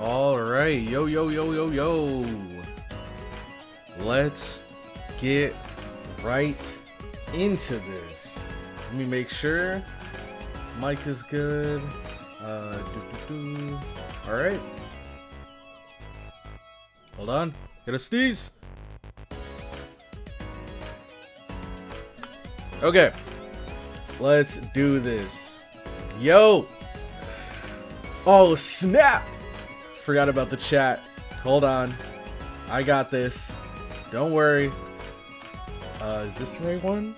Alright, yo. Let's get right into this. Let me make sure mic is good. Alright. Hold on. Get a sneeze. Okay. Let's do this. Yo! Oh, snap! Forgot about the chat. Hold on. I got this. Don't worry. Is this the right one?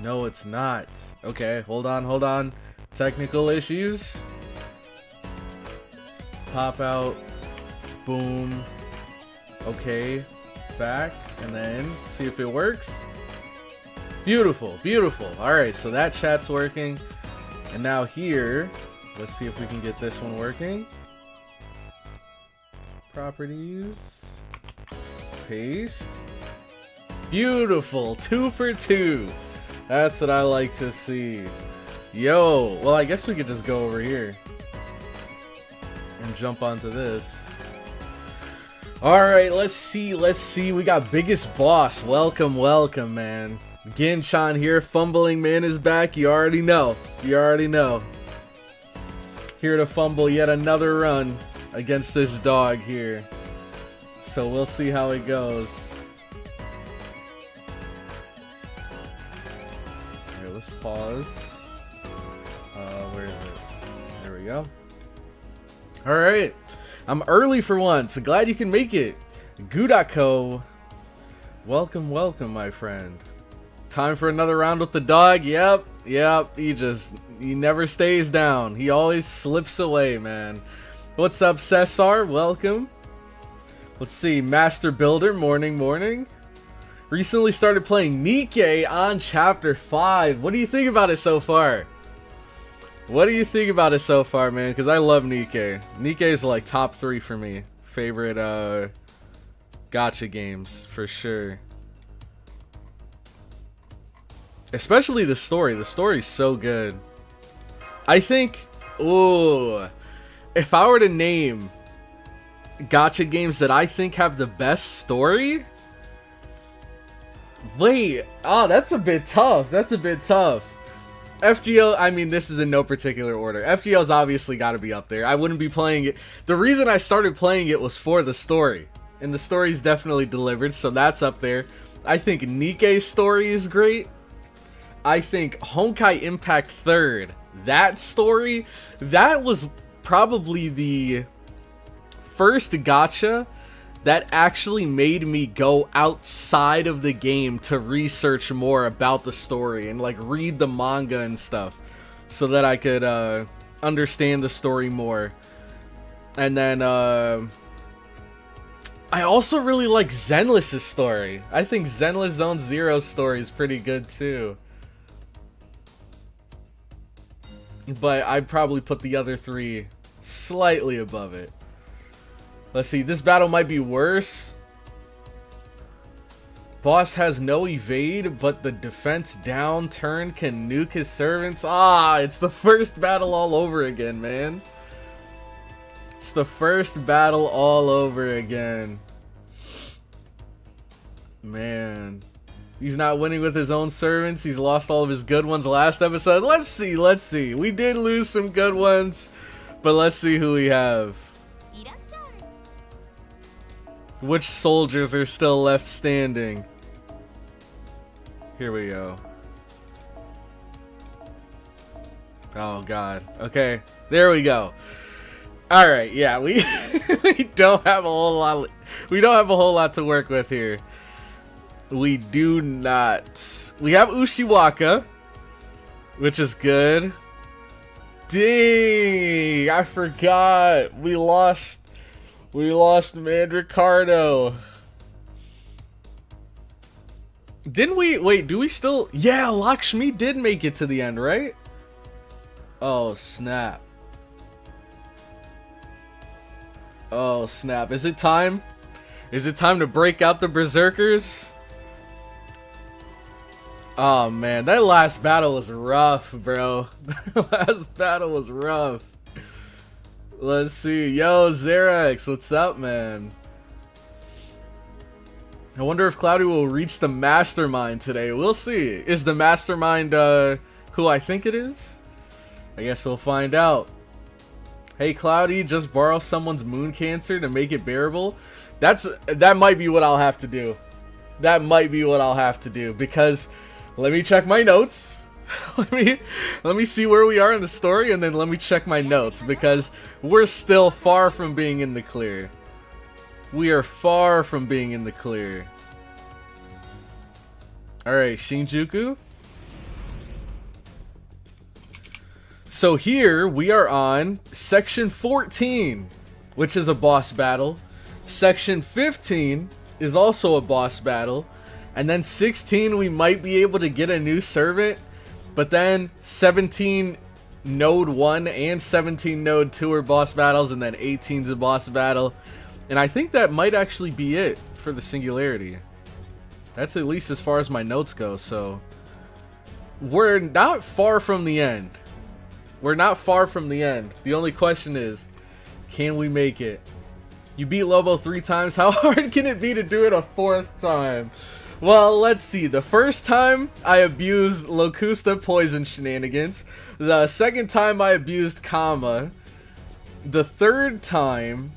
No, it's not. Okay, hold on. Technical issues. Pop out. Boom. Okay. Back. And then see if it works. Beautiful. Alright, so that chat's working. And now here, let's see if we can get this one working. Properties. Paste. Beautiful. 2 for 2. That's what I like to see. Yo, well, I guess we could just go over here and jump onto this. Alright, let's see. We got Biggest Boss. Welcome, man. Ginchan here. Fumbling Man is back. You already know. Here to fumble yet another run against this dog here. So we'll see how it goes. Okay, let's pause. Where is it? There we go. Alright. I'm early for once. Glad you can make it. Gudako. Welcome, my friend. Time for another round with the dog. Yep. He never stays down. He always slips away, man. What's up, Cesar? Welcome. Let's see. Master Builder. Morning. Recently started playing Nikke on Chapter 5. What do you think about it so far? Man? Because I love Nikke. Nikke is like top 3 for me. Favorite gacha games, for sure. Especially the story. The story's so good. I think, if I were to name gacha games that I think have the best story, that's a bit tough. FGO, I mean, this is in no particular order. FGO's obviously got to be up there. I wouldn't be playing it. The reason I started playing it was for the story, and the story's definitely delivered, so that's up there. I think Nikke's story is great. I think Honkai Impact 3rd, that story, that was probably the first gacha that actually made me go outside of the game to research more about the story and like read the manga and stuff so that I could understand the story more. And then I also really like Zenless's story. I think Zenless Zone Zero's story is pretty good too. But I'd probably put the other 3 slightly above it. Let's see, this battle might be worse. Boss has no evade, but the defense down turn can nuke his servants. It's the first battle all over again, man. It's the first battle all over again. Man. He's not winning with his own servants. He's lost all of his good ones last episode. Let's see. We did lose some good ones, but let's see who we have. Which soldiers are still left standing? Here we go. Oh god. Okay, there we go. All right, yeah, we we don't have a whole lot. We don't have a whole lot to work with here. We do not. We have Ushiwaka, which is good. Dang, I forgot. We lost Mandricardo. Didn't we? Wait, do we still? Yeah, Lakshmi did make it to the end, right? Oh, snap. Is it time? Is it time to break out the Berserkers? Oh man, that last battle was rough, bro. The last battle was rough. Let's see. Yo, Xerax, what's up, man? I wonder if Cloudy will reach the mastermind today. We'll see. Is the mastermind who I think it is? I guess we'll find out. Hey, Cloudy, just borrow someone's moon cancer to make it bearable. That might be what I'll have to do. That might be what I'll have to do, because let me check my notes. let me see where we are in the story, and then let me check my notes, because we're still far from being in the clear. We are far from being in the clear. Alright, Shinjuku. So here we are on section 14, which is a boss battle. Section 15 is also a boss battle. And then 16 we might be able to get a new servant. But then 17 node 1 and 17 node 2 are boss battles, and then 18's a boss battle. And I think that might actually be it for the singularity. That's at least as far as my notes go, so we're not far from the end. We're not far from the end. The only question is, can we make it? You beat Lobo 3 times, how hard can it be to do it a 4th time? Well, let's see. The first time, I abused Locusta Poison Shenanigans. The second time, I abused Kama. The third time...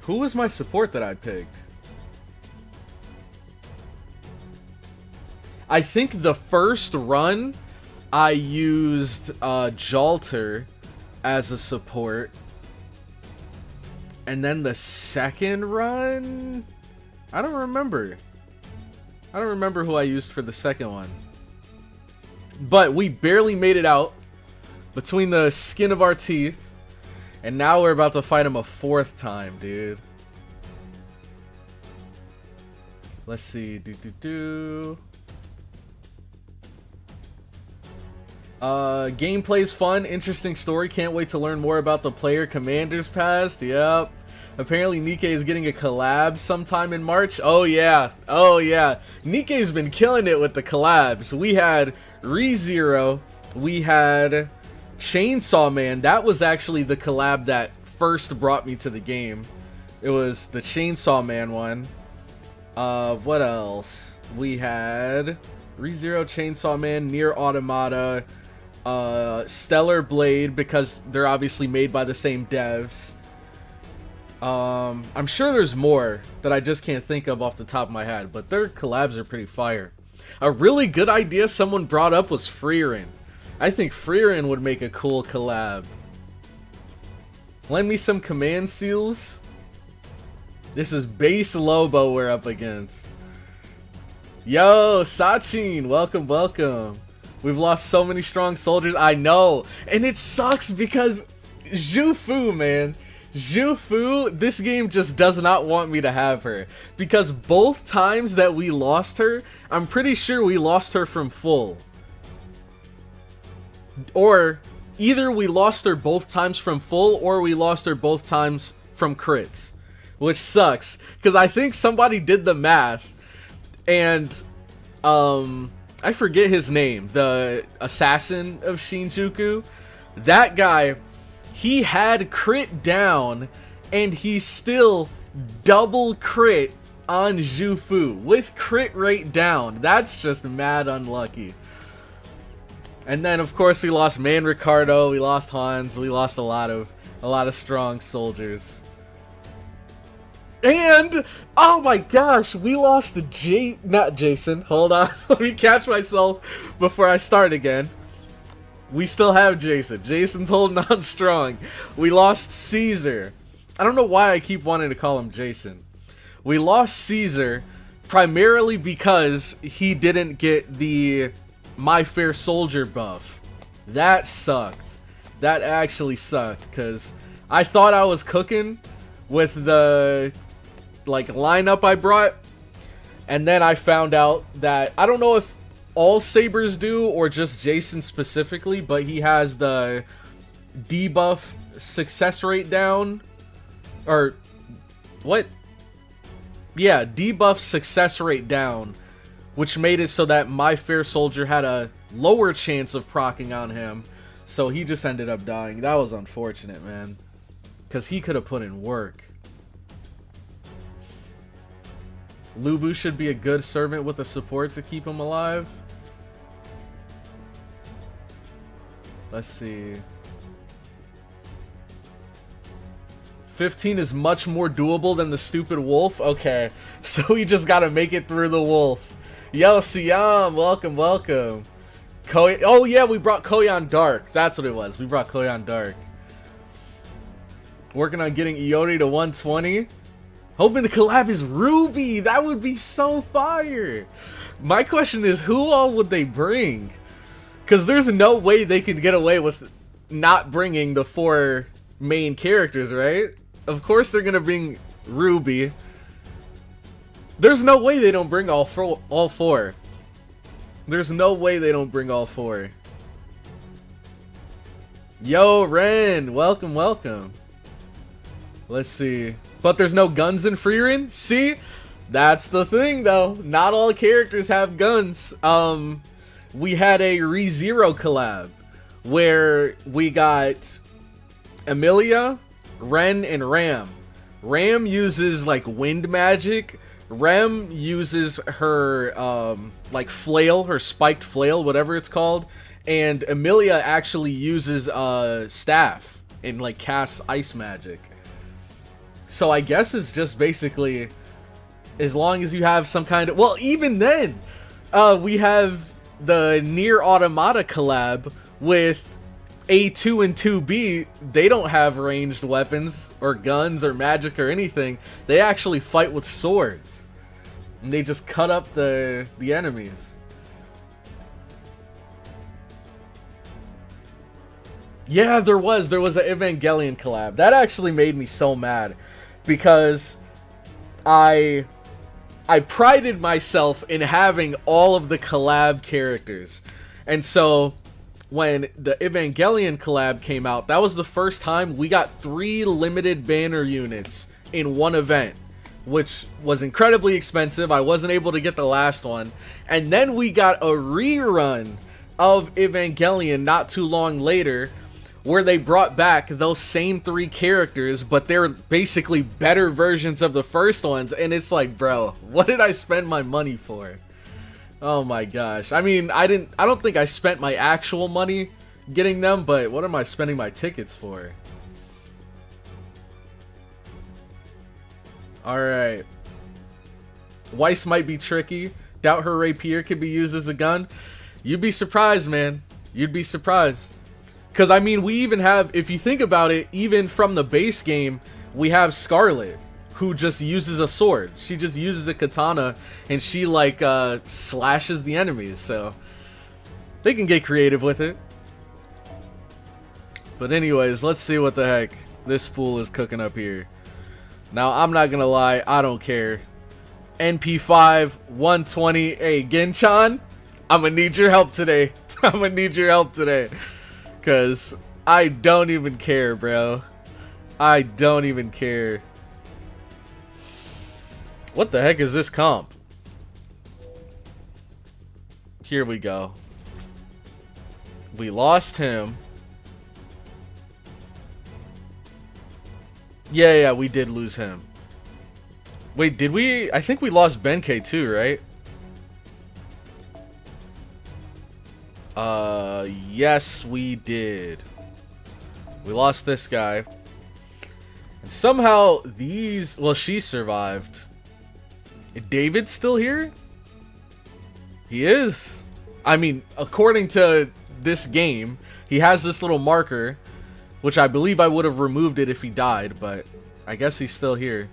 Who was my support that I picked? I think the first run, I used Jalter as a support. And then the second run... I don't remember. I don't remember who I used for the second one. But we barely made it out between the skin of our teeth. And now we're about to fight him a 4th time, dude. Let's see. Gameplay's fun, interesting story. Can't wait to learn more about the player commander's past. Yep. Apparently Nikke is getting a collab sometime in March. Oh yeah. Oh yeah. Nikke's been killing it with the collabs. We had ReZero. We had Chainsaw Man. That was actually the collab that first brought me to the game. It was the Chainsaw Man one. What else? We had ReZero, Chainsaw Man, Nier Automata, Stellar Blade, because they're obviously made by the same devs. I'm sure there's more that I just can't think of off the top of my head, but their collabs are pretty fire. A really good idea someone brought up was Frieren. I think Frieren would make a cool collab. Lend me some command seals. This is base Lobo we're up against. Yo, Sachin, welcome, welcome. We've lost so many strong soldiers. I know, and it sucks because Zhu Fu, man. Zhu Fu, this game just does not want me to have her. Because both times that we lost her, I'm pretty sure we lost her from full. Or either we lost her both times from full, or we lost her both times from crits. Which sucks, because I think somebody did the math, and I forget his name, the assassin of Shinjuku. That guy, he had crit down, and he still double crit on Zhu Fu with crit rate down. That's just mad unlucky. And then of course we lost Man Ricardo, we lost Hans, we lost a lot of strong soldiers. And oh my gosh, we lost not Jason. Hold on, let me catch myself before I start again. We still have Jason. Jason's holding on strong. We lost Caesar. I don't know why I keep wanting to call him Jason. We lost Caesar primarily because he didn't get the My Fair Soldier buff. That sucked. That actually sucked, because I thought I was cooking with the lineup I brought, and then I found out that I don't know if all Sabers do or just Jason specifically, but he has the debuff success rate down, or what? Yeah, debuff success rate down, which made it so that My Fair Soldier had a lower chance of proccing on him. So he just ended up dying. That was unfortunate, man. Because he could have put in work. Lubu should be a good servant with a support to keep him alive. Let's see. 15 is much more doable than the stupid wolf. Okay, so we just gotta make it through the wolf. Yo, Siam, welcome, welcome. Oh yeah, we brought Koyan Dark. That's what it was. We brought Koyan Dark. Working on getting Iori to 120. Hoping the collab is Ruby. That would be so fire. My question is, who all would they bring? Because there's no way they could get away with not bringing the 4 main characters, right? Of course they're gonna bring Ruby. There's no way they don't bring all 4. There's no way they don't bring all 4. Yo, Ren, welcome, welcome. Let's see. But there's no guns in Frieren? See? That's the thing, though. Not all characters have guns. We had a ReZero collab where we got Emilia, Ren, and Ram. Ram uses like wind magic. Rem uses her like flail, her spiked flail, whatever it's called. And Emilia actually uses staff and like casts ice magic. So I guess it's just basically as long as you have some kind of, well, even then we have the Nier Automata collab with A2 and 2B. They don't have ranged weapons or guns or magic or anything. They actually fight with swords. And they just cut up the enemies. Yeah, there was an Evangelion collab. That actually made me so mad because I prided myself in having all of the collab characters. And so when the Evangelion collab came out, that was the first time we got 3 limited banner units in one event, which was incredibly expensive. I wasn't able to get the last one. And then we got a rerun of Evangelion not too long later, where they brought back those same 3 characters, but they're basically better versions of the first ones. And it's like, bro, what did I spend my money for? Oh my gosh. I mean, I don't think I spent my actual money getting them, but what am I spending my tickets for? Alright. Weiss might be tricky. Doubt her rapier could be used as a gun. You'd be surprised, man. You'd be surprised. Because, I mean, we even have, if you think about it, even from the base game, we have Scarlet, who just uses a sword. She just uses a katana, and she, like, slashes the enemies, so they can get creative with it. But anyways, let's see what the heck this fool is cooking up here. Now, I'm not gonna lie, I don't care. NP5, 120, hey, Genchan, I'm gonna need your help today. I'm gonna need your help today. Because I don't even care, bro. I don't even care. What the heck is this comp? Here we go. We lost him. Yeah, we did lose him. Wait, did we? I think we lost Benkei too, right? Yes, we did. We lost this guy. And somehow these, well, she survived. David's still here? He is. I mean, according to this game, he has this little marker, which I believe I would have removed it if he died, but I guess he's still here.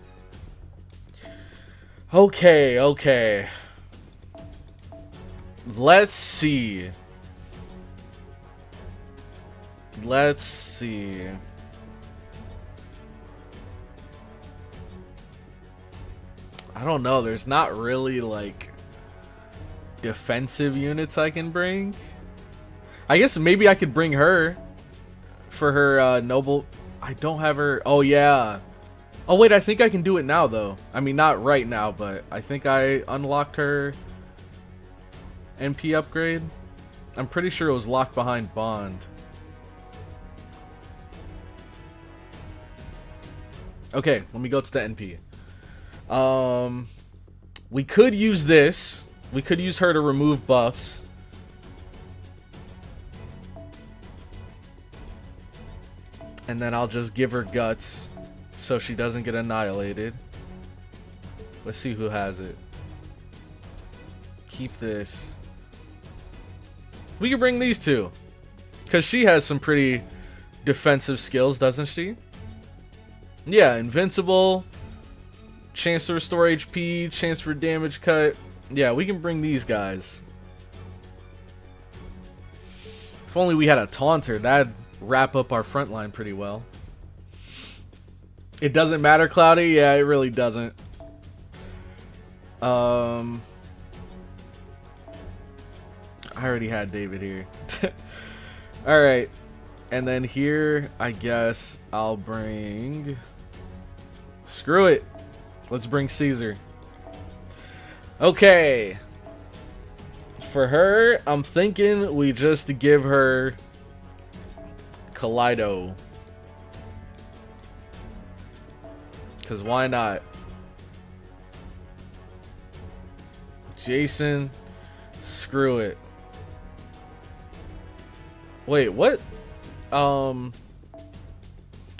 Okay. Let's see. I don't know. There's not really, like, defensive units I can bring. I guess maybe I could bring her for her noble. I don't have her. Oh, yeah. Oh, wait. I think I can do it now, though. I mean, not right now, but I think I unlocked her NP upgrade. I'm pretty sure it was locked behind Bond. Okay, let me go to the NP. We could use this. We could use her to remove buffs. And then I'll just give her guts so she doesn't get annihilated. Let's see who has it. Keep this. We can bring these two. Because she has some pretty defensive skills, doesn't she? Yeah, invincible. Chance to restore HP. Chance for damage cut. Yeah, we can bring these guys. If only we had a taunter, that'd wrap up our front line pretty well. It doesn't matter, Cloudy? Yeah, it really doesn't. I already had David here. Alright. And then here, I guess I'll bring... Screw it. Let's bring Caesar. Okay. For her, I'm thinking we just give her Kaleido. Because why not? Jason. Screw it. Wait, what?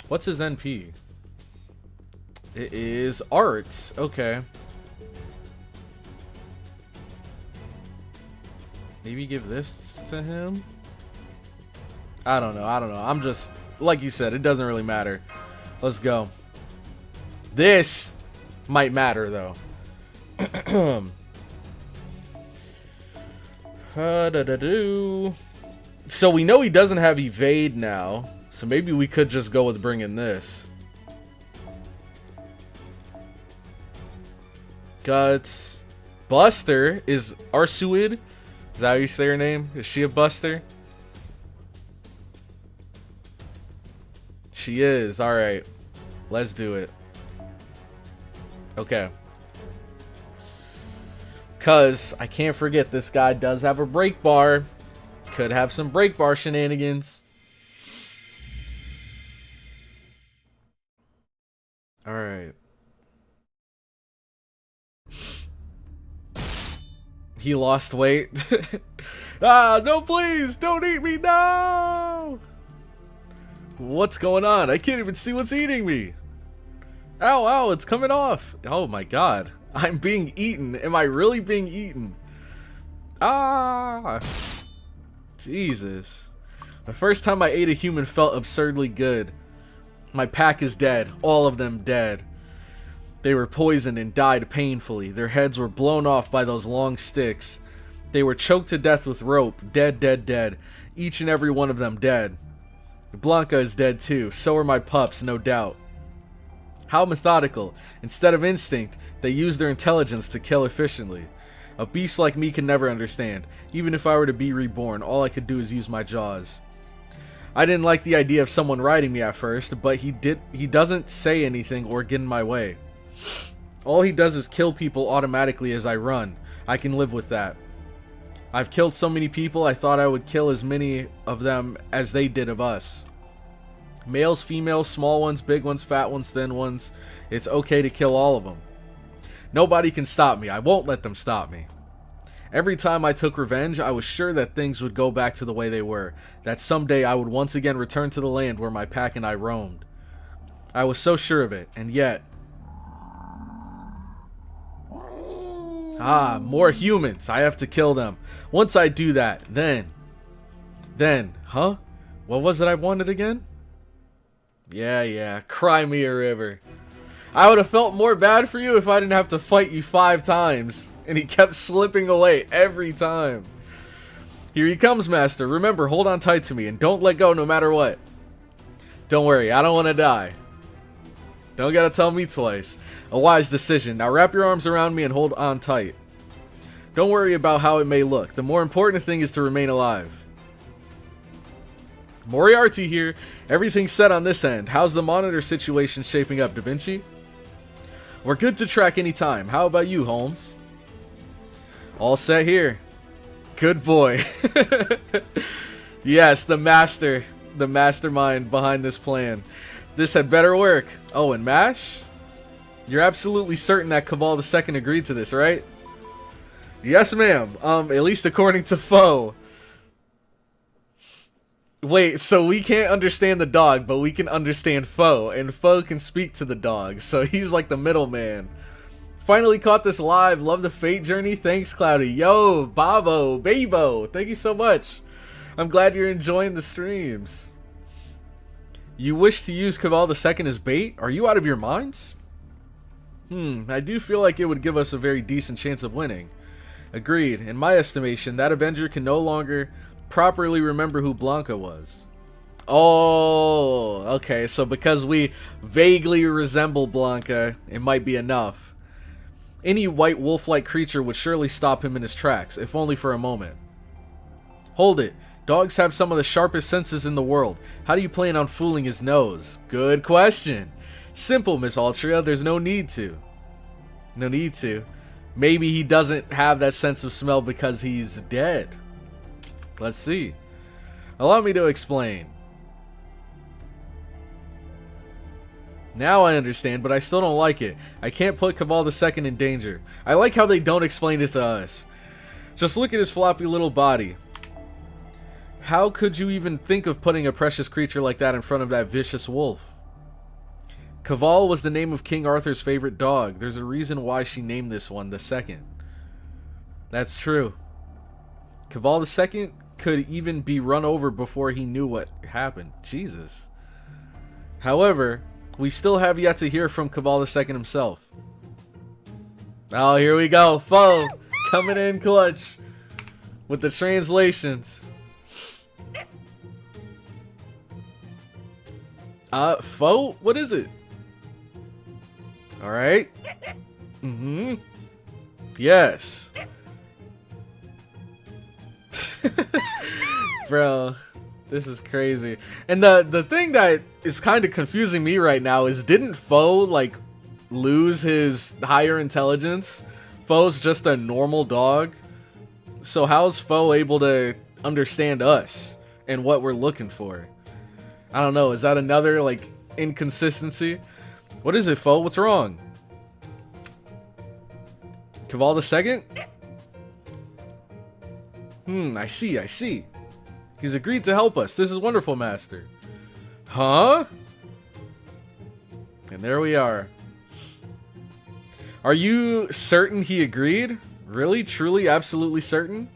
What's his NP? It is Art. Okay. Maybe give this to him? I don't know. I'm just, like you said, it doesn't really matter. Let's go. This might matter, though. So we know he doesn't have evade now, so maybe we could just go with bringing this. Guts. Buster is Arsuid. Is that how you say her name? Is she a Buster? She is. Alright. Let's do it. Okay. Because I can't forget this guy does have a break bar. Could have some break bar shenanigans. Alright. He lost weight. Ah, no, please. Don't eat me. No. What's going on? I can't even see what's eating me. Ow, ow, it's coming off. Oh my god. I'm being eaten. Am I really being eaten? Ah. Jesus. The first time I ate a human felt absurdly good. My pack is dead. All of them dead. They were poisoned and died painfully. Their heads were blown off by those long sticks. They were choked to death with rope. Dead, dead, dead. Each and every one of them dead. Blanca is dead too. So are my pups, no doubt. How methodical. Instead of instinct, they use their intelligence to kill efficiently. A beast like me can never understand. Even if I were to be reborn, all I could do is use my jaws. I didn't like the idea of someone riding me at first, but he doesn't say anything or get in my way. All he does is kill people automatically as I run. I can live with that. I've killed so many people, I thought I would kill as many of them as they did of us. Males, females, small ones, big ones, fat ones, thin ones. It's okay to kill all of them. Nobody can stop me. I won't let them stop me. Every time I took revenge, I was sure that things would go back to the way they were. That someday I would once again return to the land where my pack and I roamed. I was so sure of it, and yet... Ah, more humans. I have to kill them. Once I do that, then, huh? What was it I wanted again? Yeah, cry me a river. I would have felt more bad for you if I didn't have to fight you 5 times. And he kept slipping away every time. Here he comes, Master. Remember, hold on tight to me and don't let go no matter what. Don't worry, I don't want to die. Don't gotta tell me twice. A wise decision. Now wrap your arms around me and hold on tight. Don't worry about how it may look. The more important thing is to remain alive. Moriarty here. Everything's set on this end. How's the monitor situation shaping up, Da Vinci? We're good to track any time. How about you, Holmes? All set here. Good boy. Yes, the mastermind behind this plan. This had better work. Oh, and MASH? You're absolutely certain that Cabal II agreed to this, right? Yes, ma'am. At least according to Foe. Wait, so we can't understand the dog, but we can understand Foe, and Foe can speak to the dog, so he's like the middleman. Finally caught this live. Love the Fate Journey. Thanks, Cloudy. Yo, Babo, Babo. Thank you so much. I'm glad you're enjoying the streams. You wish to use Cabal II as bait? Are you out of your minds? I do feel like it would give us a very decent chance of winning. Agreed. In my estimation, that Avenger can no longer properly remember who Blanca was. Oh, okay. So because we vaguely resemble Blanca, it might be enough. Any white wolf-like creature would surely stop him in his tracks, if only for a moment. Hold it. Dogs have some of the sharpest senses in the world. How do you plan on fooling his nose? Good question. Simple, Miss Altria. There's no need to. No need to. Maybe he doesn't have that sense of smell because he's dead. Let's see. Allow me to explain. Now I understand, but I still don't like it. I can't put Cabal II in danger. I like how they don't explain this to us. Just look at his floppy little body. How could you even think of putting a precious creature like that in front of that vicious wolf? Cabal was the name of King Arthur's favorite dog. There's a reason why she named this one the second. That's true. Cabal II could even be run over before he knew what happened. Jesus. However, we still have yet to hear from Cabal II himself. Oh, here we go. Foe coming in clutch with the translations. Foe? What is it? Alright. Yes. Bro, this is crazy. And the thing that is kind of confusing me right now is, didn't Foe like lose his higher intelligence? Foe's just a normal dog. So how's Foe able to understand us and what we're looking for? I don't know. Is that another like inconsistency? What is it, Foe? What's wrong? Cabal II? I see. He's agreed to help us. This is wonderful, Master. Huh? And there we are. Are you certain he agreed? Really? Truly? Absolutely certain?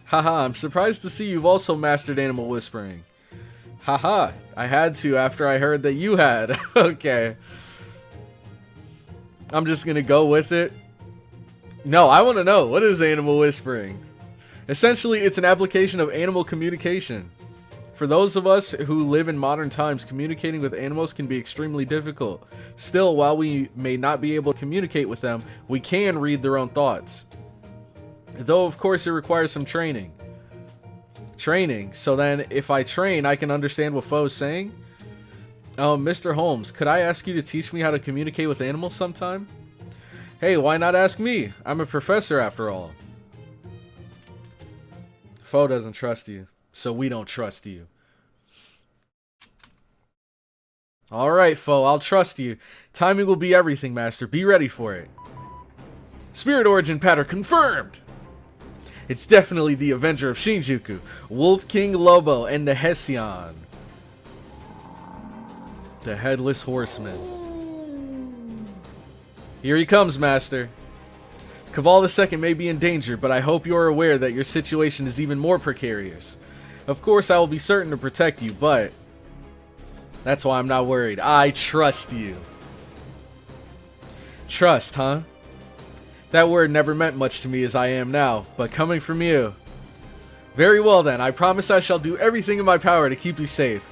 Haha, I'm surprised to see you've also mastered animal whispering. Haha, I had to after I heard that you had. Okay. I'm just gonna go with it. No, I want to know. What is animal whispering? Essentially, it's an application of animal communication. For those of us who live in modern times, communicating with animals can be extremely difficult. Still, while we may not be able to communicate with them, we can read their own thoughts. Though, of course, it requires some training. Training? So then, if I train, I can understand what Foe's saying? Mr. Holmes, could I ask you to teach me how to communicate with animals sometime? Hey, why not ask me? I'm a professor after all. Foe doesn't trust you, so we don't trust you. Alright, Foe, I'll trust you. Timing will be everything, Master. Be ready for it. Spirit origin pattern confirmed! It's definitely the Avenger of Shinjuku, Wolf King Lobo, and the Hessian. The Headless Horseman. Here he comes, Master. Cabal II may be in danger, but I hope you are aware that your situation is even more precarious. Of course, I will be certain to protect you, but that's why I'm not worried. I trust you. Trust, huh? That word never meant much to me as I am now, but coming from you. Very well then, I promise I shall do everything in my power to keep you safe.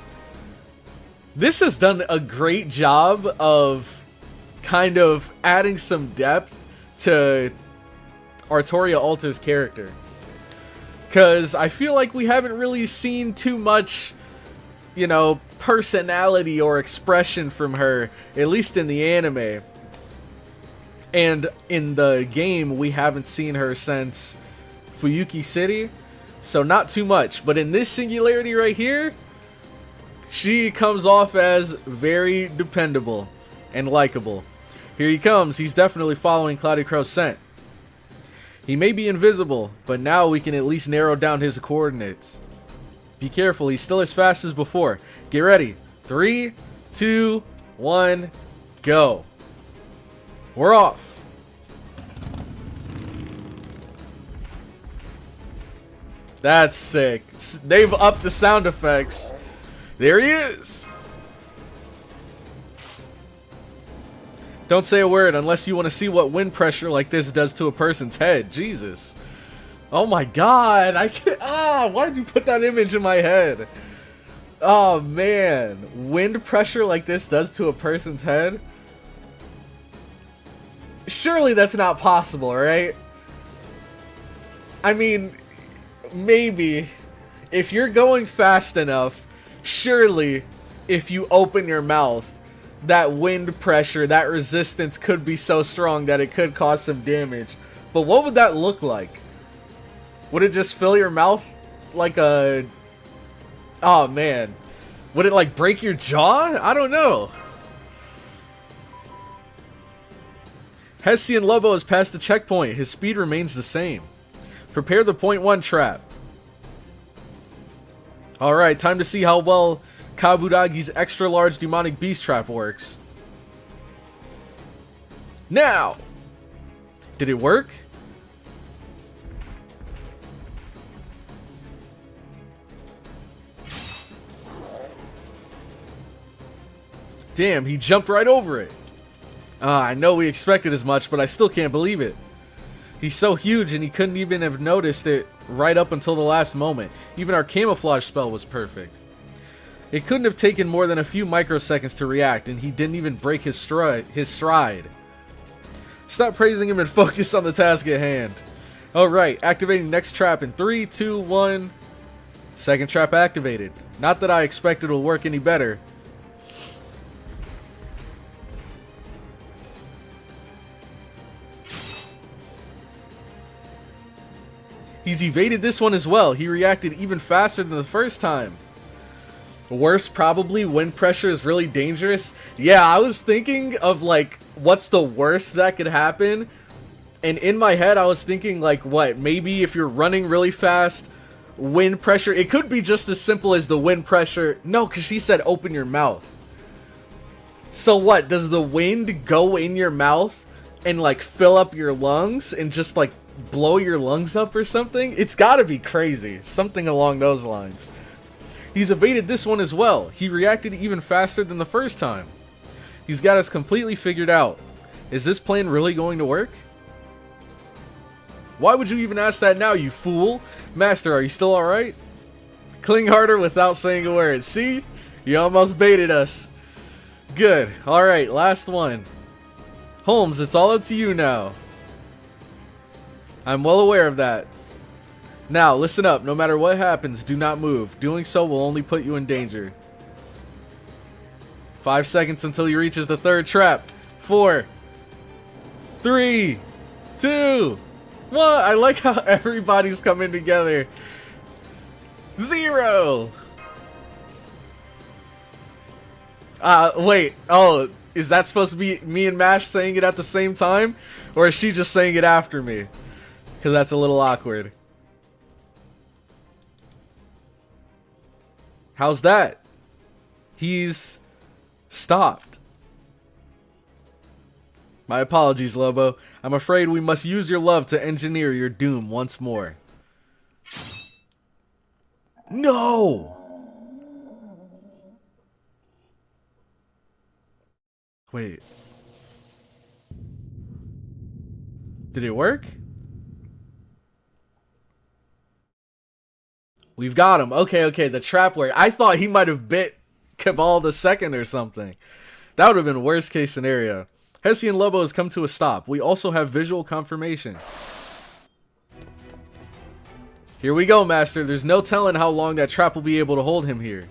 This has done a great job of kind of adding some depth to Artoria Alta's character. Because I feel like we haven't really seen too much, you know, personality or expression from her, at least in the anime. And in the game, we haven't seen her since Fuyuki City, so not too much. But in this singularity right here, She comes off as very dependable and likable. Here he comes. He's definitely following CloudyCrow's scent. He may be invisible, but now we can at least narrow down his coordinates. Be careful, he's still as fast as before. Get ready. 3, 2, 1, go. We're off. That's sick. They've upped the sound effects. There he is. Don't say a word unless you want to see what wind pressure like this does to a person's head. Jesus. Oh my god. I can't. Why did you put that image in my head? Oh man. Wind pressure like this does to a person's head? Surely that's not possible, right? I mean, maybe. If you're going fast enough, surely if you open your mouth, that wind pressure, that resistance could be so strong that it could cause some damage. But what would that look like? Would it just fill your mouth like a... Oh man. Would it like break your jaw? I don't know. Hessian Lobo has passed the checkpoint. His speed remains the same. Prepare the point 1 trap. Alright, time to see how well Kaburagi's extra large demonic beast trap works. Now! Did it work? Damn, he jumped right over it. I know we expected as much, but I still can't believe it. He's so huge and he couldn't even have noticed it right up until the last moment. Even our camouflage spell was perfect. It couldn't have taken more than a few microseconds to react, and he didn't even break his stride. Stop praising him and focus on the task at hand. Alright, activating next trap in 3, 2, 1. Second trap activated. Not that I expected it will work any better. He's evaded this one as well. He reacted even faster than the first time. Worse, probably, wind pressure is really dangerous. Yeah, I was thinking of, like, what's the worst that could happen? And in my head, I was thinking, like, what? Maybe if you're running really fast, wind pressure. It could be just as simple as the wind pressure. No, because she said open your mouth. So what? Does the wind go in your mouth and, like, fill up your lungs and just, like, blow your lungs up or something? It's gotta be crazy. Something along those lines. He's evaded this one as well. He reacted even faster than the first time. He's got us completely figured out. Is this plan really going to work? Why would you even ask that now, you fool? Master, are you still alright? Cling harder without saying a word. See? You almost baited us. Good. Alright, last one. Holmes, it's all up to you now. I'm well aware of that. Now, listen up. No matter what happens, do not move. Doing so will only put you in danger. 5 seconds until he reaches the third trap. 4, 3, 2, 1. I like how everybody's coming together. 0. Wait. Oh, is that supposed to be me and Mash saying it at the same time? Or is she just saying it after me? Because that's a little awkward. How's that? He's stopped. My apologies, Lobo. I'm afraid we must use your love to engineer your doom once more. No! Wait. Did it work? We've got him. Okay, the trap word. I thought he might have bit Cabal the second or something. That would have been worst case scenario. Hessian Lobo has come to a stop. We also have visual confirmation. Here we go, Master. There's no telling how long that trap will be able to hold him here.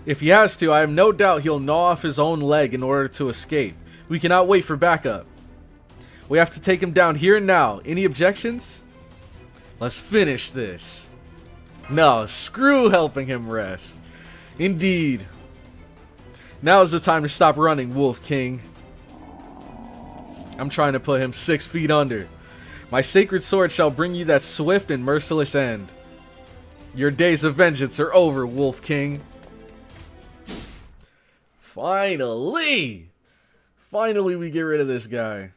If he has to, I have no doubt he'll gnaw off his own leg in order to escape. We cannot wait for backup. We have to take him down here and now. Any objections? Let's finish this. No, screw helping him rest. Indeed. Now is the time to stop running, Wolf King. I'm trying to put him 6 feet under. My sacred sword shall bring you that swift and merciless end. Your days of vengeance are over, Wolf King. Finally! Finally we get rid of this guy.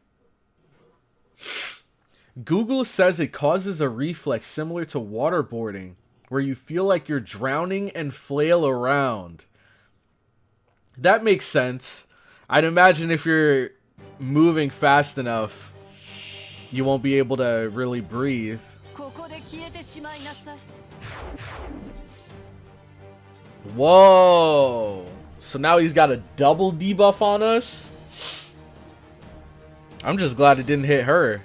Google says it causes a reflex similar to waterboarding, where you feel like you're drowning and flail around. That makes sense. I'd imagine if you're moving fast enough, you won't be able to really breathe. Whoa! So now he's got a double debuff on us? I'm just glad it didn't hit her.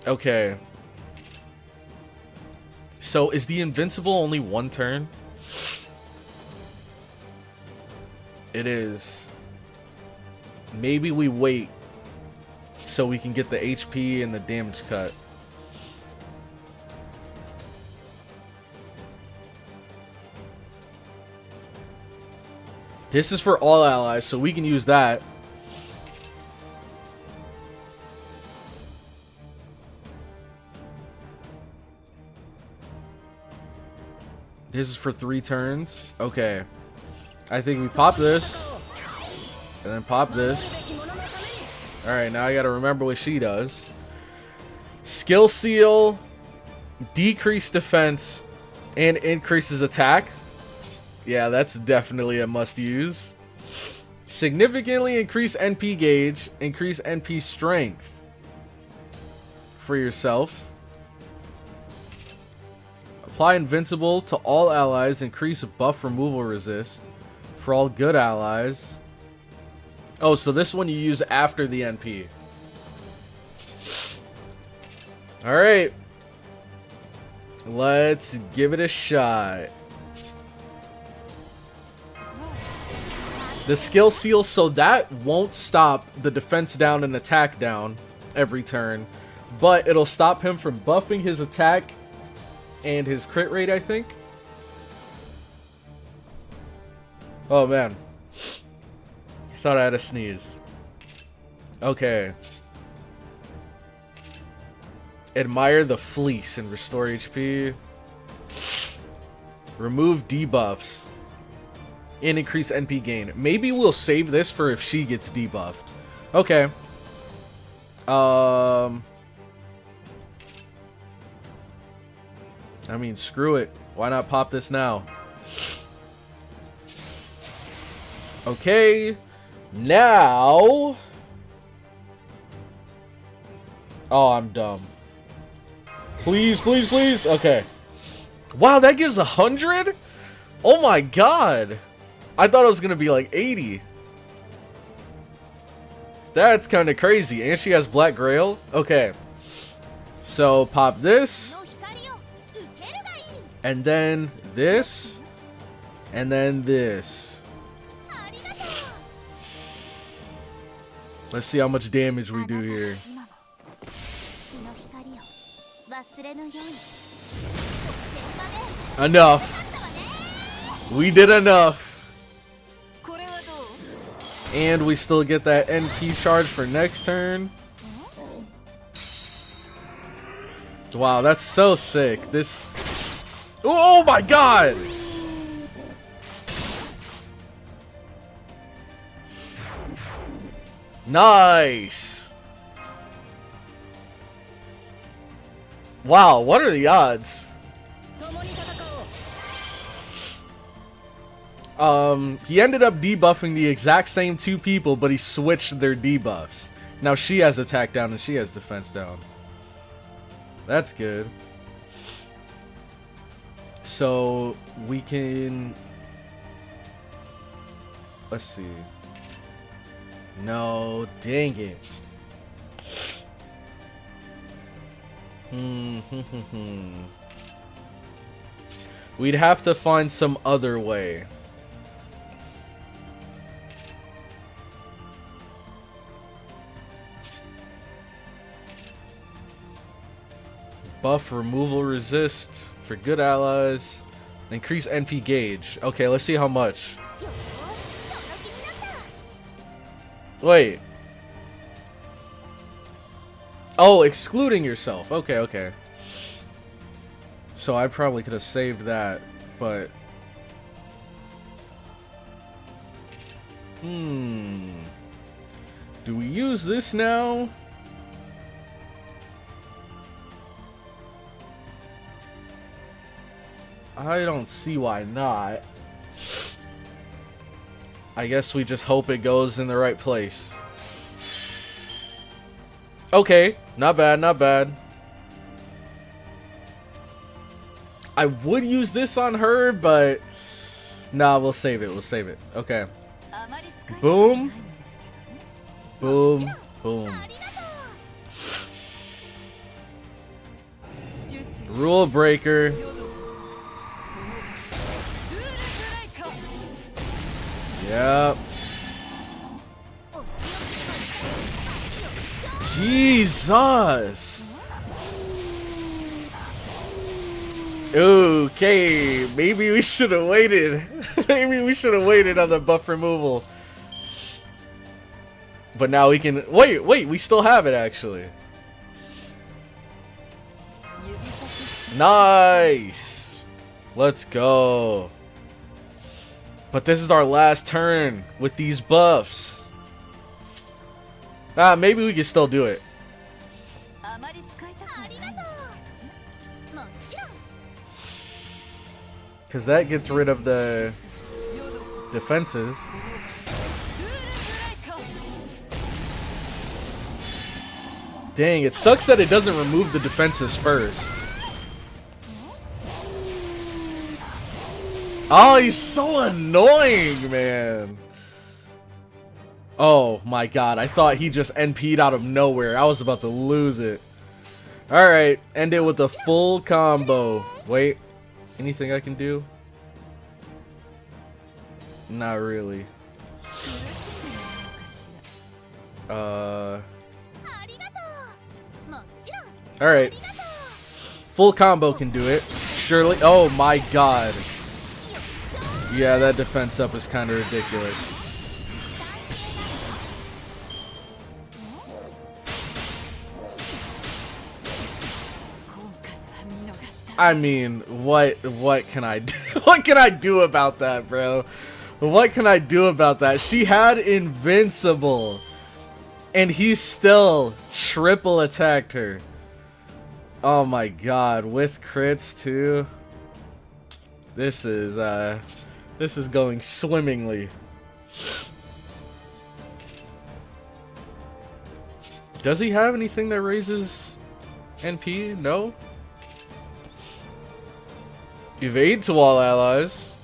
Okay. So is the invincible only 1 turn? It is. Maybe we wait so we can get the HP and the damage cut. This is for all allies, so we can use that. This is for 3 turns. Okay. I think we pop this. And then pop this. Alright, now I gotta remember what she does. Skill Seal. Decrease defense. And increases attack. Yeah, that's definitely a must use. Significantly increase NP gauge. Increase NP strength. For yourself. Apply invincible to all allies. Increase buff removal resist. For all good allies. Oh, so this one you use after the NP. Alright. Let's give it a shot. The skill seal, so that won't stop the defense down and attack down every turn. But it'll stop him from buffing his attack and his crit rate, I think. Oh man. I thought I had a sneeze. Okay. Admire the fleece and restore HP. Remove debuffs. And increase NP gain. Maybe we'll save this for if she gets debuffed. Okay. I mean, screw it. Why not pop this now? Okay. Now. Oh, I'm dumb. Please, please, please. Okay. Wow, that gives 100? Oh my god. I thought it was going to be like 80. That's kind of crazy. And she has Black Grail. Okay. So, pop this. And then this. And then this. Let's see how much damage we do here. Enough. We did enough. And we still get that NP charge for next turn. Wow, that's so sick. This... Oh my god! Nice! Wow, what are the odds? He ended up debuffing the exact same 2 people, but he switched their debuffs. Now she has attack down and she has defense down. That's good. So we can... Let's see. No, dang it. We'd have to find some other way. Buff removal resist for good allies. Increase NP gauge. Okay, let's see how much. Wait. Oh, excluding yourself. Okay, okay. So I probably could have saved that, but... Do we use this now? I don't see why not. I guess we just hope it goes in the right place. Okay, not bad, not bad. I would use this on her, but... Nah, we'll save it, we'll save it. Okay. Boom. Boom. Boom. Rule breaker. Yep. Jesus. Okay, maybe we should have waited. Maybe we should have waited on the buff removal. But now we can... Wait, we still have it, actually. Nice! Let's go. But this is our last turn with these buffs. Ah, maybe we can still do it. Because that gets rid of the defenses. Dang, it sucks that it doesn't remove the defenses first. Oh, he's so annoying, man. Oh my god, I thought he just NP'd out of nowhere. I was about to lose it. Alright, end it with a full combo. Wait, anything I can do? Not really. Alright. Full combo can do it. Surely. Oh my god. Yeah, that defense up is kind of ridiculous. I mean, what can I do? What can I do about that, bro? What can I do about that? She had invincible, and he still triple attacked her. Oh my god, with crits too. This is going swimmingly. Does he have anything that raises NP? No. Evade to all allies.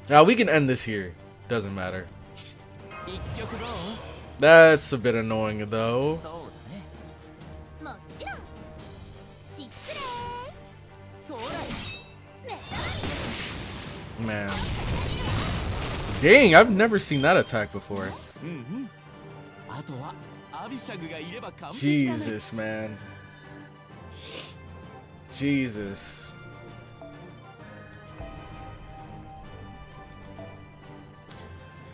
Now we can end this here. Doesn't matter. That's a bit annoying though. Man. Dang, I've never seen that attack before. Jesus, man. Jesus.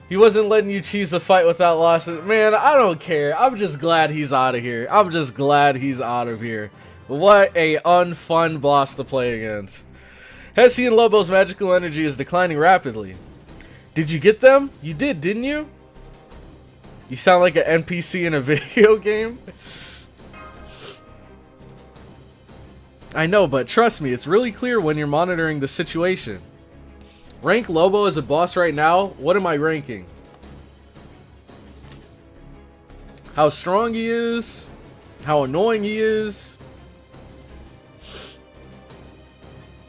He wasn't letting you cheese the fight without losses. Man, I don't care. I'm just glad he's out of here. I'm just glad he's out of here. What a unfun boss to play against. Hessian Lobo's magical energy is declining rapidly. Did you get them? You did, didn't you? You sound like an NPC in a video game. I know, but trust me, it's really clear when you're monitoring the situation. Rank Lobo as a boss right now. What am I ranking? How strong he is? How annoying he is?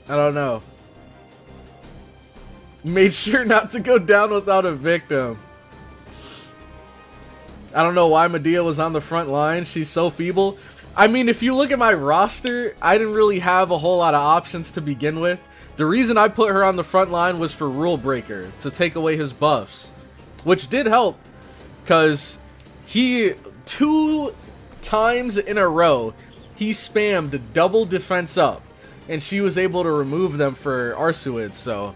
I don't know. Made sure not to go down without a victim. I don't know why Medea was on the front line. She's so feeble. I mean, if you look at my roster, I didn't really have a whole lot of options to begin with. The reason I put her on the front line was for Rule Breaker, to take away his buffs. Which did help, because he, 2 times in a row, he spammed double defense up. and she was able to remove them for Arsuid, so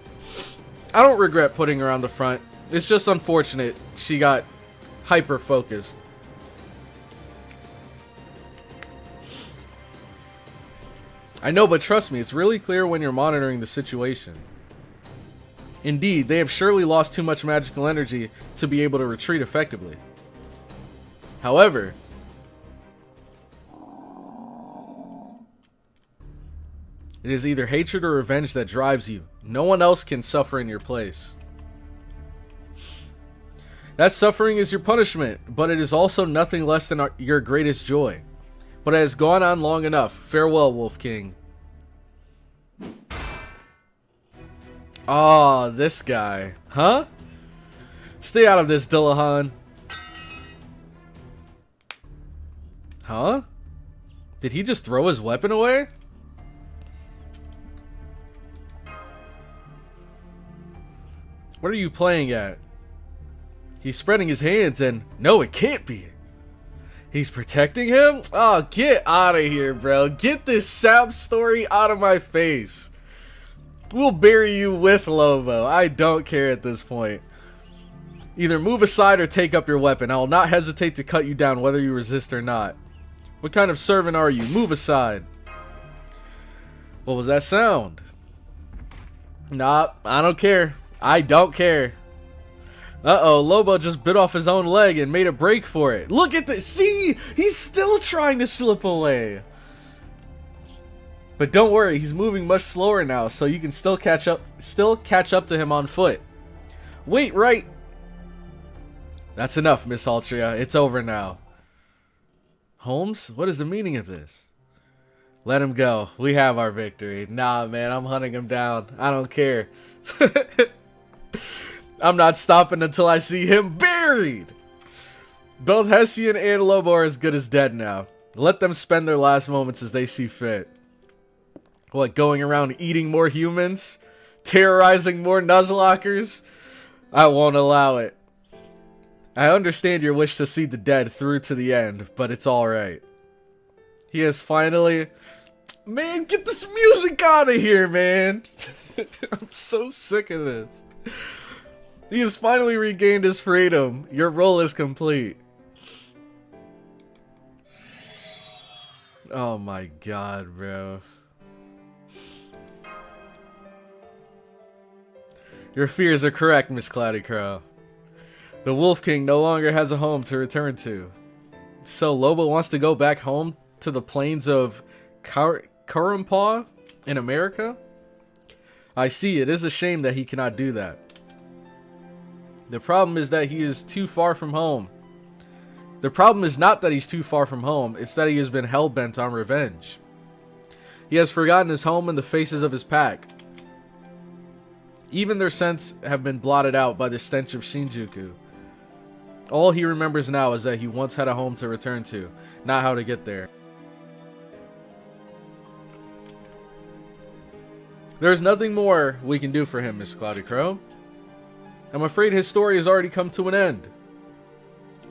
I don't regret putting her on the front. It's just unfortunate she got hyper-focused. I know, but trust me, it's really clear when you're monitoring the situation. Indeed, they have surely lost too much magical energy to be able to retreat effectively. However, it is either hatred or revenge that drives you. No one else can suffer in your place. That suffering is your punishment, but it is also nothing less than your greatest joy. But it has gone on long enough. Farewell, Wolf King. Oh, this guy. Huh? Stay out of this, Dillahan. Huh? Did he just throw his weapon away? What are you playing at? He's spreading his hands and... No, it can't be. He's protecting him? Oh, get out of here, bro. Get this sap story out of my face. We'll bury you with Lobo. I don't care at this point. Either move aside or take up your weapon. I will not hesitate to cut you down whether you resist or not. What kind of servant are you? Move aside. What was that sound? Nah, I don't care. I don't care. Uh-oh, Lobo just bit off his own leg and made a break for it. Look at this. See? He's still trying to slip away. But don't worry, he's moving much slower now, so you can still catch up to him on foot. Wait, right. That's enough, Miss Altria. It's over now. Holmes, what is the meaning of this? Let him go. We have our victory. Nah, man, I'm hunting him down. I don't care. I'm not stopping until I see him buried. Both Hessian and Lobo are as good as dead now. Let them spend their last moments as they see fit. What, going around eating more humans? Terrorizing more Nuzlockers? I won't allow it. I understand your wish to see the dead through to the end, but it's alright. He has finally... Man, get this music out of here, man! I'm so sick of this. He has finally regained his freedom. Your role is complete. Oh my god, bro. Your fears are correct, Miss CloudyCrow. The Wolf King no longer has a home to return to. So Lobo wants to go back home to the plains of Kurumpa in America? I see, it is a shame that he cannot do that. The problem is that he is too far from home. The problem is not that he's too far from home, it's that he has been hell-bent on revenge. He has forgotten his home and the faces of his pack. Even their scents have been blotted out by the stench of Shinjuku. All he remembers now is that he once had a home to return to, not how to get there. There's nothing more we can do for him, Miss CloudyCrow. I'm afraid his story has already come to an end.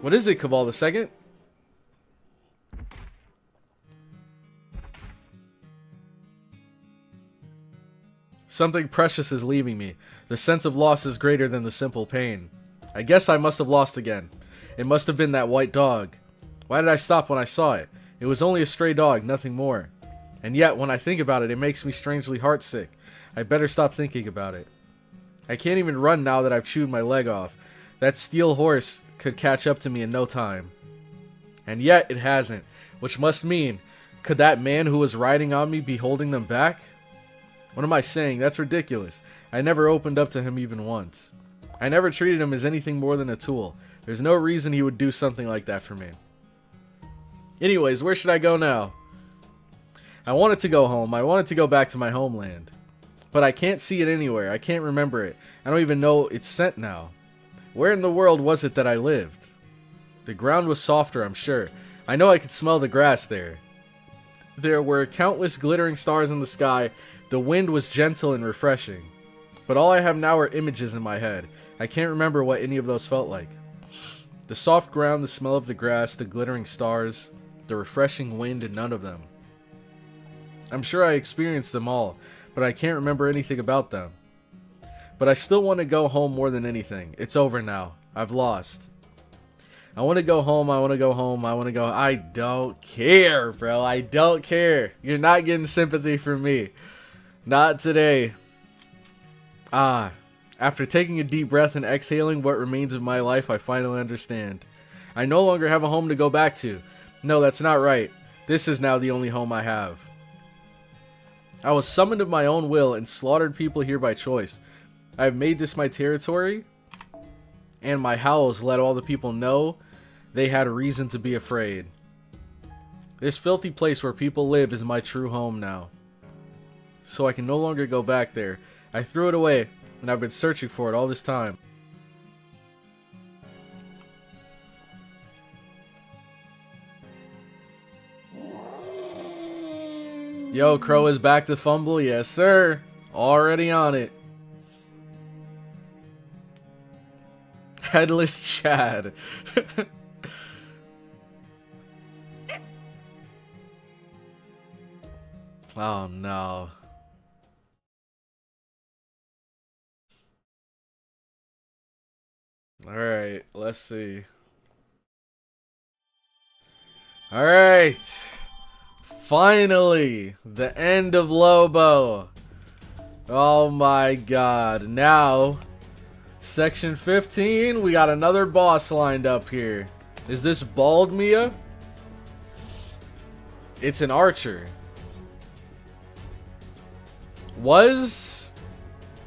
What is it, Cabal II? Something precious is leaving me. The sense of loss is greater than the simple pain. I guess I must have lost again. It must have been that white dog. Why did I stop when I saw it? It was only a stray dog, nothing more. And yet, when I think about it, it makes me strangely heartsick. I better stop thinking about it. I can't even run now that I've chewed my leg off. That steel horse could catch up to me in no time. And yet, it hasn't. Which must mean, could that man who was riding on me be holding them back? What am I saying? That's ridiculous. I never opened up to him even once. I never treated him as anything more than a tool. There's no reason he would do something like that for me. Anyways, where should I go now? I wanted to go home. I wanted to go back to my homeland. But I can't see it anywhere. I can't remember it. I don't even know its scent now. Where in the world was it that I lived? The ground was softer, I'm sure. I know I could smell the grass there. There were countless glittering stars in the sky. The wind was gentle and refreshing. But all I have now are images in my head. I can't remember what any of those felt like. The soft ground, the smell of the grass, the glittering stars, the refreshing wind, and none of them. I'm sure I experienced them all, but I can't remember anything about them. But I still want to go home more than anything. It's over now. I've lost. I want to go home. I want to go home. I want to go. I don't care, bro. I don't care. You're not getting sympathy from me. Not today. After taking a deep breath and exhaling what remains of my life, I finally understand. I no longer have a home to go back to. No, that's not right. This is now the only home I have. I was summoned of my own will and slaughtered people here by choice. I have made this my territory, and my howls let all the people know they had a reason to be afraid. This filthy place where people live is my true home now. So I can no longer go back there. I threw it away, and I've been searching for it all this time. Yo, Crow is back to fumble. Yes, sir. Already on it. Headless Chad. Oh, no. Alright, let's see. Alright. Finally, the end of Lobo. Oh my god. Now, section 15, we got another boss lined up here. Is this Bald Mia? It's an archer.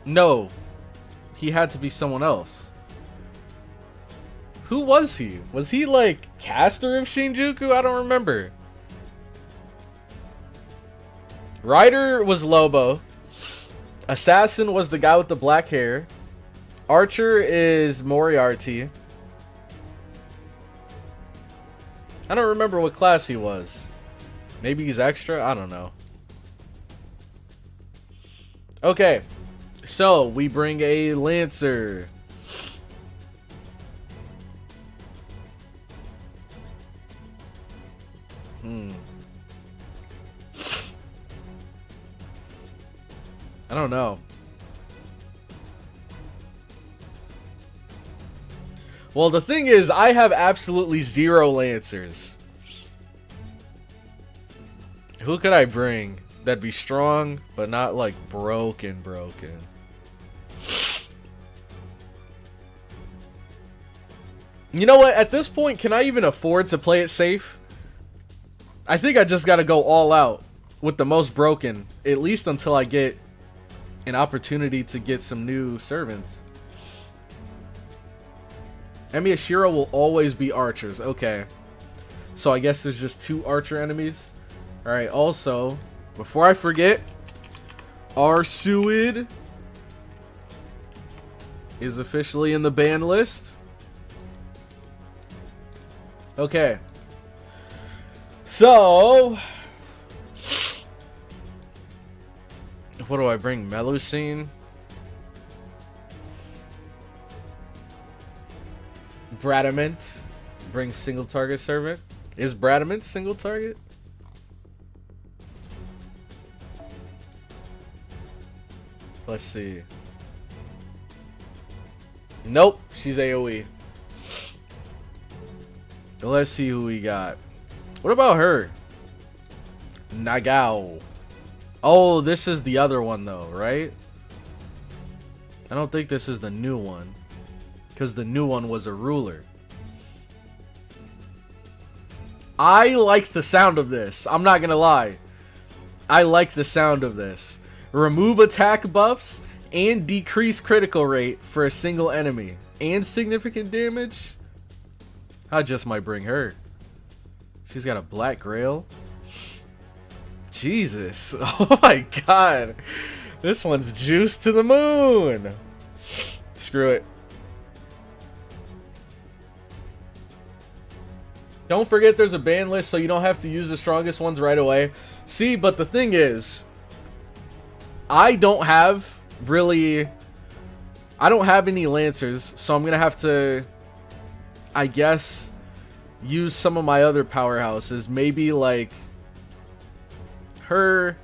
No. He had to be someone else. Who was he? Was he like caster of Shinjuku? I don't remember. Rider was Lobo. Assassin was the guy with the black hair. Archer is Moriarty. I don't remember what class he was. Maybe he's extra? I don't know. Okay. So, we bring a Lancer. I don't know. Well, the thing is, I have absolutely zero Lancers. Who could I bring that'd be strong, but not like broken? You know what? At this point, can I even afford to play it safe? I think I just gotta go all out with the most broken, at least until I get an opportunity to get some new servants. Emi Ashira will always be archers. Okay. So I guess there's just 2 archer enemies. Alright, also, before I forget, Arsuid is officially in the ban list. Okay. So, what do I bring? Melusine? Bradamant. Bring single target servant. Is Bradamant single target? Let's see. Nope, she's AoE. Let's see who we got. What about her? Nagao. Oh, this is the other one though, right? I don't think this is the new one, because the new one was a ruler. I like the sound of this. I'm not gonna lie. I like the sound of this. Remove attack buffs and decrease critical rate for a single enemy. And significant damage? I just might bring her. She's got a black grail. Jesus. Oh my god. This one's juiced to the moon. Screw it. Don't forget there's a ban list, so you don't have to use the strongest ones right away. See, but the thing is, I don't have any Lancers, so I'm gonna have to, I guess, use some of my other powerhouses. Maybe like her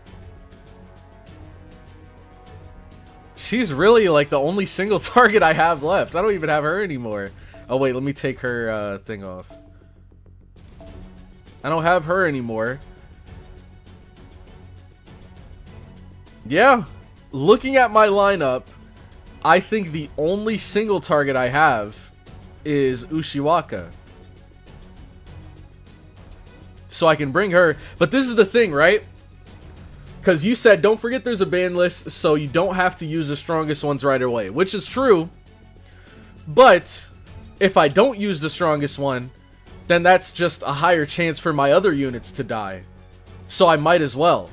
She's really like the only single target I have left. I don't even have her anymore. Oh wait, let me take her thing off. I don't have her anymore. Yeah, looking at my lineup, I think the only single target I have is Ushiwaka. So I can bring her, but this is the thing, right? Because you said, don't forget there's a ban list, so you don't have to use the strongest ones right away, which is true. But if I don't use the strongest one, then that's just a higher chance for my other units to die. So I might as well.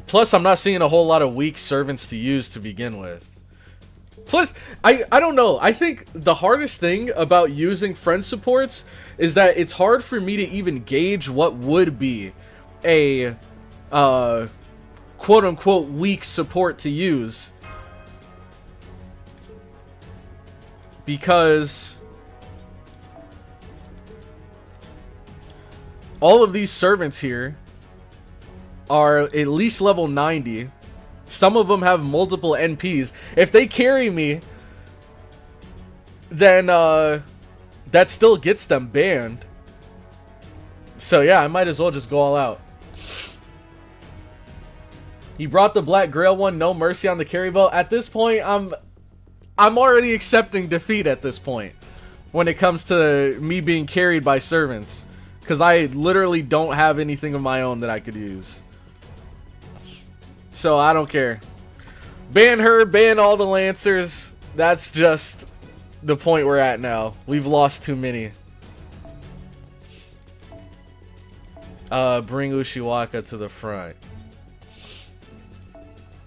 Plus, I'm not seeing a whole lot of weak servants to use to begin with. Plus, I don't know. I think the hardest thing about using friend supports is that it's hard for me to even gauge what would be a quote-unquote weak support to use. Because all of these servants here are at least level 90. Some of them have multiple NPs. If they carry me, then that still gets them banned. So yeah, I might as well just go all out. He brought the Black Grail one, no mercy on the carry vote. At this point, I'm already accepting defeat at this point when it comes to me being carried by servants, because I literally don't have anything of my own that I could use. So I don't care. Ban her, ban all the Lancers. That's just the point we're at now. We've lost too many. Bring Ushiwaka to the front.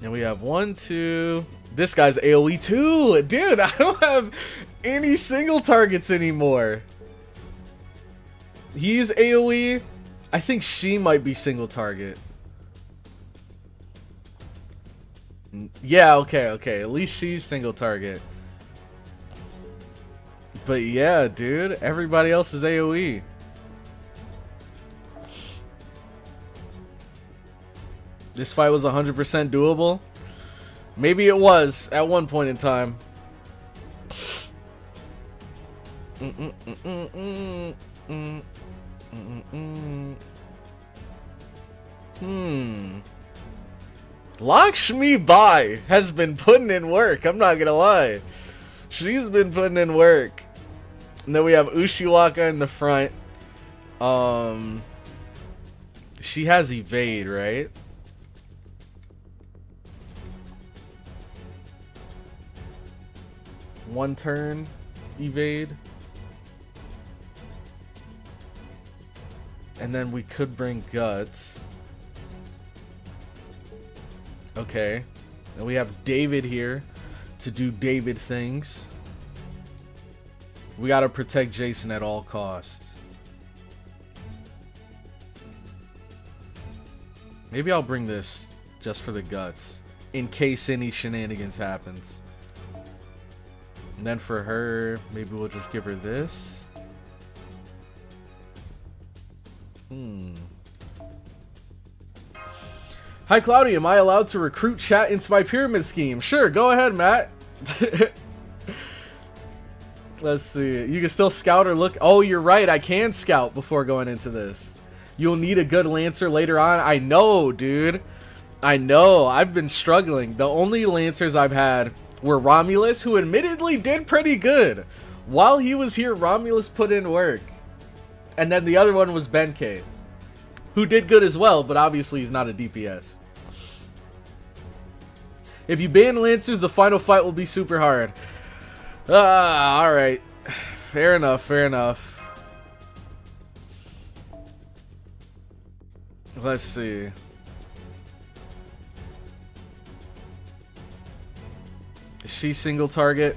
And we have 1, 2. This guy's AoE too. Dude, I don't have any single targets anymore. He's AoE. I think she might be single target. Yeah, okay. At least she's single target. But yeah, dude, everybody else is AoE. This fight was 100% doable. Maybe it was at one point in time. Lakshmi Bai has been putting in work. I'm not gonna lie. She's been putting in work. And then we have Ushiwaka in the front. She has evade, right? One turn evade. And then we could bring guts. Okay. And we have David here to do David things. We gotta protect Jason at all costs. Maybe I'll bring this just for the guts, in case any shenanigans happens. And then for her, maybe we'll just give her this. Hi Cloudy, am I allowed to recruit chat into my pyramid scheme? Sure, go ahead, Matt. Let's see. You can still scout or look. Oh, you're right. I can scout before going into this. You'll need a good Lancer later on. I know, dude. I know. I've been struggling. The only Lancers I've had were Romulus, who admittedly did pretty good. While he was here, Romulus put in work. And then the other one was Benkei, who did good as well, but obviously he's not a DPS. If you ban Lancers, the final fight will be super hard. Alright. Fair enough, fair enough. Let's see. Is she single target?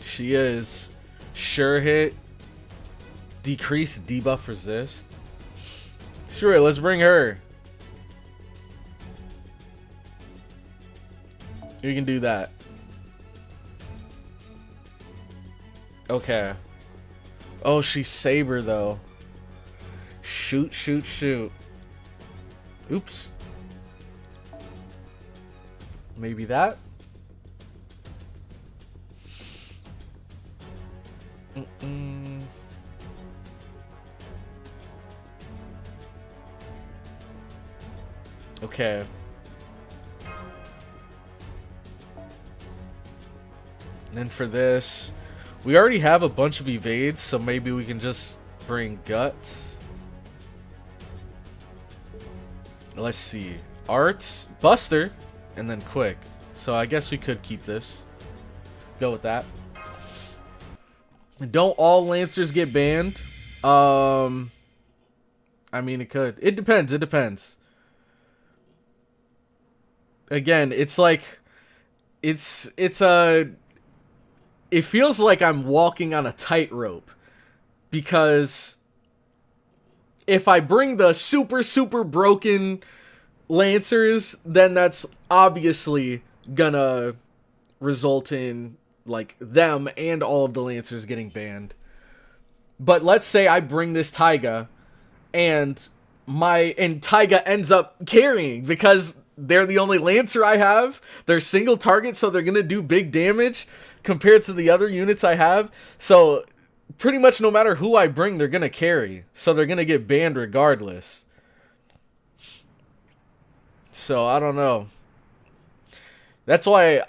She is. Sure hit. Decrease, debuff, resist. Screw it, let's bring her. You can do that. Okay. Oh, she's Saber though. Shoot, shoot, shoot. Oops. Maybe that? Okay. And for this, we already have a bunch of evades, so maybe we can just bring guts. Let's see. Arts, Buster, and then quick. So I guess we could keep this. Go with that. Don't all Lancers get banned? I mean, it could. It depends. It depends. Again, it's like... It feels like I'm walking on a tightrope. Because... if I bring the super, super broken Lancers, then that's obviously gonna result in, like, them and all of the Lancers getting banned. But let's say I bring this Taiga, and Taiga ends up carrying, because they're the only Lancer I have. They're single target, so they're gonna do big damage compared to the other units I have. So... pretty much no matter who I bring, they're going to carry. So they're going to get banned regardless. So, I don't know. That's why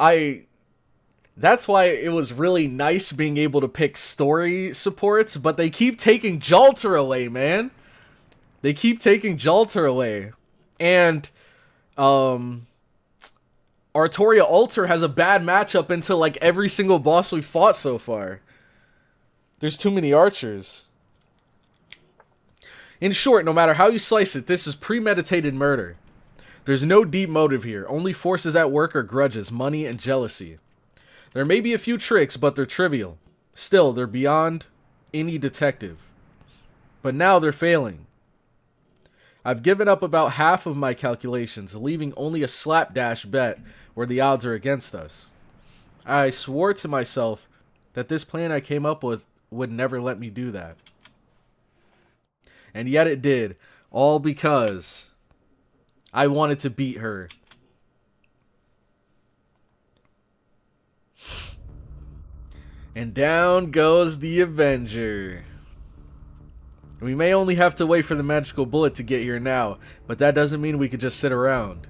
it was really nice being able to pick story supports. But they keep taking Jalter away, man. They keep taking Jalter away. And, Artoria Alter has a bad matchup into, like, every single boss we've fought so far. There's too many archers. In short, no matter how you slice it, this is premeditated murder. There's no deep motive here. Only forces at work are grudges, money, and jealousy. There may be a few tricks, but they're trivial. Still, they're beyond any detective. But now they're failing. I've given up about half of my calculations, leaving only a slapdash bet where the odds are against us. I swore to myself that this plan I came up with would never let me do that. And yet it did. All because I wanted to beat her. And down goes the Avenger. We may only have to wait for the magical bullet to get here now, but that doesn't mean we could just sit around.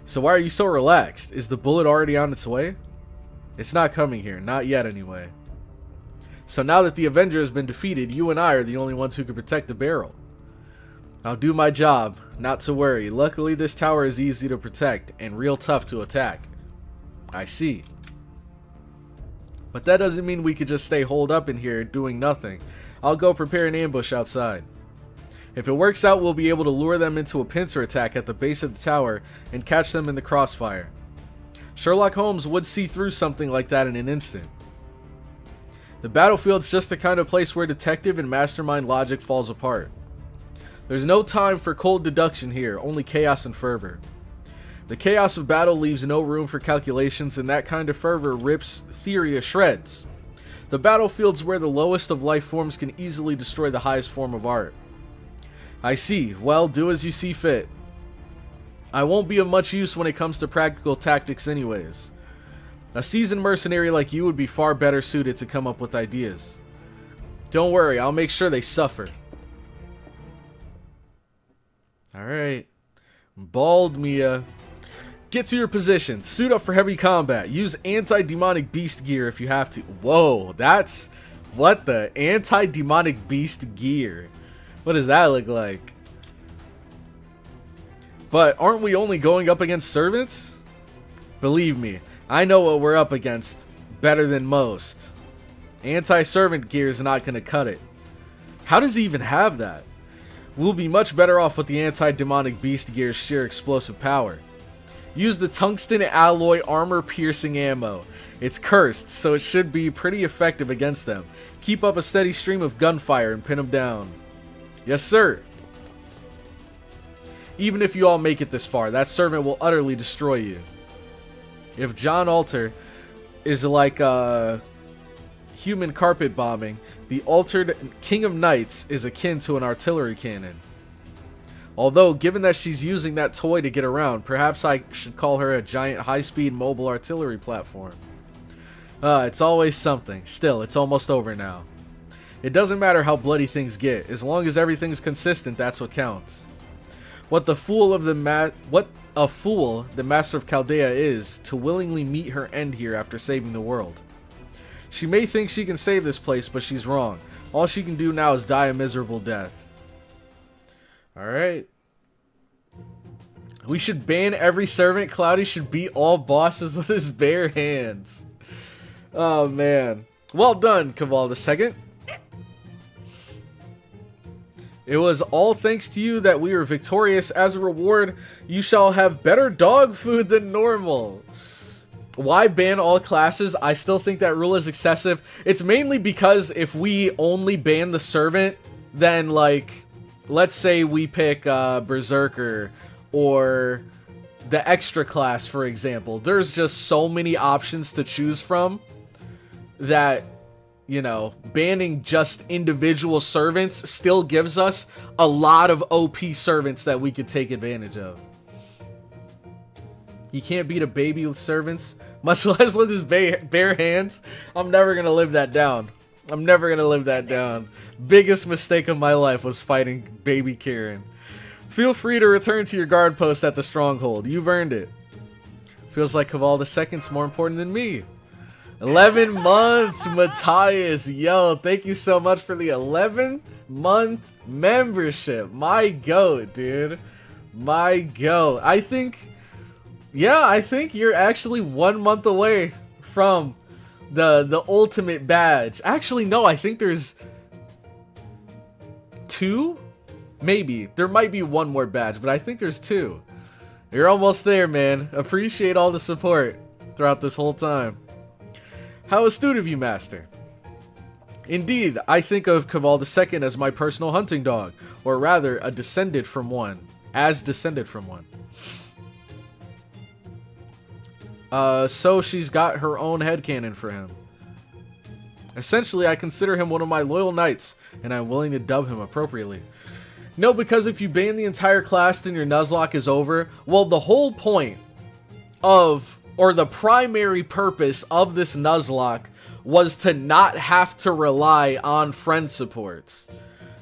So why are you so relaxed? Is the bullet already on its way? It's not coming here. Not yet, anyway. So now that the Avenger has been defeated, you and I are the only ones who can protect the barrel. I'll do my job. Not to worry. Luckily, this tower is easy to protect and real tough to attack. I see. But that doesn't mean we could just stay holed up in here doing nothing. I'll go prepare an ambush outside. If it works out, we'll be able to lure them into a pincer attack at the base of the tower and catch them in the crossfire. Sherlock Holmes would see through something like that in an instant. The battlefield's just the kind of place where detective and mastermind logic falls apart. There's no time for cold deduction here, only chaos and fervor. The chaos of battle leaves no room for calculations, and that kind of fervor rips theory to shreds. The battlefield's where the lowest of life forms can easily destroy the highest form of art. I see. Well, do as you see fit. I won't be of much use when it comes to practical tactics anyways. A seasoned mercenary like you would be far better suited to come up with ideas. Don't worry, I'll make sure they suffer. Alright. Bald Mia. Get to your position. Suit up for heavy combat. Use anti-demonic beast gear if you have to. Whoa, that's... what the? Anti-demonic beast gear. What does that look like? But aren't we only going up against servants? Believe me, I know what we're up against better than most. Anti-servant gear is not going to cut it. How does he even have that? We'll be much better off with the anti-demonic beast gear's sheer explosive power. Use the tungsten alloy armor-piercing ammo. It's cursed, so it should be pretty effective against them. Keep up a steady stream of gunfire and pin them down. Yes, sir. Even if you all make it this far, that servant will utterly destroy you. If John Alter is like, human carpet bombing, the altered King of Knights is akin to an artillery cannon. Although, given that she's using that toy to get around, perhaps I should call her a giant high-speed mobile artillery platform. It's always something. Still, it's almost over now. It doesn't matter how bloody things get, as long as everything's consistent, that's what counts. What a fool the Master of Chaldea is, to willingly meet her end here after saving the world. She may think she can save this place, but she's wrong. All she can do now is die a miserable death. Alright. We should ban every servant. Cloudy should beat all bosses with his bare hands. Oh, man. Well done, Caval II. It was all thanks to you that we were victorious. As a reward, you shall have better dog food than normal. Why ban all classes? I still think that rule is excessive. It's mainly because if we only ban the servant, then, like, let's say we pick Berserker or the extra class, for example. There's just so many options to choose from that, you know, banning just individual servants still gives us a lot of OP servants that we could take advantage of. You can't beat a baby with servants, much less with his bare hands. I'm never gonna live that down. I'm never gonna live that down. Biggest mistake of my life was fighting baby Karen. Feel free to return to your guard post at the stronghold. You've earned it. Feels like Caval II's more important than me. 11 months, Matthias. Yo, thank you so much for the 11-month membership. My goat, dude. My goat. I think you're actually 1 month away from the ultimate badge. Actually, no, I think there's 2? Maybe. There might be one more badge, but I think there's 2. You're almost there, man. Appreciate all the support throughout this whole time. How astute of you, Master. Indeed, I think of Caval II as my personal hunting dog, or rather, a descendant from one. As descended from one. So she's got her own headcanon for him. Essentially, I consider him one of my loyal knights, and I'm willing to dub him appropriately. No, because if you ban the entire class, then your Nuzlocke is over. Well, the whole point of, or the primary purpose of this Nuzlocke was to not have to rely on friend supports.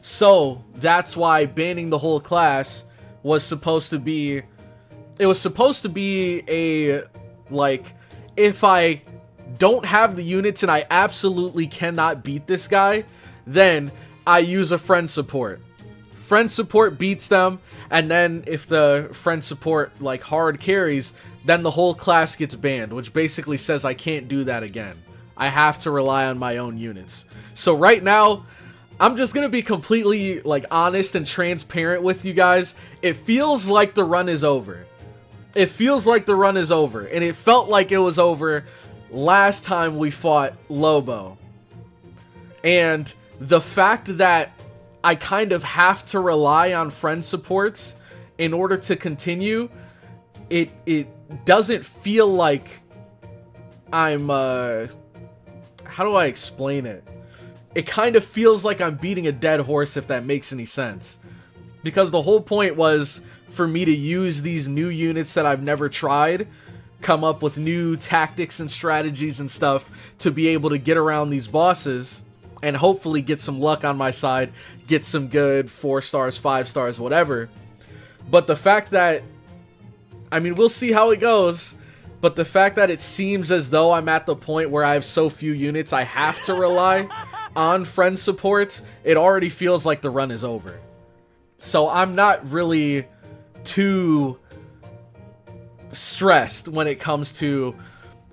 So, that's why banning the whole class was supposed to be... It was supposed to be a... Like, if I don't have the units and I absolutely cannot beat this guy, then I use a friend support. Friend support beats them, and then if the friend support, like, hard carries, then the whole class gets banned, which basically says I can't do that again. I have to rely on my own units. So right now, I'm just gonna be completely, like, honest and transparent with you guys. It feels like the run is over. It feels like the run is over, and it felt like it was over last time we fought Lobo. And the fact that I kind of have to rely on friend supports in order to continue, it doesn't feel like I'm, how do I explain it? It kind of feels like I'm beating a dead horse, if that makes any sense. Because the whole point was for me to use these new units that I've never tried, come up with new tactics and strategies and stuff to be able to get around these bosses and hopefully get some luck on my side, get some good 4 stars, 5 stars, whatever. But the fact that, I mean, we'll see how it goes, but the fact that it seems as though I'm at the point where I have so few units, I have to rely on friend support, it already feels like the run is over. So I'm not really too stressed when it comes to,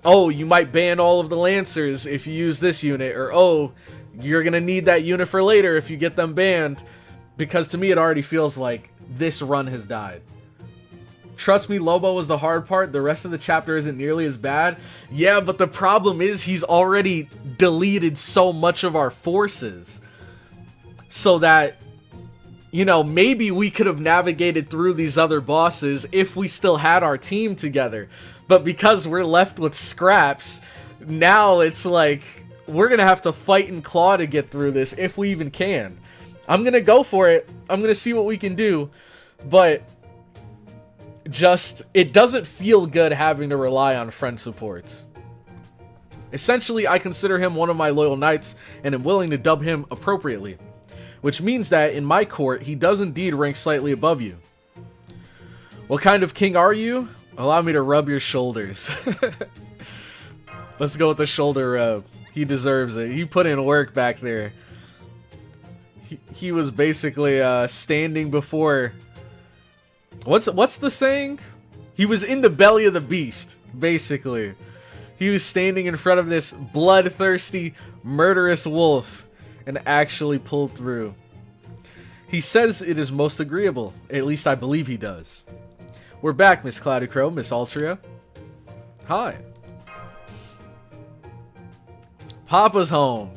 oh, you might ban all of the Lancers if you use this unit, or oh, you're gonna need that unit for later if you get them banned, because to me it already feels like this run has died. Trust me, Lobo was the hard part. The rest of the chapter isn't nearly as bad. Yeah, but the problem is he's already deleted so much of our forces, so that, you know, maybe we could have navigated through these other bosses if we still had our team together. But because we're left with scraps, now it's like we're gonna have to fight and claw to get through this if we even can. I'm gonna go for it. I'm gonna see what we can do, but just it doesn't feel good having to rely on friend supports. Essentially, I consider him one of my loyal knights and am willing to dub him appropriately, which means that in my court he does indeed rank slightly above you. What kind of king are you? Allow me to rub your shoulders. Let's go with the shoulder rub. He deserves it. He put in work back there. He was basically standing before... What's the saying? He was in the belly of the beast, basically. He was standing in front of this bloodthirsty, murderous wolf and actually pulled through. He says it is most agreeable. At least I believe he does. We're back, Miss CloudyCrow, Miss Altria. Hi. Papa's home.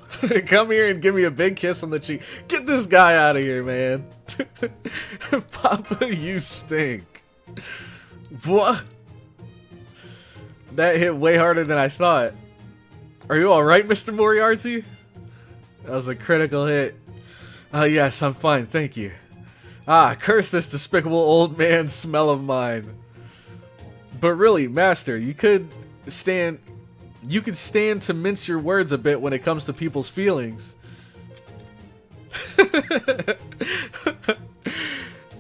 Come here and give me a big kiss on the cheek. Get this guy out of here, man. Papa, you stink. What? That hit way harder than I thought. Are you alright, Mr. Moriarty? That was a critical hit. Yes, I'm fine, thank you. Curse this despicable old man's smell of mine. But really, Master, you could stand to mince your words a bit when it comes to people's feelings.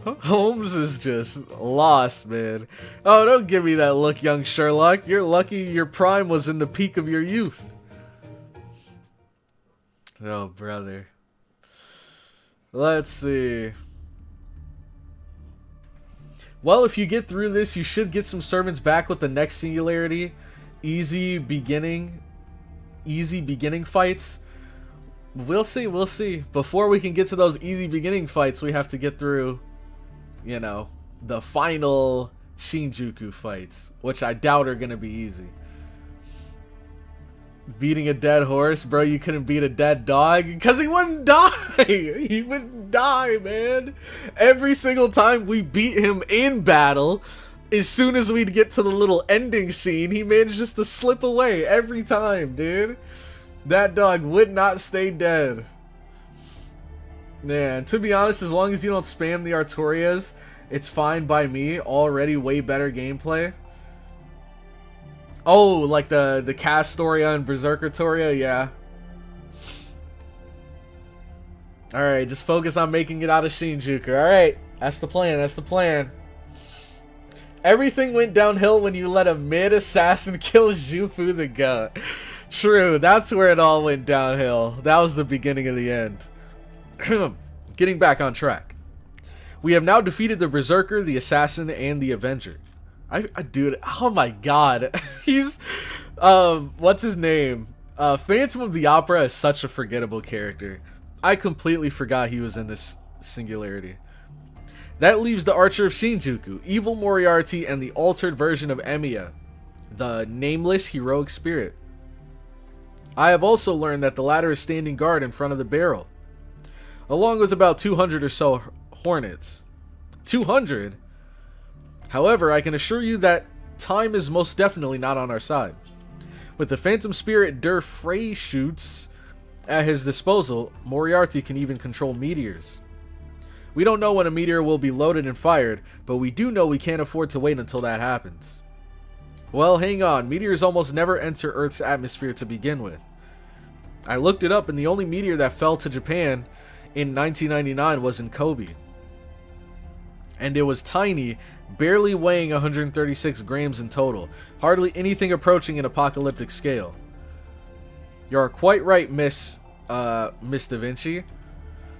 Holmes is just lost, man. Oh, don't give me that look, young Sherlock. You're lucky your prime was in the peak of your youth. Oh, brother. Let's see. Well, if you get through this, you should get some servants back with the next singularity. Easy beginning fights. We'll see. Before we can get to those easy beginning fights, we have to get through, you know, the final Shinjuku fights, which I doubt are gonna be easy. Beating a dead horse, bro, you couldn't beat a dead dog because he wouldn't die. He wouldn't die, man. Every single time we beat him in battle, as soon as we'd get to the little ending scene, he manages to slip away every time, dude. That dog would not stay dead. Man, to be honest, as long as you don't spam the Artorias, it's fine by me. Already way better gameplay. Oh, like the Castoria and Berserker Toria, yeah. Alright, just focus on making it out of Shinjuku. Alright, that's the plan. Everything went downhill when you let a mid-assassin kill Zhufu the goat. True, that's where it all went downhill. That was the beginning of the end. Getting back on track. We have now defeated the Berserker, the Assassin, and the Avenger. Dude, oh my god. He's, what's his name? Phantom of the Opera is such a forgettable character. I completely forgot he was in this singularity. That leaves the Archer of Shinjuku, Evil Moriarty, and the altered version of Emiya, the nameless heroic spirit. I have also learned that the latter is standing guard in front of the barrel, along with about 200 or so hornets. 200? However, I can assure you that time is most definitely not on our side. With the Phantom Spirit Der Frey shoots at his disposal, Moriarty can even control meteors. We don't know when a meteor will be loaded and fired, but we do know we can't afford to wait until that happens. Well, hang on, meteors almost never enter Earth's atmosphere to begin with. I looked it up, and the only meteor that fell to Japan in 1999 was in Kobe. And it was tiny, barely weighing 136 grams in total, hardly anything approaching an apocalyptic scale. You are quite right, Miss Da Vinci.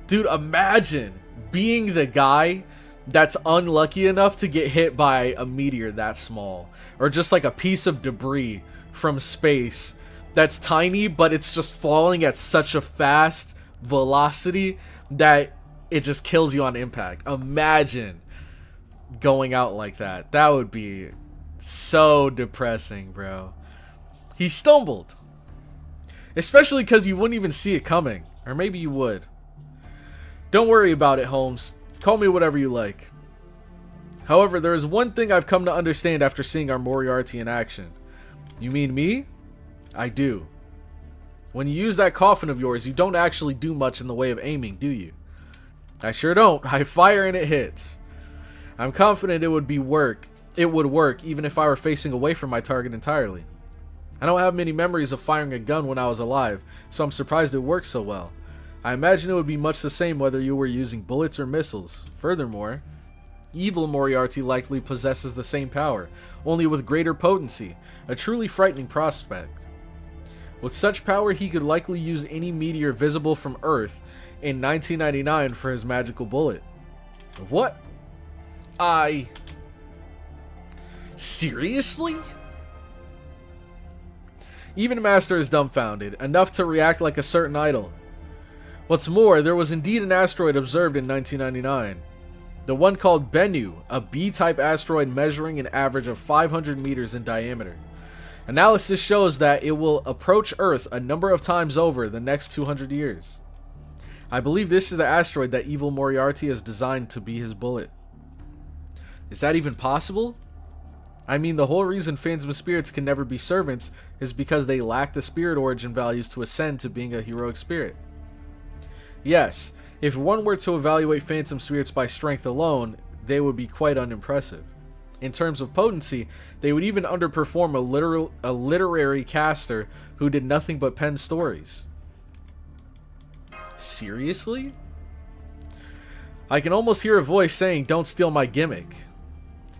Dude, imagine being the guy that's unlucky enough to get hit by a meteor that small, or just like a piece of debris from space that's tiny, but it's just falling at such a fast velocity that it just kills you on impact. Imagine going out like that. That would be so depressing, bro. He stumbled, especially because you wouldn't even see it coming, or maybe you would. Don't worry about it, Holmes. Call me whatever you like. However, there is one thing I've come to understand after seeing our Moriarty in action. You mean me? I do. When you use that coffin of yours, you don't actually do much in the way of aiming, do you? I sure don't. I fire and it hits. I'm confident it would work even if I were facing away from my target entirely. I don't have many memories of firing a gun when I was alive, so I'm surprised it works so well. I imagine it would be much the same whether you were using bullets or missiles. Furthermore, evil Moriarty likely possesses the same power, only with greater potency, a truly frightening prospect. With such power, he could likely use any meteor visible from Earth in 1999 for his magical bullet. What? Seriously? Even Master is dumbfounded, enough to react like a certain idol. What's more, there was indeed an asteroid observed in 1999. The one called Bennu, a B-type asteroid measuring an average of 500 meters in diameter. Analysis shows that it will approach Earth a number of times over the next 200 years. I believe this is the asteroid that evil Moriarty has designed to be his bullet. Is that even possible? I mean, the whole reason phantom spirits can never be servants is because they lack the spirit origin values to ascend to being a heroic spirit. Yes, if one were to evaluate phantom spirits by strength alone, they would be quite unimpressive. In terms of potency, they would even underperform a literary caster who did nothing but pen stories. Seriously? I can almost hear a voice saying, "Don't steal my gimmick."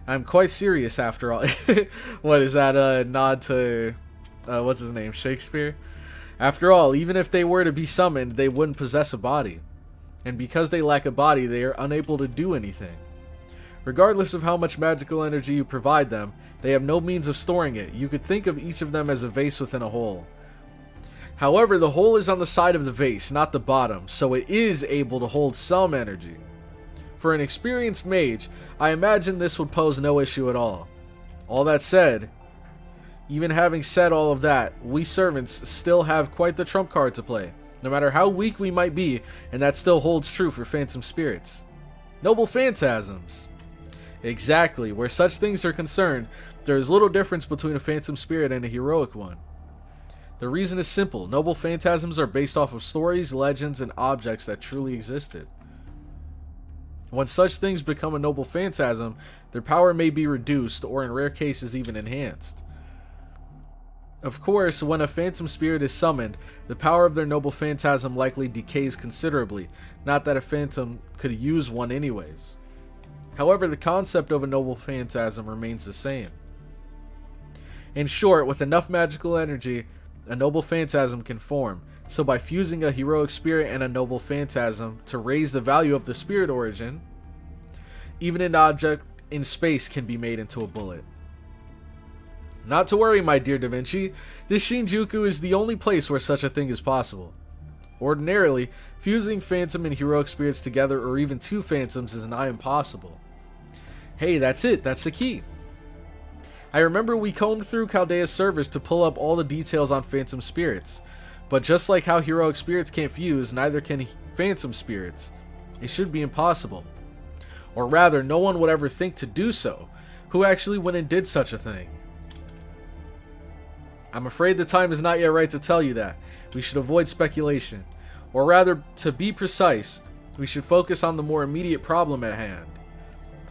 I'm quite serious after all. What is that, a nod to, what's his name, Shakespeare? After all, even if they were to be summoned, they wouldn't possess a body. And because they lack a body, they are unable to do anything. Regardless of how much magical energy you provide them, they have no means of storing it. You could think of each of them as a vase within a hole. However, the hole is on the side of the vase, not the bottom, so it is able to hold some energy. For an experienced mage, I imagine this would pose no issue at all. All that said, even having said all of that, we servants still have quite the trump card to play, no matter how weak we might be, and that still holds true for phantom spirits. Noble phantasms. Exactly, where such things are concerned, there is little difference between a phantom spirit and a heroic one. The reason is simple: noble phantasms are based off of stories, legends, and objects that truly existed. When such things become a noble phantasm, their power may be reduced, or in rare cases even enhanced. Of course, when a phantom spirit is summoned, the power of their noble phantasm likely decays considerably, not that a phantom could use one anyways. However, the concept of a noble phantasm remains the same. In short, with enough magical energy, a noble phantasm can form, so by fusing a heroic spirit and a noble phantasm to raise the value of the spirit origin, even an object in space can be made into a bullet. Not to worry, my dear Da Vinci, this Shinjuku is the only place where such a thing is possible. Ordinarily, fusing phantom and heroic spirits together, or even two phantoms, is nigh impossible. Hey, that's it, that's the key. I remember we combed through Chaldea's servers to pull up all the details on phantom spirits, but just like how heroic spirits can't fuse, neither can phantom spirits. It should be impossible. Or rather, no one would ever think to do so. Who actually went and did such a thing? I'm afraid the time is not yet right to tell you that. We should avoid speculation. Or rather, to be precise, we should focus on the more immediate problem at hand.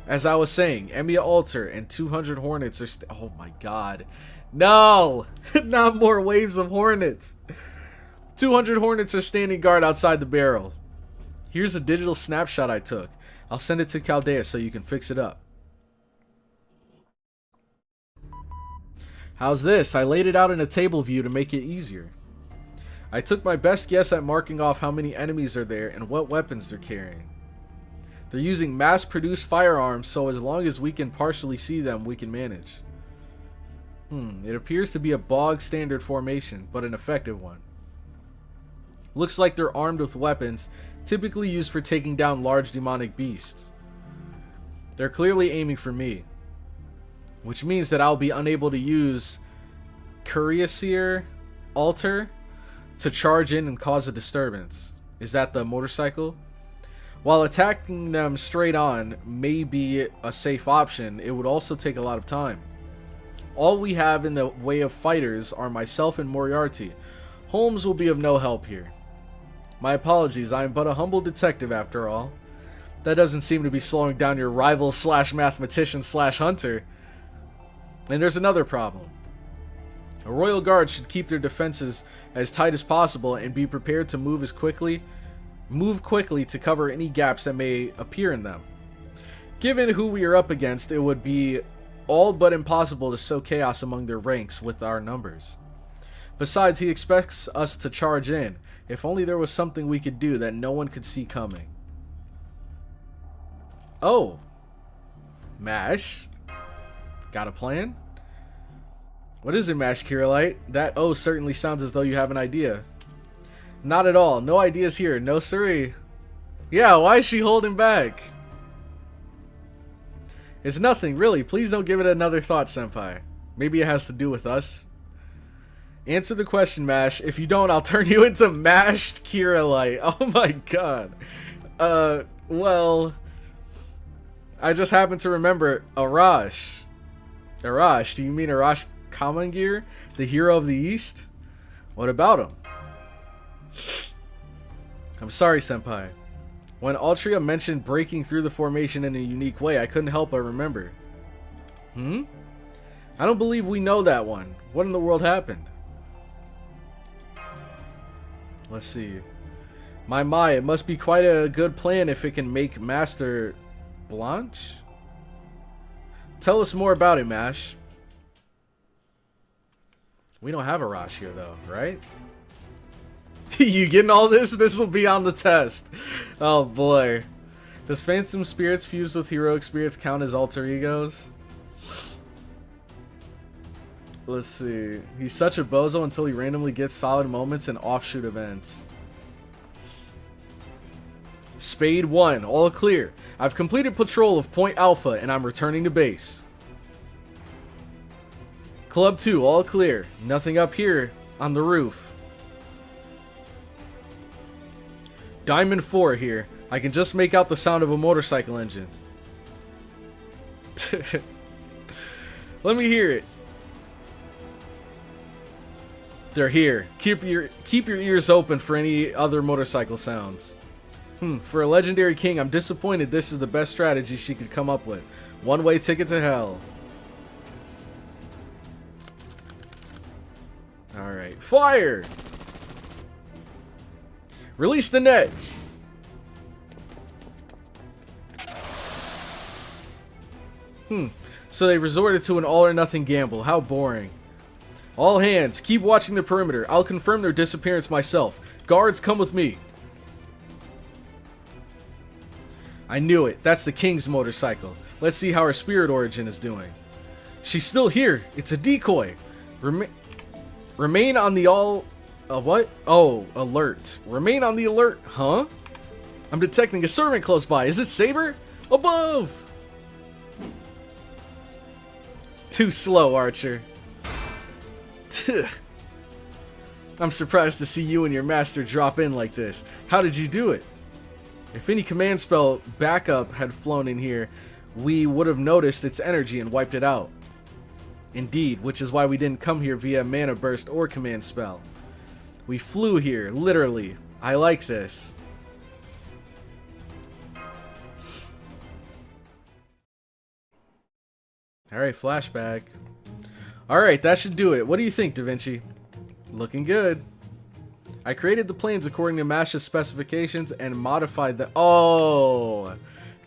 As I was saying, Emiya Alter and 200 Hornets are oh my god. No! Not more waves of Hornets! 200 Hornets are standing guard outside the barrel. Here's a digital snapshot I took. I'll send it to Chaldea so you can fix it up. How's this? I laid it out in a table view to make it easier. I took my best guess at marking off how many enemies are there and what weapons they're carrying. They're using mass-produced firearms, so as long as we can partially see them, we can manage. It appears to be a bog standard formation, but an effective one. Looks like they're armed with weapons, typically used for taking down large demonic beasts. They're clearly aiming for me, which means that I'll be unable to use Cuirassier Alter to charge in and cause a disturbance. Is that the motorcycle? While attacking them straight on may be a safe option, it would also take a lot of time. All we have in the way of fighters are myself and Moriarty. Holmes will be of no help here. My apologies, I am but a humble detective after all. That doesn't seem to be slowing down your rival slash mathematician slash hunter. And there's another problem. A royal guard should keep their defenses as tight as possible and be prepared to move quickly to cover any gaps that may appear in them. Given who we are up against, it would be all but impossible to sow chaos among their ranks with our numbers. Besides, he expects us to charge in. If only there was something we could do that no one could see coming. Oh. Mash. Got a plan? What is it, Mash Kirillite? That "oh" certainly sounds as though you have an idea. Not at all. No ideas here. No siree. Yeah, why is she holding back? It's nothing, really. Please don't give it another thought, Senpai. Maybe it has to do with us. Answer the question, Mash. If you don't, I'll turn you into mashed Kirillite. Oh my god. Well, I just happened to remember Arash. Arash, do you mean Arash Kamangir, the hero of the East? What about him? I'm sorry, Senpai. When Altria mentioned breaking through the formation in a unique way, I couldn't help but remember. I don't believe we know that one. What in the world happened? Let's see. My, it must be quite a good plan if it can make Master Blanche? Tell us more about it, Mash. We don't have Arash here, though, right? You getting all this? This will be on the test. Oh, boy. Does Phantom Spirits fused with Heroic Spirits count as alter egos? Let's see. He's such a bozo until he randomly gets solid moments in offshoot events. Spade 1. All clear. I've completed patrol of Point Alpha and I'm returning to base. Club 2. All clear. Nothing up here on the roof. Diamond 4 here. I can just make out the sound of a motorcycle engine. Let me hear it. They're here. Keep your ears open for any other motorcycle sounds. For a legendary king, I'm disappointed this is the best strategy she could come up with. One-way ticket to hell. Alright. Fire! Release the net! So they resorted to an all-or-nothing gamble. How boring. All hands, keep watching the perimeter. I'll confirm their disappearance myself. Guards, come with me. I knew it. That's the king's motorcycle. Let's see how her spirit origin is doing. She's still here. It's a decoy. Remain on the what? Oh, alert. Remain on the alert. Huh? I'm detecting a servant close by. Is it Saber? Above! Too slow, Archer. I'm surprised to see you and your master drop in like this. How did you do it? If any command spell backup had flown in here, we would have noticed its energy and wiped it out. Indeed, which is why we didn't come here via mana burst or command spell. We flew here, literally. I like this. Alright, flashback. Alright, that should do it. What do you think, Da Vinci? Looking good. I created the planes according to Mash's specifications and modified the... Oh!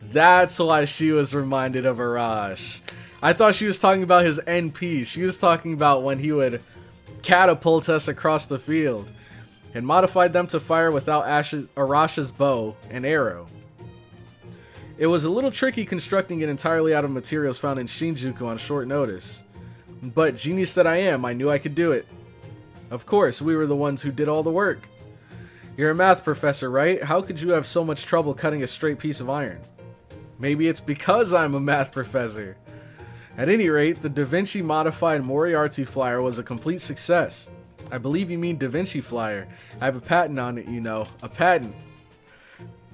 That's why she was reminded of Arash. I thought she was talking about his NP. She was talking about when he would catapult us across the field. And modified them to fire without Arash's bow and arrow. It was a little tricky constructing it entirely out of materials found in Shinjuku on short notice. But genius that I am, I knew I could do it. Of course, we were the ones who did all the work. You're a math professor, right? How could you have so much trouble cutting a straight piece of iron? Maybe it's because I'm a math professor. At any rate, the Da Vinci modified Moriarty flyer was a complete success. I believe you mean Da Vinci flyer. I have a patent on it, you know. A patent.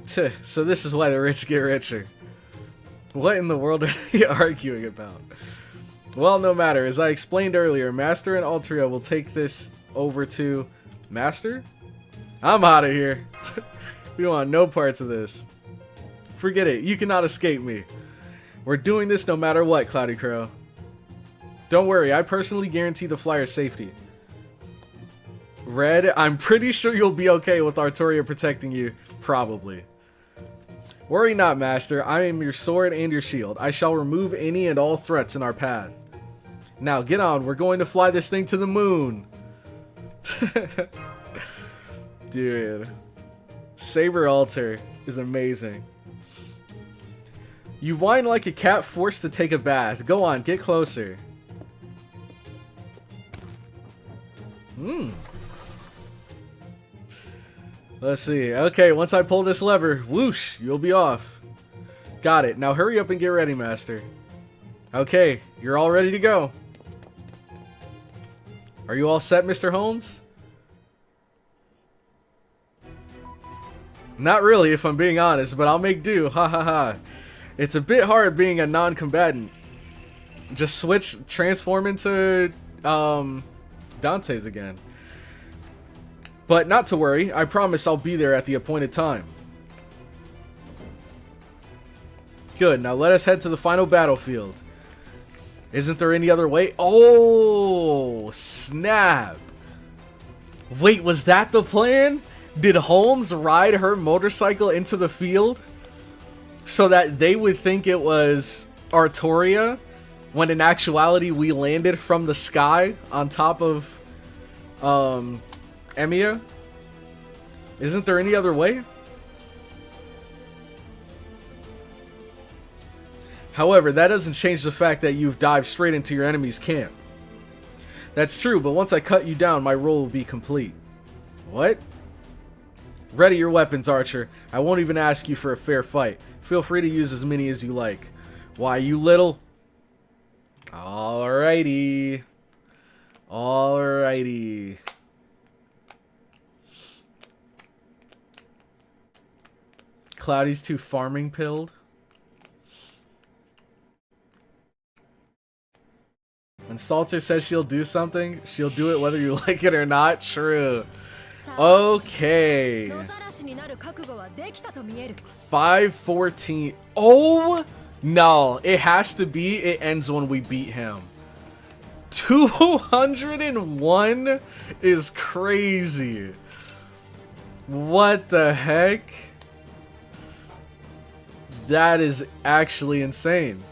So this is why the rich get richer. What in the world are they arguing about? Well, no matter. As I explained earlier, Master and Altria will take this over to Master? I'm out of here. We don't want no parts of this. Forget it. You cannot escape me. We're doing this no matter what, CloudyCrow. Don't worry. I personally guarantee the flyer's safety. Red, I'm pretty sure you'll be okay with Artoria protecting you. Probably. Worry not, Master. I am your sword and your shield. I shall remove any and all threats in our path. Now, get on. We're going to fly this thing to the moon. Dude. Saber Altar is amazing. You whine like a cat forced to take a bath. Go on, get closer. Let's see. Okay, once I pull this lever, whoosh, you'll be off. Got it. Now hurry up and get ready, Master. Okay, you're all ready to go. Are you all set, Mr. Holmes? Not really, if I'm being honest, but I'll make do. Ha ha ha. It's a bit hard being a non-combatant. Just switch, transform into Dante's again. But not to worry, I promise I'll be there at the appointed time. Good, now let us head to the final battlefield. Isn't there any other way? Oh, snap. Wait, was that the plan? Did Holmes ride her motorcycle into the field so that they would think it was Artoria, when in actuality we landed from the sky on top of Emiya? Isn't there any other way? However, that doesn't change the fact that you've dived straight into your enemy's camp. That's true, but once I cut you down, my role will be complete. What? Ready your weapons, Archer. I won't even ask you for a fair fight. Feel free to use as many as you like. Why, you little... Alrighty. Alrighty. Cloudy's too farming pilled. When Salter says she'll do something, she'll do it whether you like it or not. True. Okay. 514. Oh no, it has to be. It ends when we beat him. 201 is crazy. What the heck? That is actually insane.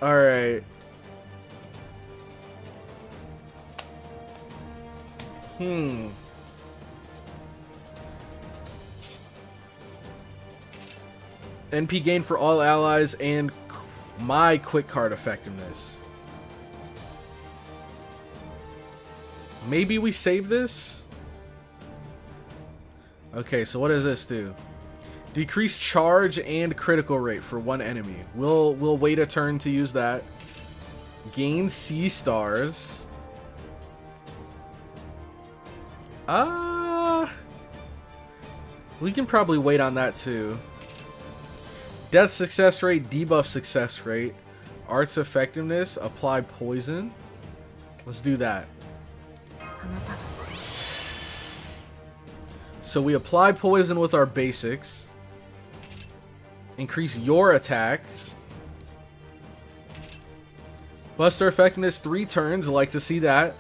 All right. NP gain for all allies and my quick card effectiveness. Maybe we save this? Okay, so what does this do? Decrease charge and critical rate for one enemy. We'll wait a turn to use that. Gain C stars. We can probably wait on that too. Death success rate, debuff success rate, arts effectiveness, apply poison. Let's do that. So we apply poison with our basics. Increase your attack. Buster effectiveness 3 turns. I like to see that.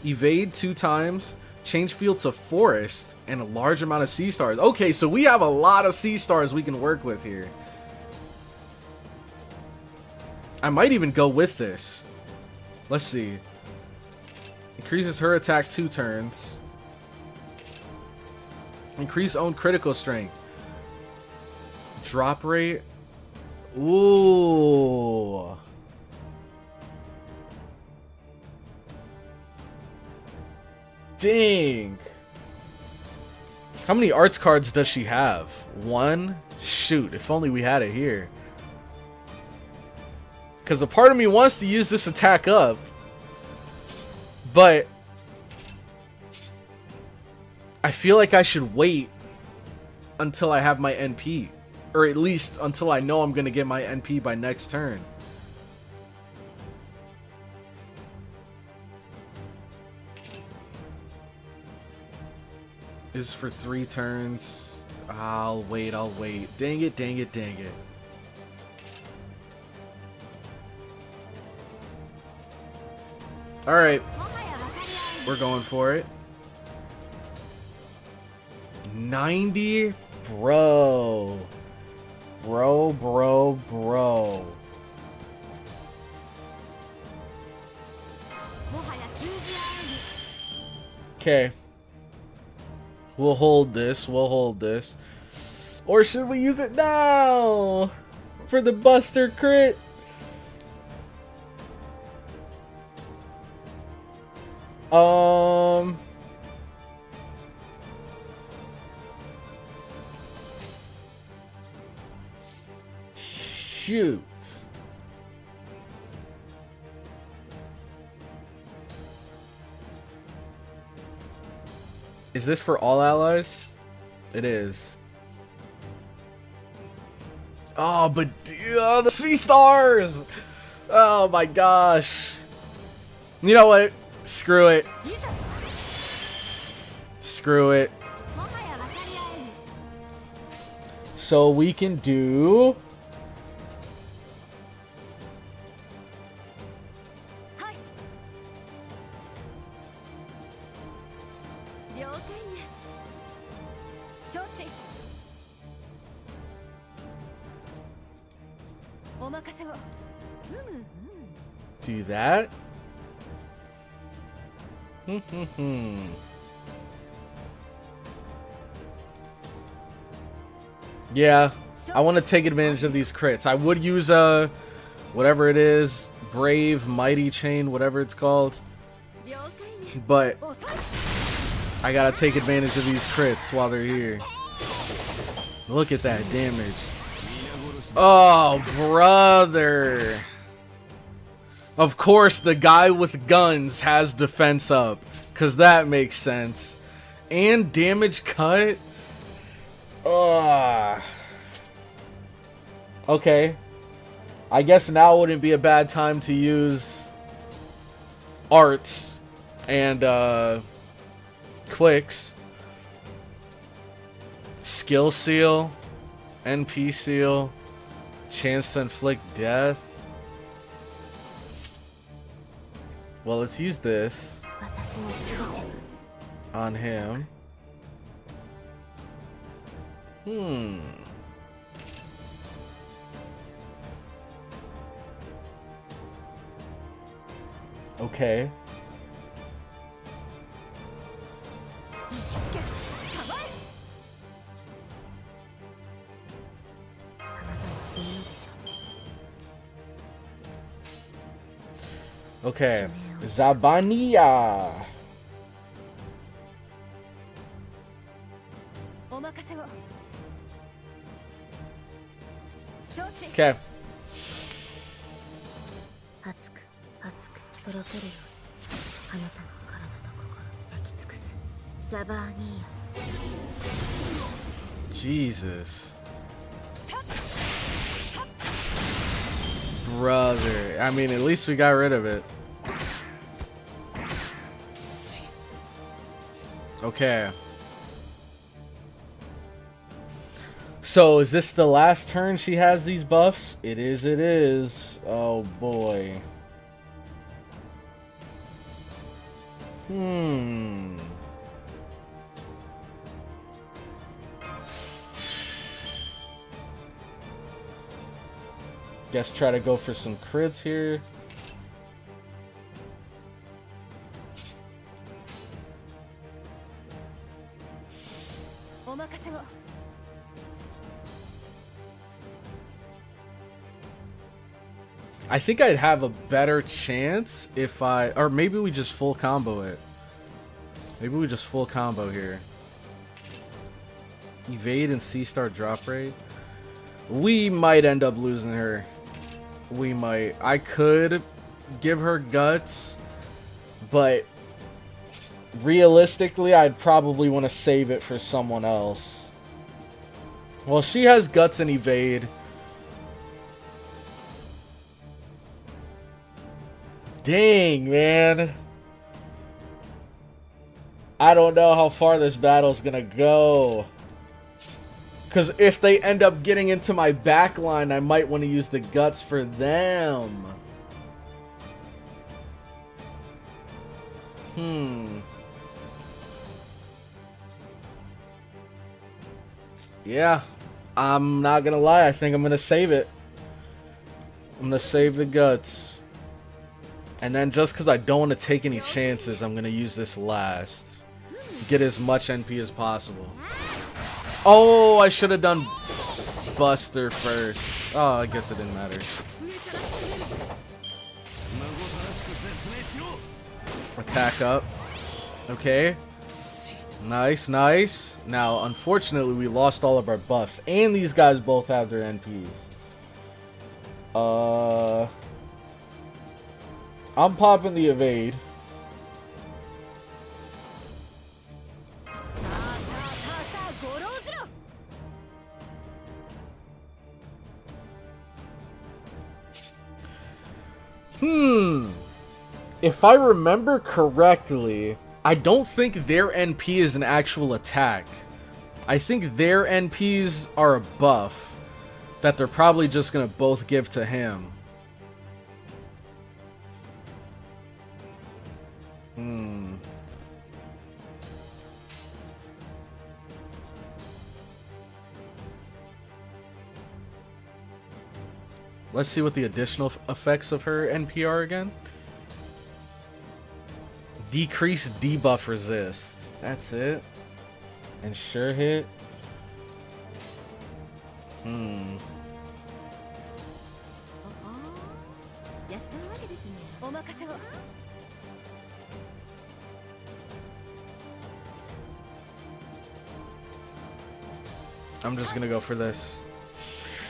Evade 2 times. Change field to forest. And a large amount of C stars. Okay, so we have a lot of C stars we can work with here. I might even go with this. Let's see. Increases her attack 2 turns. Increase own critical strength. Drop rate. Ooh. Dang. How many arts cards does she have? 1? Shoot, if only we had it here. Because a part of me wants to use this attack up. But I feel like I should wait until I have my NP. Or at least until I know I'm going to get my NP by next turn. is for 3 turns. I'll wait. Dang it. Alright. We're going for it. 90? Bro. Okay. We'll hold this. Or should we use it now? For the Buster crit? Shoot. Is this for all allies? It is. Oh, but the sea stars! Oh my gosh. You know what? Screw it. So we can do... do that. Yeah, I want to take advantage of these crits. I would use whatever it is, Brave, Mighty Chain, whatever it's called. But I gotta take advantage of these crits while they're here. Look at that damage. Oh, brother. Of course, the guy with guns has defense up, because that makes sense. And damage cut? Ugh. Okay. I guess now wouldn't be a bad time to use arts and clicks. Skill seal, NP seal, chance to inflict death. Well, let's use this on him. Okay. Okay. Zabania. Okay. Jesus. Brother. I mean, at least we got rid of it. Okay. So, is this the last turn she has these buffs? It is. Oh, boy. Guess try to go for some crits here. I think I'd have a better chance if or maybe we just full combo it. Maybe we just full combo here. Evade and C-star drop rate. We might end up losing her. We might. I could give her guts, but realistically, I'd probably want to save it for someone else. Well, she has guts and evade. Dang, man. I don't know how far this battle's gonna go. Because if they end up getting into my back line, I might want to use the guts for them. Yeah, I'm not gonna lie. I think I'm gonna save it. I'm gonna save the guts. And then just because I don't want to take any chances, I'm gonna use this last. Get as much NP as possible. Oh, I should have done Buster first. Oh, I guess it didn't matter. Attack up. Okay. Nice, nice. Now, unfortunately, we lost all of our buffs. And these guys both have their NPs. I'm popping the evade. If I remember correctly, I don't think their NP is an actual attack. I think their NPs are a buff that they're probably just gonna both give to him. Let's see what the additional effects of her NP are again. Decrease debuff resist. That's it. And sure hit. I'm just gonna go for this.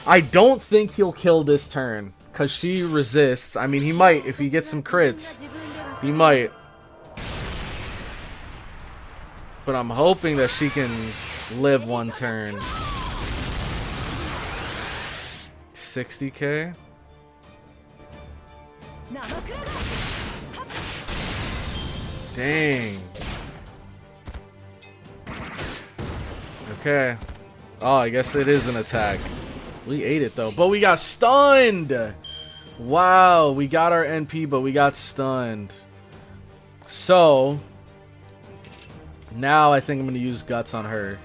I don't think he'll kill this turn, because she resists. I mean, he might. If he gets some crits, he might. But I'm hoping that she can live one turn. 60k? Dang. Okay. Oh, I guess it is an attack. We ate it though, but we got stunned. Wow, we got our NP, but we got stunned. So now I think I'm gonna use guts on her.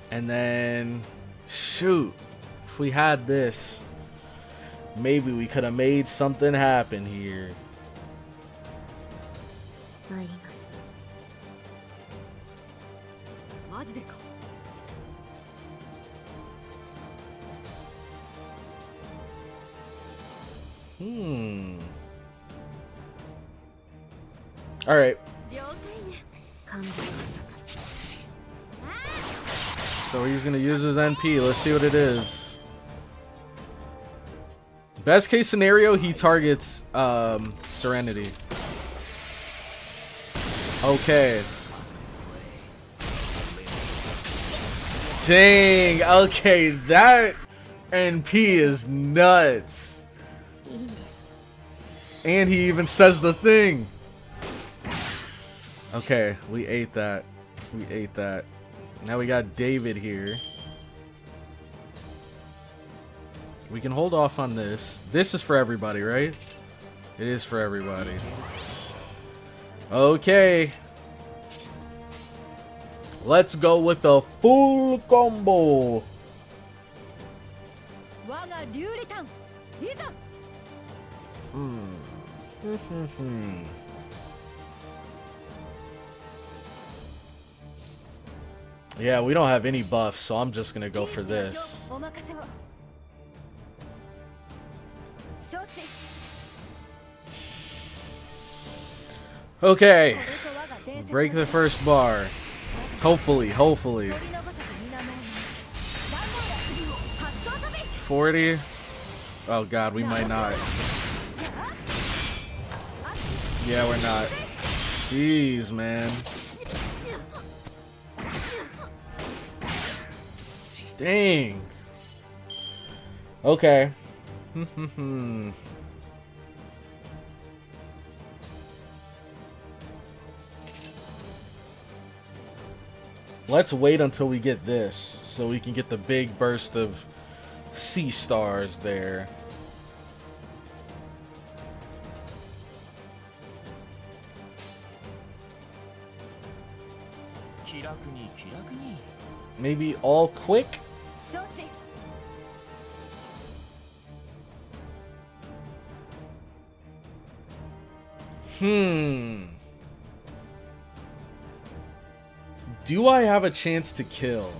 And then shoot, if we had this, maybe we could have made something happen here. All right. So he's gonna use his NP. Let's see what it is. Best case scenario, he targets Serenity. Okay. Dang. Okay, that NP is nuts. And he even says the thing. Okay, we ate that. We ate that. Now we got David here. We can hold off on this. This is for everybody, right? It is for everybody. Okay. Let's go with the full combo. Yeah, we don't have any buffs, so I'm just gonna go for this. Okay. Break the first bar. Hopefully, hopefully. 40. Oh god, we might not. Yeah, we're not. Jeez, man. Dang. Okay. Let's wait until we get this, so we can get the big burst of sea stars there. Maybe all quick? Do I have a chance to kill?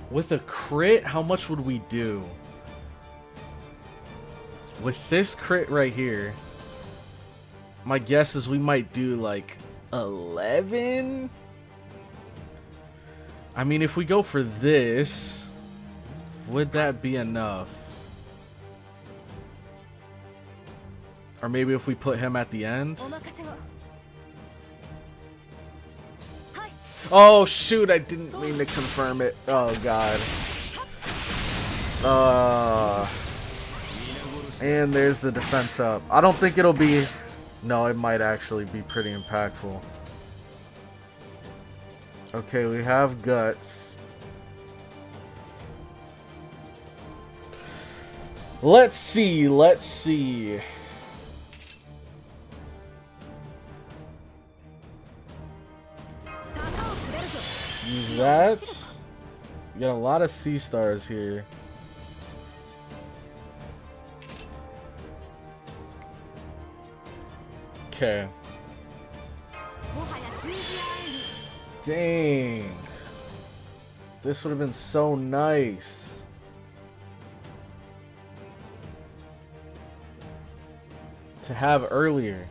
With a crit, how much would we do? With this crit right here, my guess is we might do like 11? I mean, if we go for this, would that be enough? Or maybe if we put him at the end? Oh shoot, I didn't mean to confirm it. Oh god. And there's the defense up. I don't think it'll be... No, it might actually be pretty impactful. Okay, we have guts. Let's see, let's see. Use that. We got a lot of sea stars here. Okay. Dang. This would have been so nice. To have earlier.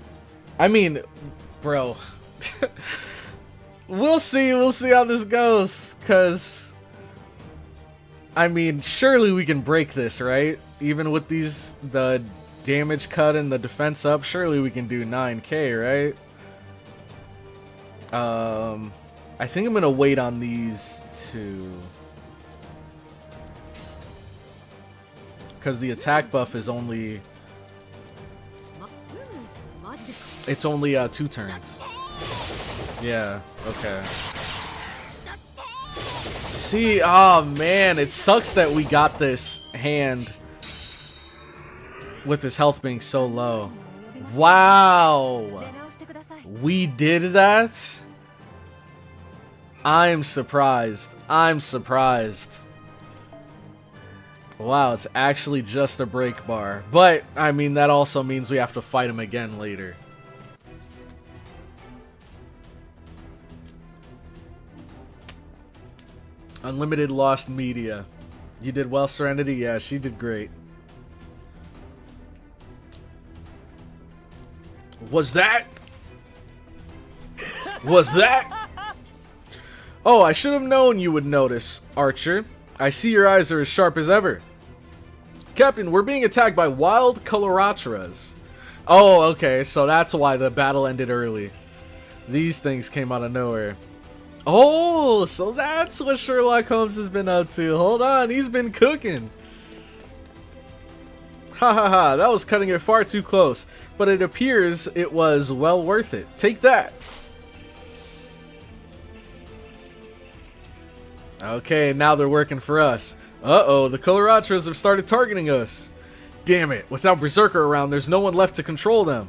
I mean, bro. We'll see how this goes. Cause I mean, surely we can break this, right? Even with these, the damage cut and the defense up, surely we can do 9k, right? I think I'm gonna wait on these two, because the attack buff is only, it's only 2 turns. Yeah, okay. See, oh man, it sucks that we got this hand with his health being so low. Wow, we did that? I'm surprised. I'm surprised. Wow, it's actually just a break bar. But, I mean, that also means we have to fight him again later. Unlimited lost media. You did well, Serenity? Yeah, she did great. Was that? Was that? Oh, I should have known you would notice, Archer. I see your eyes are as sharp as ever. Captain, we're being attacked by wild Coloratras. Oh, okay, so that's why the battle ended early. These things came out of nowhere. Oh, so that's what Sherlock Holmes has been up to. Hold on, he's been cooking. Ha ha ha, that was cutting it far too close. But it appears it was well worth it. Take that. Okay, now they're working for us. Uh-oh, the Coloratras have started targeting us. Damn it, without Berserker around, there's no one left to control them.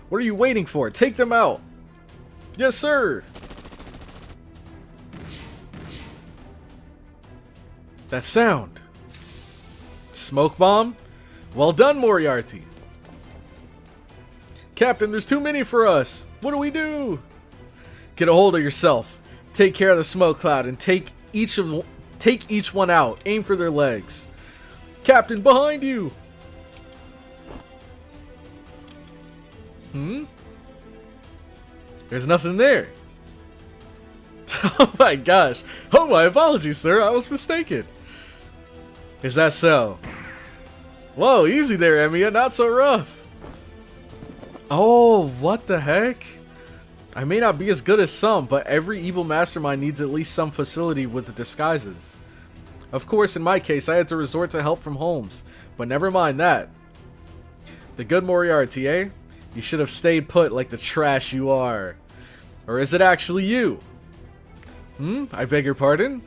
What are you waiting for? Take them out. Yes, sir. That sound. Smoke bomb? Well done, Moriarty. Captain, there's too many for us. What do we do? Get a hold of yourself. Take care of the smoke cloud and take each one out. Aim for their legs. Captain, behind you. There's nothing there. Oh my gosh. Oh, my apologies, sir. I was mistaken. Is that so? Whoa, easy there, Emiya. Not so rough. Oh, what the heck? I may not be as good as some, but every evil mastermind needs at least some facility with the disguises. Of course, in my case, I had to resort to help from Holmes, but never mind that. The good Moriarty, eh? You should have stayed put like the trash you are. Or is it actually you? I beg your pardon?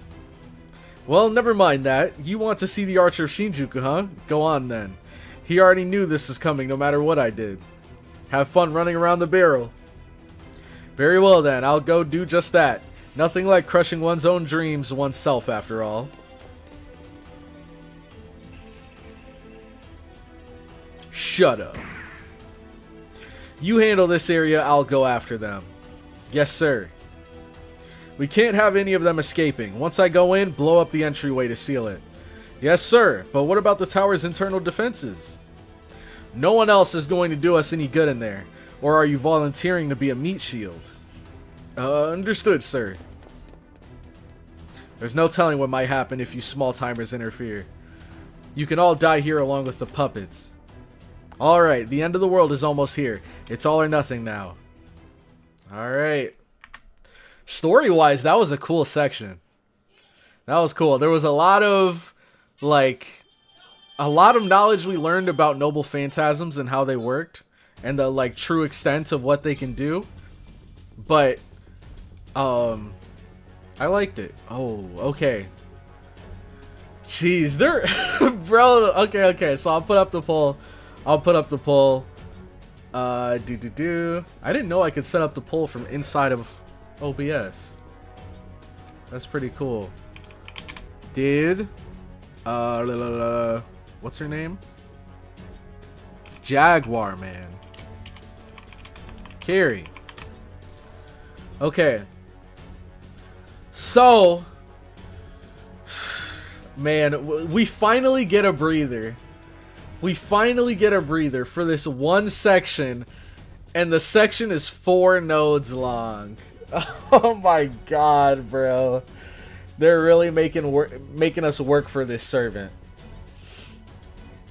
Well, never mind that. You want to see the Archer of Shinjuku, huh? Go on then. He already knew this was coming no matter what I did. Have fun running around the barrel. Very well then, I'll go do just that. Nothing like crushing one's own dreams oneself after all. Shut up. You handle this area, I'll go after them. Yes, sir. We can't have any of them escaping. Once I go in, blow up the entryway to seal it. Yes, sir. But what about the tower's internal defenses? No one else is going to do us any good in there. Or are you volunteering to be a meat shield? Understood, sir. There's no telling what might happen if you small-timers interfere. You can all die here along with the puppets. Alright, the end of the world is almost here. It's all or nothing now. Alright. Story-wise, that was a cool section. That was cool. There was a lot of, like, a lot of knowledge we learned about noble phantasms and how they worked. And the, like, true extent of what they can do. But, I liked it. Oh, okay. Jeez, they're... Bro, okay. So I'll put up the poll. I didn't know I could set up the poll from inside of OBS. That's pretty cool. What's her name? Jaguar Man. Carrie. Okay. So, man, we finally get a breather. We finally get a breather for this one section, and the section is 4 nodes long. Oh my god, bro. They're really making us work for this servant.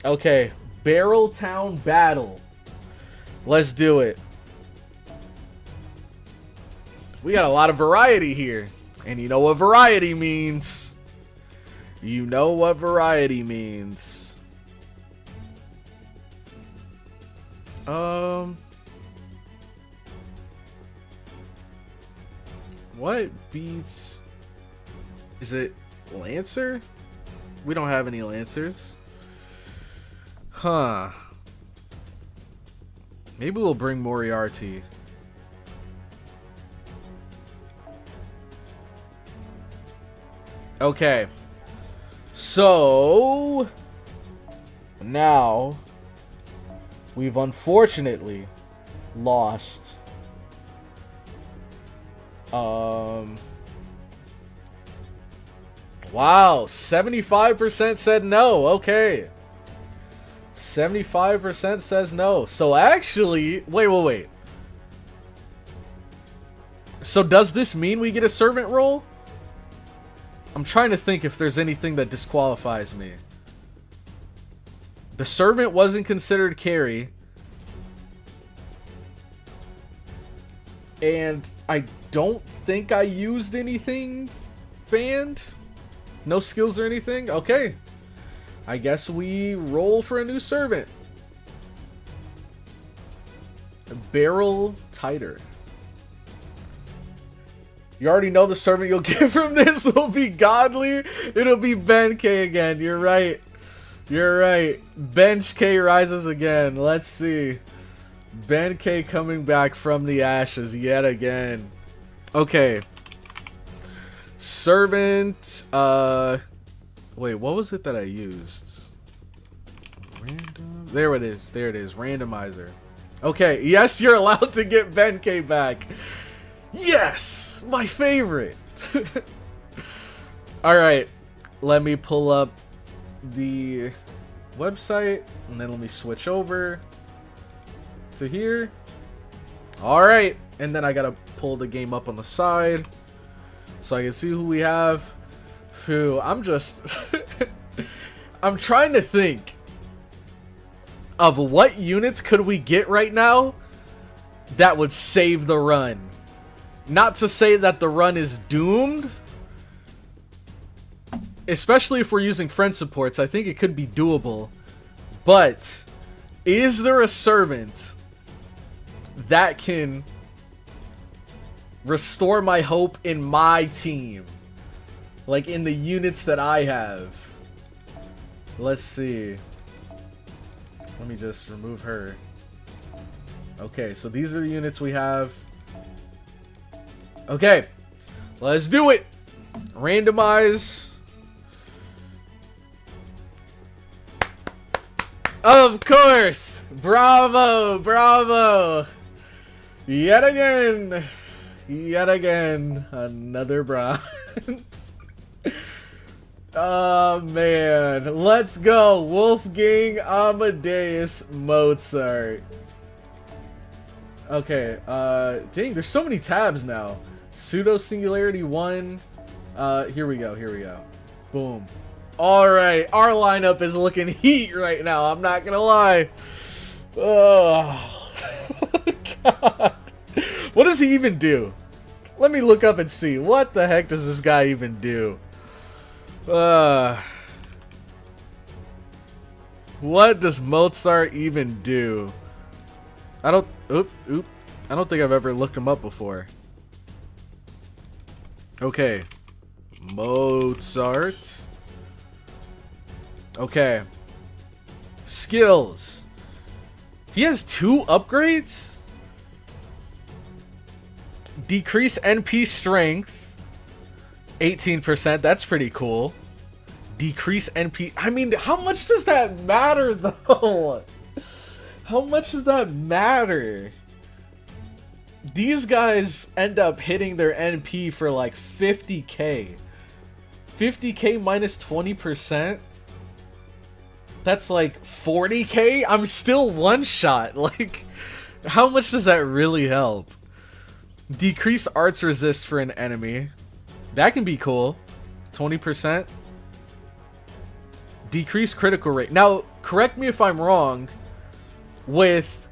Okay, Barrel Town Battle. Let's do it. We got a lot of variety here. And you know what variety means. You know what variety means. What beats... Is it Lancer? We don't have any Lancers. Huh. Maybe we'll bring Moriarty. Okay. So... Now... We've unfortunately lost. Wow, 75% said no. Okay. 75% says no. So actually, wait. So does this mean we get a servant role? I'm trying to think if there's anything that disqualifies me. The servant wasn't considered carry. And I don't think I used anything banned. No skills or anything? Okay. I guess we roll for a new servant. Barrel Tighter. You already know the servant you'll get from this will be godly. It'll be Ben K again. You're right. You're right. Bench K rises again. Let's see. Ben K coming back from the ashes yet again. Okay. Servant. Wait, what was it that I used? Random. There it is. There it is. Randomizer. Okay. Yes, you're allowed to get Ben K back. Yes! My favorite. Alright. Let me pull up the website. And then let me switch over to here. Alright. And then I gotta pull the game up on the side so I can see who we have. Phew, I'm just... I'm trying to think of what units could we get right now that would save the run. Not to say that the run is doomed, especially if we're using friend supports. I think it could be doable. But is there a servant that can restore my hope in my team. Like in the units that I have. Let's see. Let me just remove her. Okay, so these are the units we have. Okay, let's do it. Randomize. Of course. Bravo, bravo. Yet again. Yet again. Another bronze. Oh, man. Let's go. Wolfgang Amadeus Mozart. Okay. Dang, there's so many tabs now. Pseudo Singularity 1. Here we go. Here we go. Boom. Alright. Our lineup is looking heat right now. I'm not gonna lie. Oh. God. What does he even do? Let me look up and see. What the heck does this guy even do? What does Mozart even do? I don't I don't think I've ever looked him up before. Okay. Mozart. Okay. Skills. He has 2 upgrades? Decrease NP strength. 18%. That's pretty cool. Decrease NP. I mean, how much does that matter, though? How much does that matter? These guys end up hitting their NP for like 50k. 50k minus 20%? That's like 40k? I'm still one shot. Like, how much does that really help? Decrease arts resist for an enemy. That can be cool. 20%. Decrease critical rate. Now, correct me if I'm wrong. With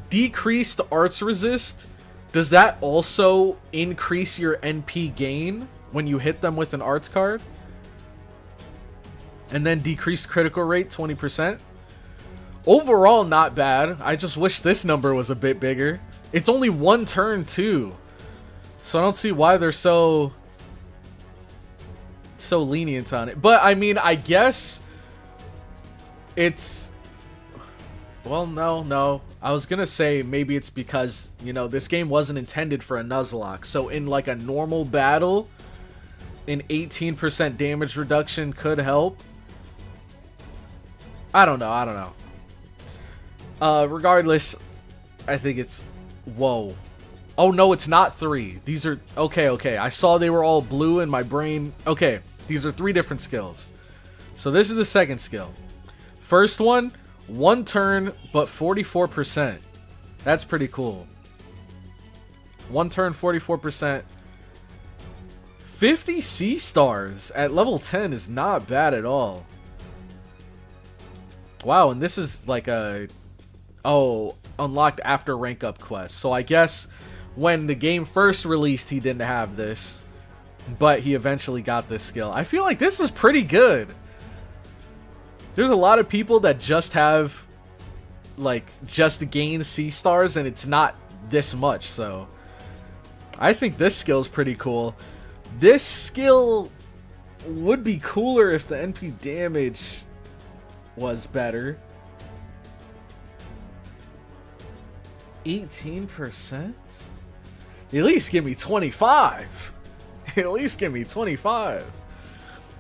decreased arts resist, does that also increase your NP gain when you hit them with an arts card? And then decreased critical rate, 20%. Overall, not bad. I just wish this number was a bit bigger. It's only 1 turn, too. So I don't see why they're so lenient on it. But, I mean, I guess it's... Well, no. I was gonna say maybe it's because, you know, this game wasn't intended for a Nuzlocke. So in, like, a normal battle, an 18% damage reduction could help. I don't know. Regardless, I think it's... Whoa. Oh, no, it's not 3. These are... Okay. I saw they were all blue in my brain. Okay, these are 3 different skills. So this is the second skill. First one, 1 turn, but 44%. That's pretty cool. 1 turn, 44%. 50 C stars at level 10 is not bad at all. Wow, and this is like a... Oh, unlocked after rank up quest. So I guess when the game first released, he didn't have this. But he eventually got this skill. I feel like this is pretty good. There's a lot of people that just have, like, just gain C stars, and it's not this much, so... I think this skill is pretty cool. This skill would be cooler if the NP damage was better. 18%? At least give me 25. At least give me 25.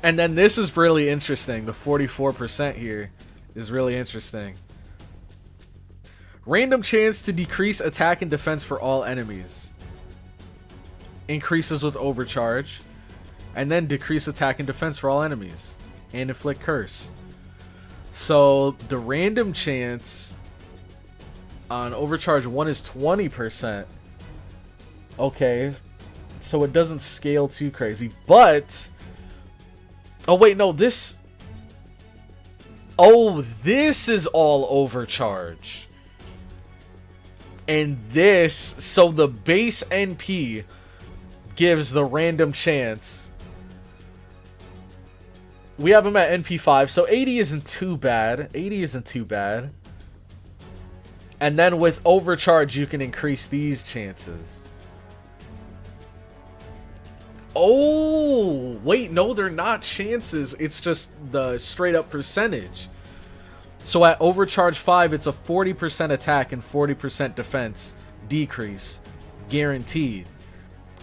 And then this is really interesting. The 44% here is really interesting. Random chance to decrease attack and defense for all enemies. Increases with overcharge. And then decrease attack and defense for all enemies. And inflict curse. So the random chance on overcharge 1 is 20%. Okay. So it doesn't scale too crazy. But... Oh, wait, no, this... Oh, this is all overcharge. And this... So the base NP gives the random chance. We have him at NP 5, so 80 isn't too bad. 80 isn't too bad. And then with overcharge, you can increase these chances. Oh, wait, no, they're not chances. It's just the straight up percentage. So at overcharge 5, it's a 40% attack and 40% defense decrease, guaranteed.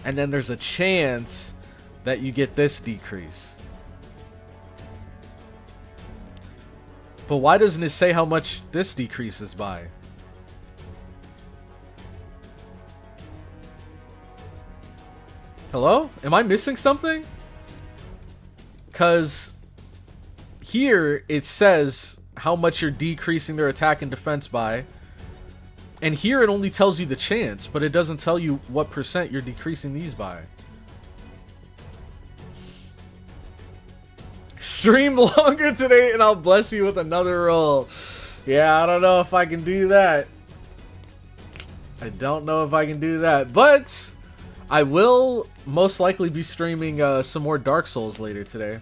And then there's a chance that you get this decrease. But why doesn't it say how much this decreases by? Hello? Am I missing something? Because here it says how much you're decreasing their attack and defense by. And here it only tells you the chance, but it doesn't tell you what percent you're decreasing these by. Stream longer today and I'll bless you with another roll. Yeah, I don't know if I can do that. I don't know if I can do that, but I will most likely be streaming some more Dark Souls later today.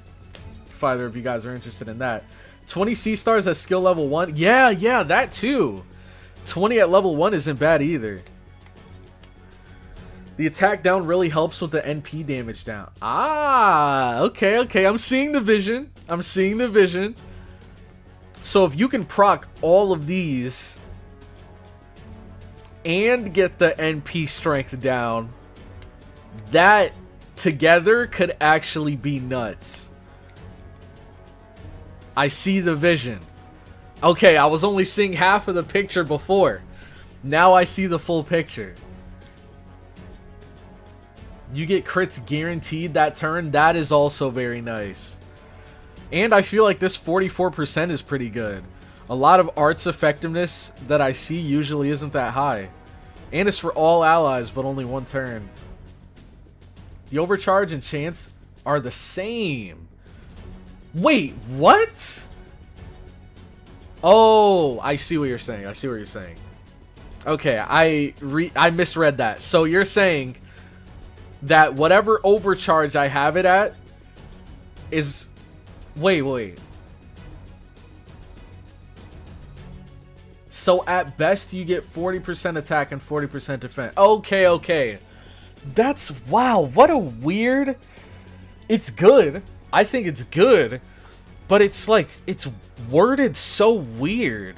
If either of you guys are interested in that. 20 C stars at skill level 1. Yeah, that too. 20 at level 1 isn't bad either. The attack down really helps with the NP damage down. Ah, okay. I'm seeing the vision. So if you can proc all of these and get the NP strength down, that together could actually be nuts. I see the vision. Okay, I was only seeing half of the picture before. Now I see the full picture. You get crits guaranteed that turn. That is also very nice. And I feel like this 44% is pretty good. A lot of art's effectiveness that I see usually isn't that high. And it's for all allies, but only one turn. The overcharge and chance are the same. Wait, what? Oh, I see what you're saying. Okay, I misread that. So you're saying that whatever overcharge I have it at is... Wait. So at best you get 40% attack and 40% defense. Okay. That's... Wow, what a weird... It's good. I think it's good. But it's like... It's worded so weird.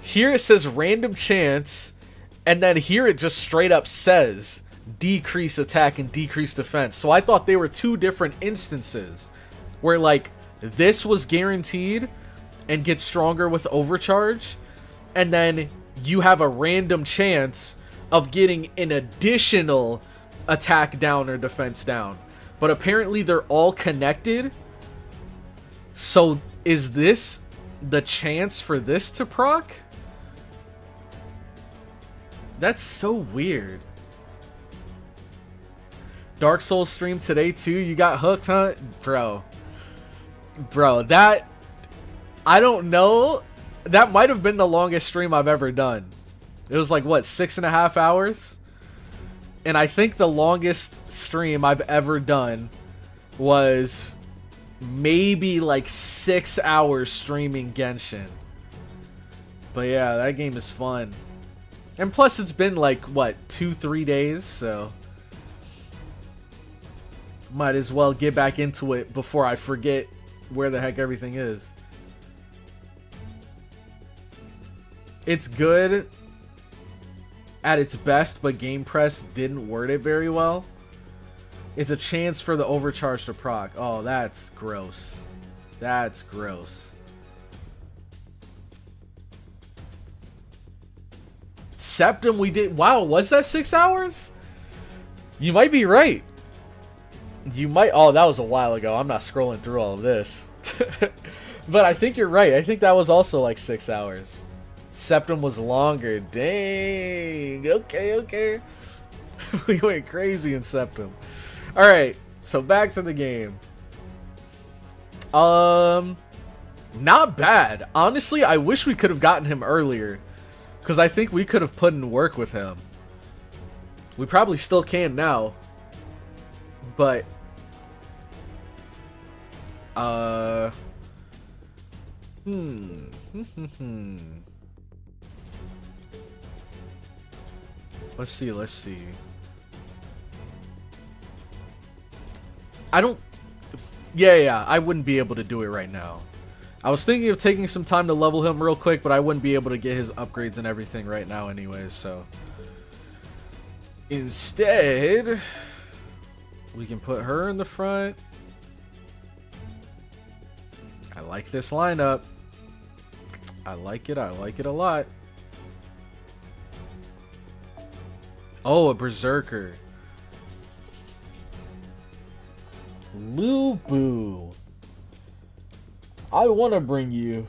Here it says random chance, and then here it just straight up says decrease attack and decrease defense. So I thought they were two different instances where like this was guaranteed and gets stronger with overcharge, and then you have a random chance of getting an additional attack down or defense down. But apparently they're all connected. So is this the chance for this to proc? That's so weird. Dark Souls stream today too. You got hooked, huh? Bro, that... I don't know. That might have been the longest stream I've ever done. It was like, what, 6.5 hours? And I think the longest stream I've ever done was maybe like 6 hours streaming Genshin. But yeah, that game is fun. And plus it's been like, what, 2-3 days, so might as well get back into it before I forget where the heck everything is. It's good at its best, but Game Press didn't word it very well. It's a chance for the overcharge to proc. Oh, that's gross. That's gross. Septum we did... Wow, was that 6 hours? You might be right. You might... Oh, that was a while ago. I'm not scrolling through all of this. But I think you're right. I think that was also like 6 hours. Septum was longer. Dang. Okay. We went crazy in Septum. Alright, so back to the game. Not bad. Honestly, I wish we could have gotten him earlier, because I think we could have put in work with him. We probably still can now. But Hmm. Let's see, let's see. I don't... Yeah, I wouldn't be able to do it right now. I was thinking of taking some time to level him real quick, but I wouldn't be able to get his upgrades and everything right now anyways, so... Instead, we can put her in the front. I like this lineup. I like it a lot. Oh, a Berserker. Lubu. I want to bring you,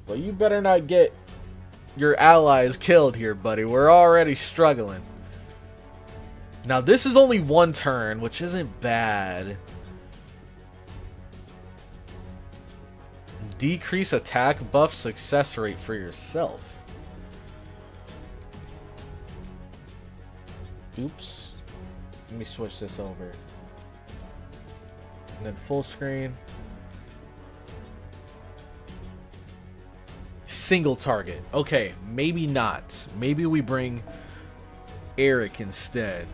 but you better not get your allies killed here, buddy. We're already struggling. Now, this is only one turn, which isn't bad. Decrease attack buff success rate for yourself. Oops. Let me switch this over. And then full screen. Single target. Okay, maybe not. Maybe we bring Eric instead.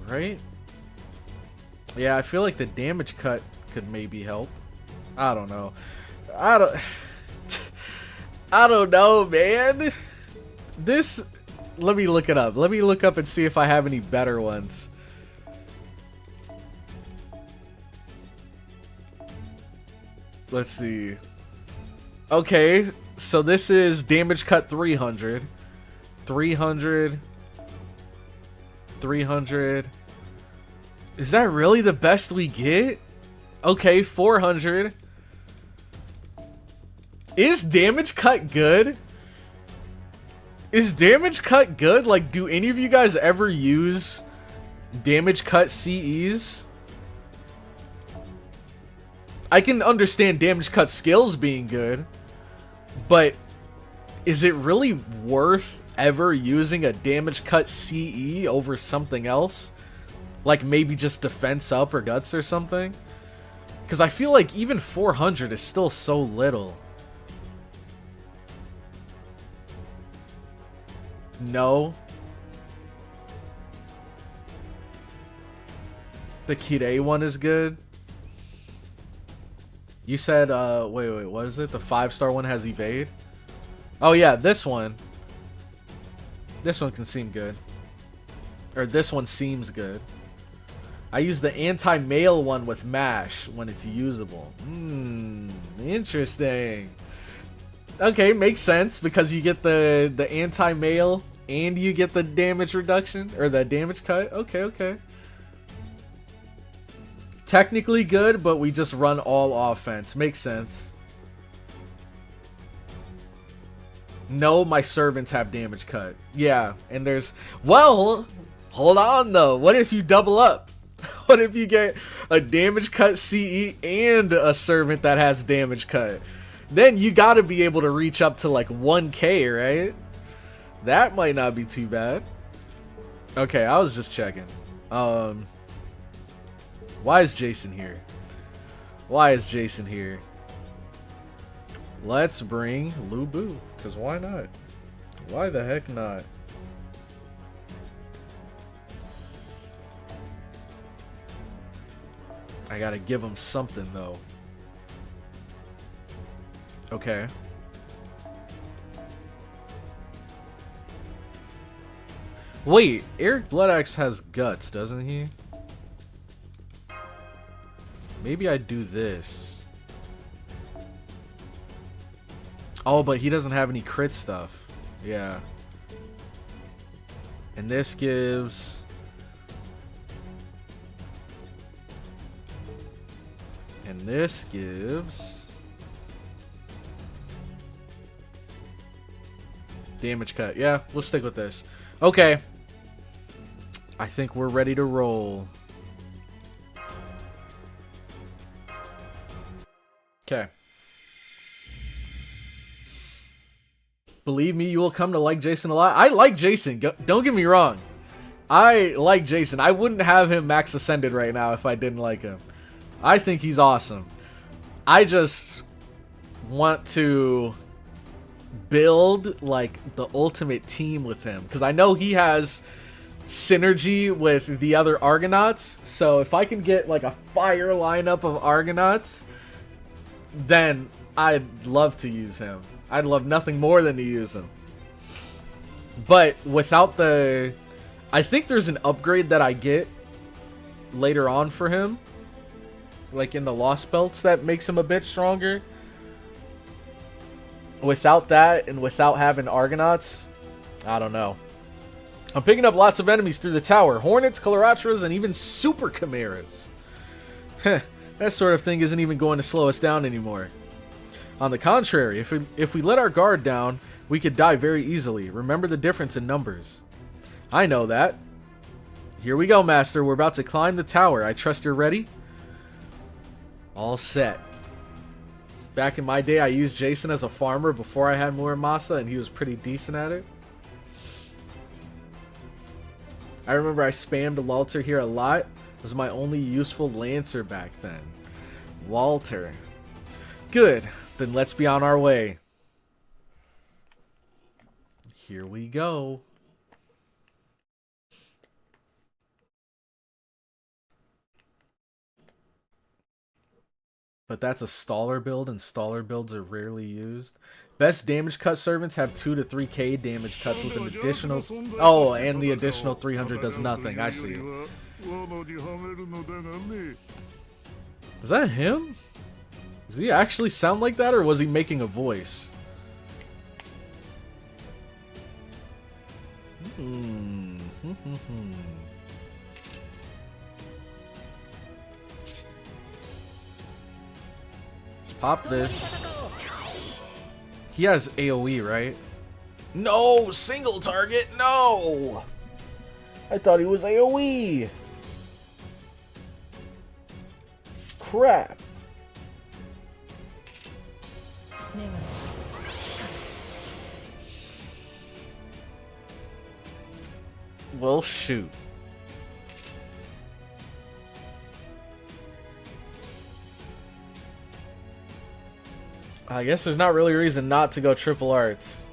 Right? Yeah, I feel like the damage cut could maybe help. I don't know. I don't know, man. This... Let me look it up. Let me look up and see if I have any better ones. Let's see. Okay, so this is damage cut 300. 300. 300. Is that really the best we get? Okay, 400. Is damage cut good? Is damage cut good? Like, do any of you guys ever use damage cut CEs? I can understand damage cut skills being good, but is it really worth ever using a damage cut CE over something else? Like maybe just defense up or guts or something? Because I feel like even 400 is still so little. No. The Kirei one is good. You said, wait, what is it? The 5-star one has evade? Oh yeah, this one. This one can seem good. Or this one seems good. I use the anti-mail one with mash when it's usable. Interesting. Okay, makes sense because you get the anti-mail and you get the damage reduction or the damage cut. Okay. Technically good, but we just run all offense. Makes sense. No, my servants have damage cut. Yeah, and there's... Well, hold on though. What if you double up? What if you get a damage cut CE and a servant that has damage cut? Then you gotta be able to reach up to like 1k, right? That might not be too bad. Okay, I was just checking. Why is Jason here? Why is Jason here? Let's bring Lubu, because why not? Why the heck not? I gotta give him something though. Okay. Wait, Eric Bloodaxe has guts, doesn't he? Maybe I do this. Oh, but he doesn't have any crit stuff. Yeah. And this gives... And this gives... damage cut. Yeah, we'll stick with this. Okay. I think we're ready to roll. Okay. Believe me, you will come to like Jason a lot. I like Jason. Don't get me wrong. I like Jason. I wouldn't have him max ascended right now if I didn't like him. I think he's awesome. I just want to build like the ultimate team with him because I know he has synergy with the other Argonauts. So if I can get like a fire lineup of Argonauts, then I'd love to use him. I'd love nothing more than to use him. But without the... I think there's an upgrade that I get later on for him. Like in the Lost Belts that makes him a bit stronger. Without that and without having Argonauts, I don't know. I'm picking up lots of enemies through the tower. Hornets, Coloratras, and even Super Chimeras. That sort of thing isn't even going to slow us down anymore. On the contrary, if we let our guard down, we could die very easily. Remember the difference in numbers. I know that. Here we go, Master. We're about to climb the tower. I trust you're ready? All set. Back in my day, I used Jason as a farmer before I had Muramasa, and he was pretty decent at it. I remember I spammed Walter here a lot. It was my only useful Lancer back then. Walter. Good. Then let's be on our way. Here we go. But that's a staller build, and staller builds are rarely used. Best damage cut servants have 2 to 3k damage cuts with an additional... Oh, and the additional 300 does nothing. I see. Was that him? Does he actually sound like that, or was he making a voice? Let's pop this. He has AoE, right? No! Single target? No! I thought he was AoE! Crap. Well, shoot. I guess there's not really a reason not to go triple arts.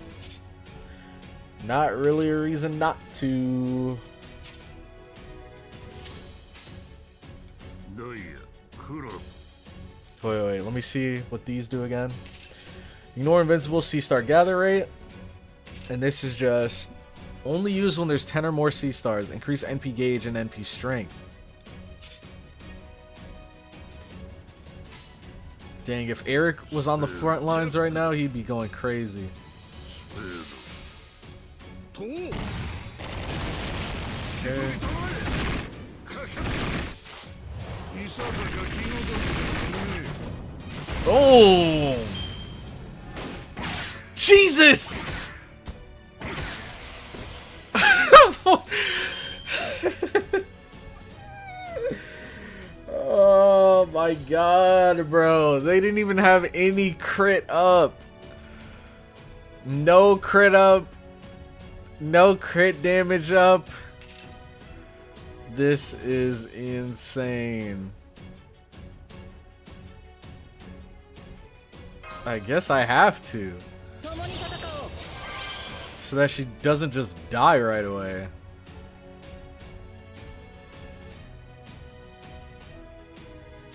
Not really a reason not to. Wait, let me see what these do again. Ignore invincible C-star gather rate. And this is just only used when there's 10 or more C-stars. Increase NP gauge and NP strength. Dang, if Eric was on the front lines right now, he'd be going crazy. Okay. Oh! Jesus! Oh my god, bro. They didn't even have any crit up. No crit up. No crit damage up. This is insane. I guess I have to. So that she doesn't just die right away.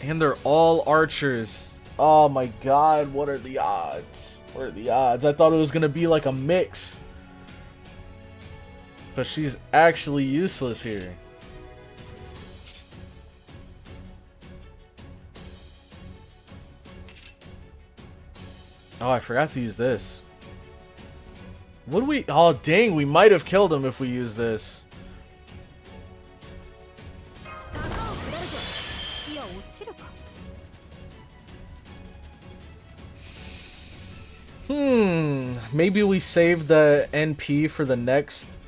And they're all archers. Oh my god, what are the odds? What are the odds? I thought it was going to be like a mix. But she's actually useless here. Oh, I forgot to use this. What do we... Oh, dang, we might have killed him if we used this. Maybe we save the NP for the next,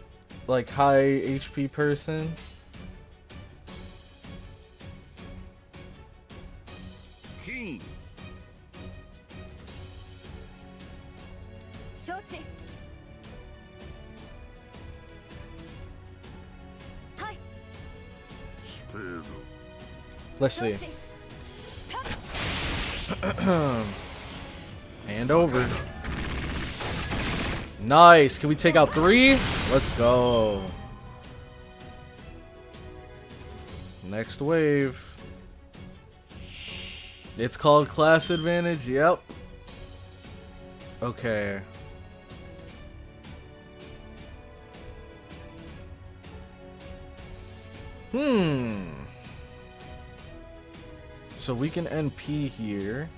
like, high HP person. Let's see. Hand over. Nice. Can we take out 3? Let's go. Next wave. It's called class advantage. Yep. Okay. So we can NP here.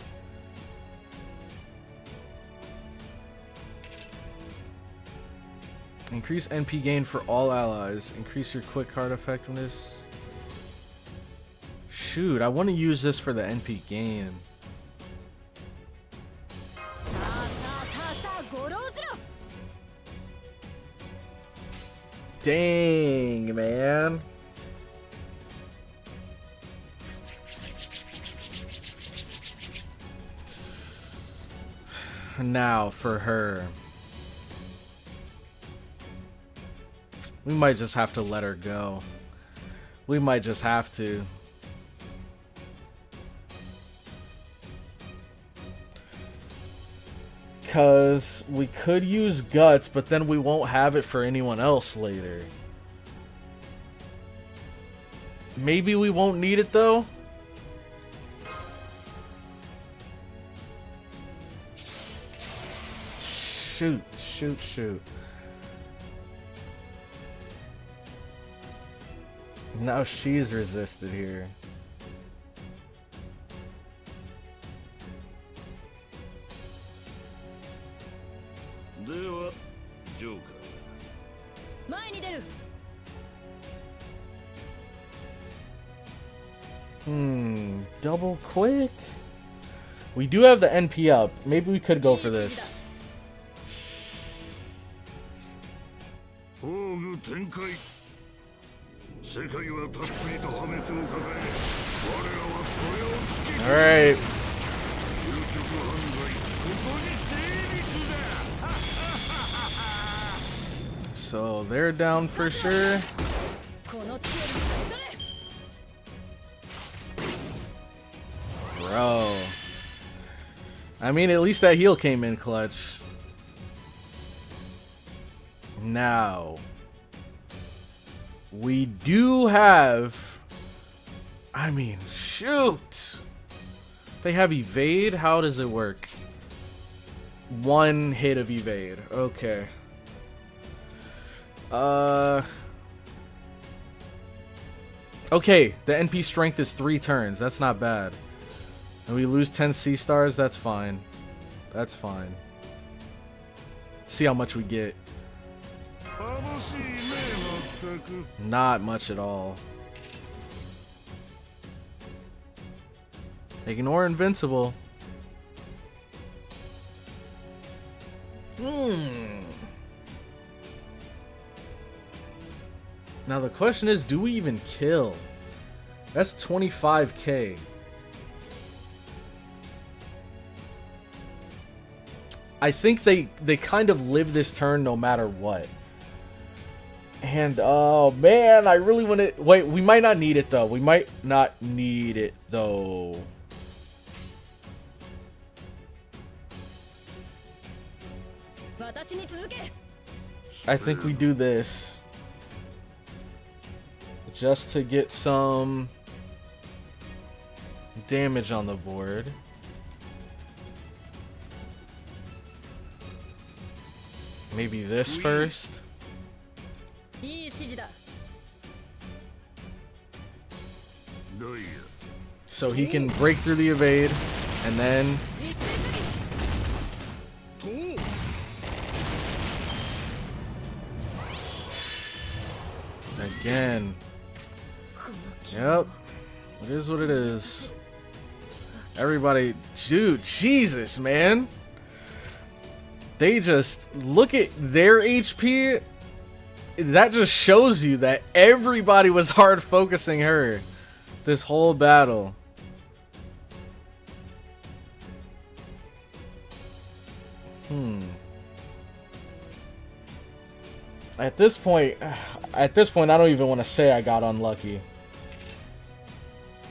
Increase NP gain for all allies. Increase your quick card effectiveness. Shoot, I want to use this for the NP gain. Dang, man. Now for her. We might just have to let her go. We might just have to. Because we could use guts, but then we won't have it for anyone else later. Maybe we won't need it though. Shoot. Now she's resisted here. Double quick? We do have the NP up. Maybe we could go for this. Alright. So they're down for sure. Bro. I mean, at least that heal came in clutch. Now. We do have... I mean, shoot! They have evade? How does it work? 1 hit of evade. Okay. Okay, the NP strength is 3 turns. That's not bad. And we lose 10 C stars. That's fine. That's fine. See how much we get. Not much at all. Ignore invincible. Now the question is, do we even kill? That's 25k. I think they kind of live this turn no matter what. And oh man, I really want to wait. We might not need it though. We might not need it though. I think we do this just to get some damage on the board. Maybe this first. So he can break through the evade, and then again. Yep, it is what it is. Everybody, dude, Jesus, man. They just look at their HP. That just shows you that everybody was hard focusing her this whole battle. At this point, I don't even want to say I got unlucky.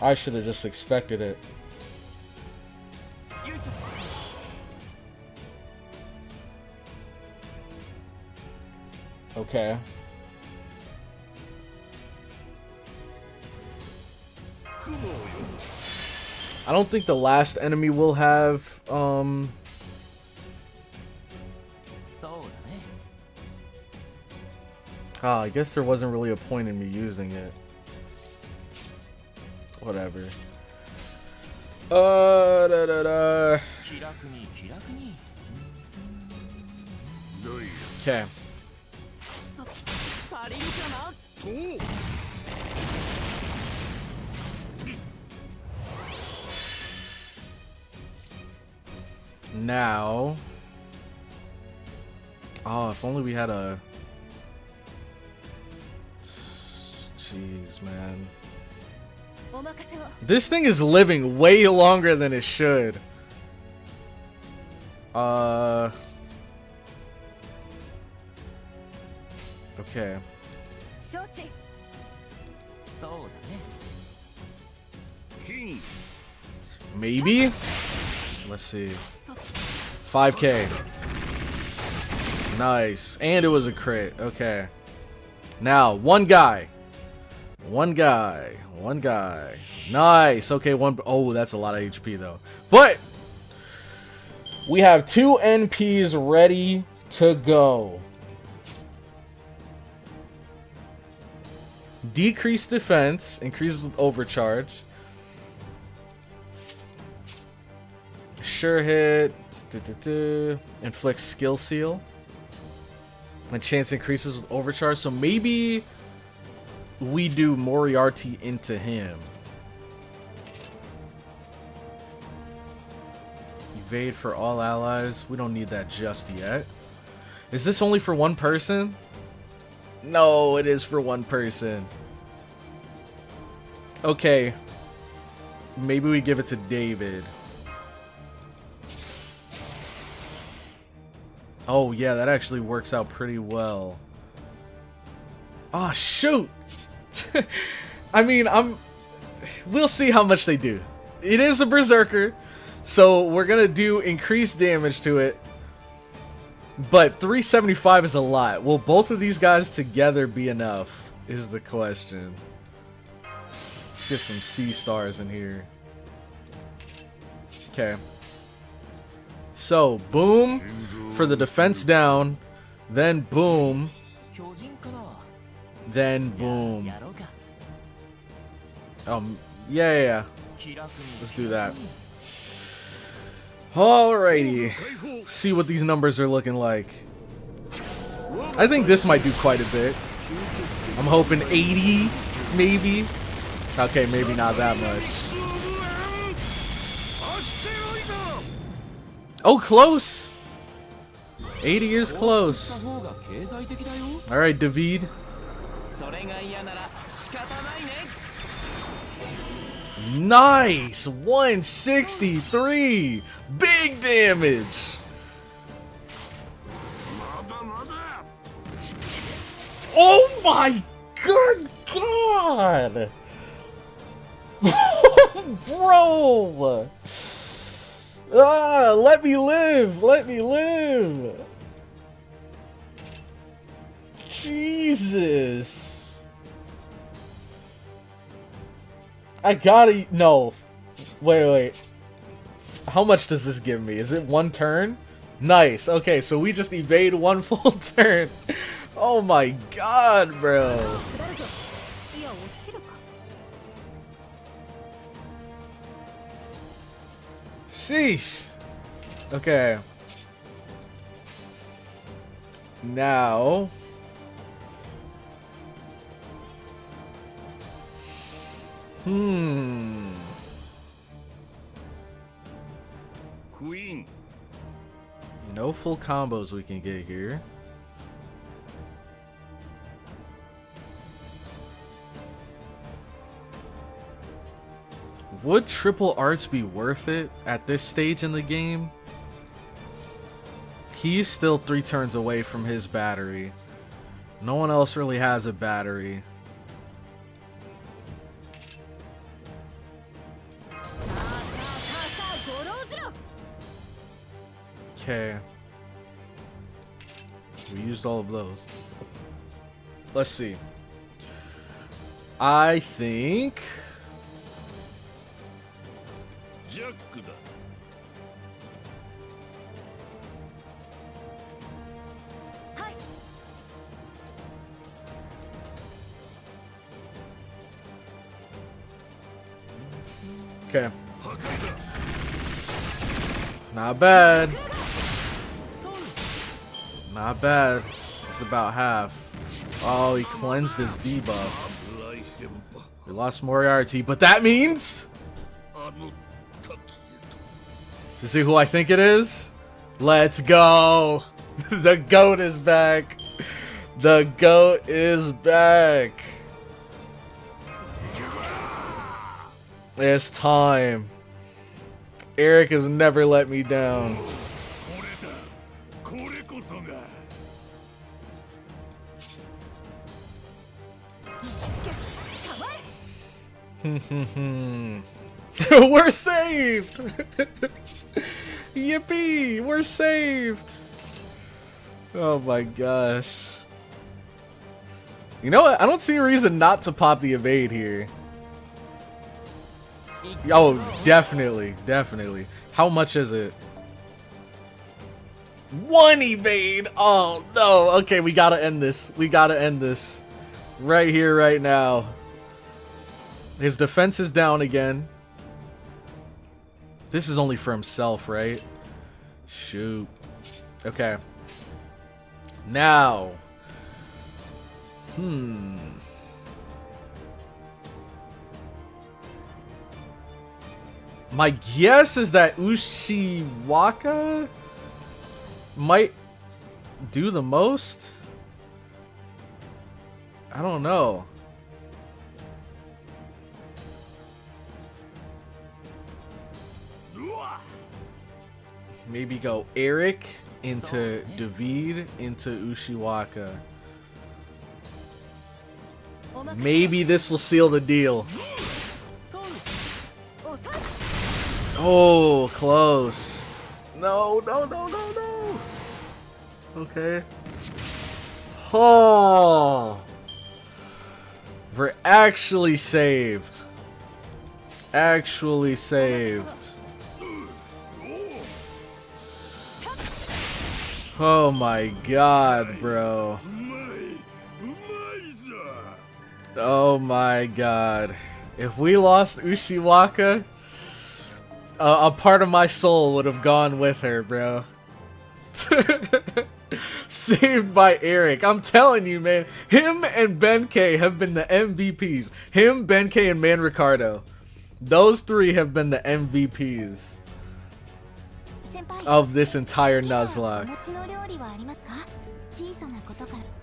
I should have just expected it. Okay. I don't think the last enemy will have, I guess there wasn't really a point in me using it. Whatever. Okay. Now, oh, if only we had a. Jeez, man. This thing is living way longer than it should. Okay. Maybe? Let's see. 5K. Nice. And it was a crit. Okay. Now, one guy. One guy. One guy. Nice. Okay, one. Oh, that's a lot of HP, though. But we have 2 NPs ready to go. Decreased defense. Increases with overcharge. Sure hit. Inflicts skill seal. And chance increases with overcharge. So maybe we do Moriarty into him. Evade for all allies. We don't need that just yet. Is this only for one person? No, it is for one person. Okay. Maybe we give it to David. Oh, yeah, that actually works out pretty well. Oh, shoot! I mean, we'll see how much they do. It is a Berserker, so we're gonna do increased damage to it. But 375 is a lot. Will both of these guys together be enough, is the question. Let's get some C stars in here. Okay. So, boom for the defense down, then boom, then boom. Yeah. Let's do that. Alrighty. See what these numbers are looking like. I think this might do quite a bit. I'm hoping 80, maybe. Okay, maybe not that much. Oh, close! 80 is close. Alright, David. Nice! 163! Big damage! Oh my good god! Bro! Ah, let me live! Let me live! Jesus! I gotta... No. Wait. How much does this give me? Is it 1 turn? Nice. Okay, so we just evade 1 full turn. Oh my god, bro. Sheesh. Okay. Now... Queen. No full combos we can get here. Would triple arts be worth it at this stage in the game? He's still 3 turns away from his battery. No one else really has a battery. Okay. We used all of those. Let's see. I think... Okay. Not bad. Not bad. It's about half. Oh, he cleansed his debuff. We lost Moriarty, but that means... You see who I think it is? Let's go! The GOAT is back! The GOAT is back! It's time. Eric has never let me down. We're saved! Yippee! We're saved! Oh my gosh. You know what? I don't see a reason not to pop the evade here. Oh, definitely. Definitely. How much is it? 1 evade! Oh no! Okay, we gotta end this. We gotta end this. Right here, right now. His defense is down again. This is only for himself, right? Shoot. Okay. Now. My guess is that Ushiwaka might do the most. I don't know. Maybe go Eric into David into Ushiwaka. Maybe this will seal the deal. Oh, close. No, no, no, no, no. Okay. Oh. We're actually saved. Actually saved. Oh my god, bro. Oh my god. If we lost Ushiwaka, a part of my soul would have gone with her, bro. Saved by Eric. I'm telling you, man. Him and Benkei have been the MVPs. Him, Benkei, and Man Ricardo. Those three have been the MVPs of this entire Nuzlocke.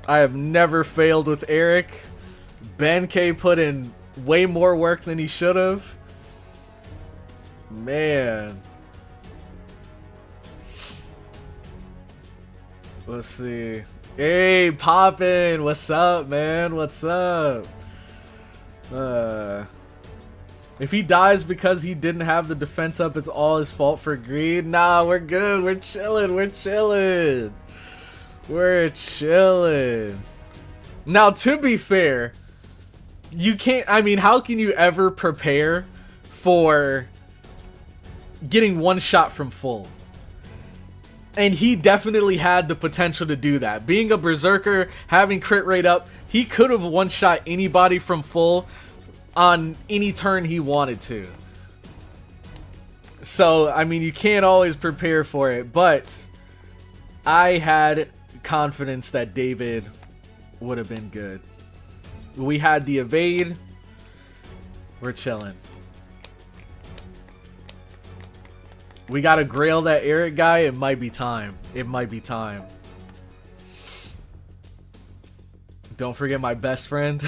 I have never failed with Eric. Benkei put in way more work than he should have. Man. Let's see. Hey, Poppin'! What's up, man? What's up? If he dies because he didn't have the defense up, it's all his fault for greed. Nah, we're good. We're chilling. We're chilling. We're chilling. Now, to be fair, you can't... I mean, how can you ever prepare for getting one shot from full? And he definitely had the potential to do that. Being a berserker, having crit rate up, he could have one-shot anybody from full on any turn he wanted to. So, I mean, you can't always prepare for it, but I had confidence that David would have been good. We had the evade. We're chilling. We gotta grail that Eric guy. It might be time. It might be time. Don't forget my best friend.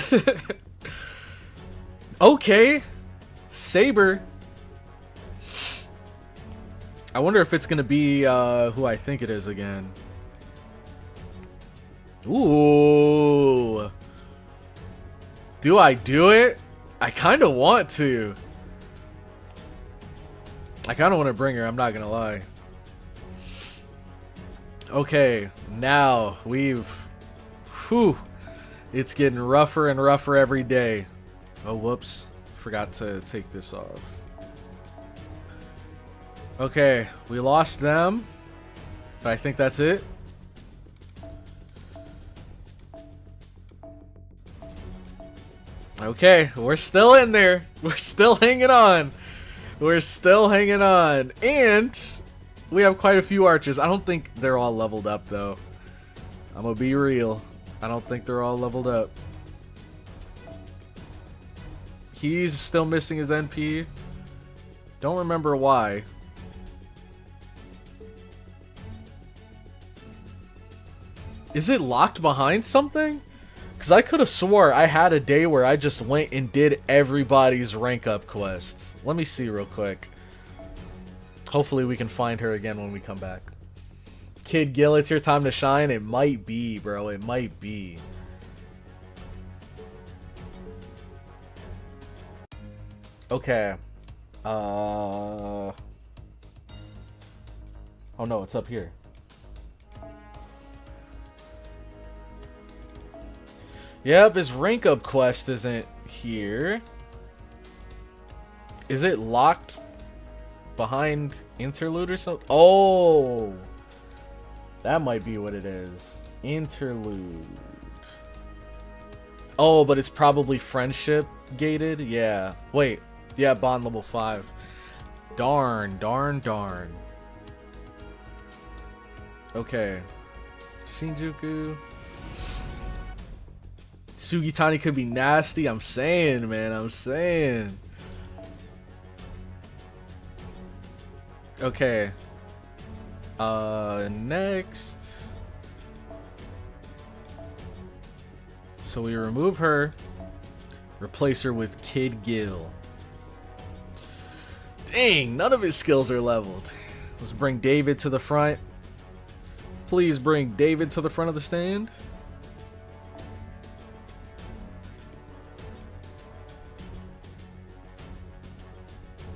Okay. Saber. I wonder if it's gonna be who I think it is again. Ooh. Do I do it? I kind of want to. I kind of want to bring her, I'm not gonna lie. Okay, now we've... Whew. It's getting rougher and rougher every day. Oh, whoops. Forgot to take this off. Okay, we lost them. But I think that's it. Okay, we're still in there. We're still hanging on. We're still hanging on. And we have quite a few archers. I don't think they're all leveled up, though. I'm gonna be real. I don't think they're all leveled up. He's still missing his NP. Don't remember why. Is it locked behind something? Because I could have swore I had a day where I just went and did everybody's rank up quests. Let me see real quick. Hopefully we can find her again when we come back. Kid Gil, it's your time to shine. It might be, bro. It might be. Okay. Oh no, it's up here. Yep, his rank up quest isn't here. Is it locked behind interlude or something? Oh, that might be what it is. Interlude. Oh, but it's probably friendship gated. Yeah. Wait. Yeah, bond level 5. Darn, darn, darn. Okay. Shinjuku. Sugitani could be nasty. I'm saying, man. I'm saying. Okay. Next. So we remove her. Replace her with Kid Gil. Dang, none of his skills are leveled. Let's bring David to the front. Please bring David to the front of the stand.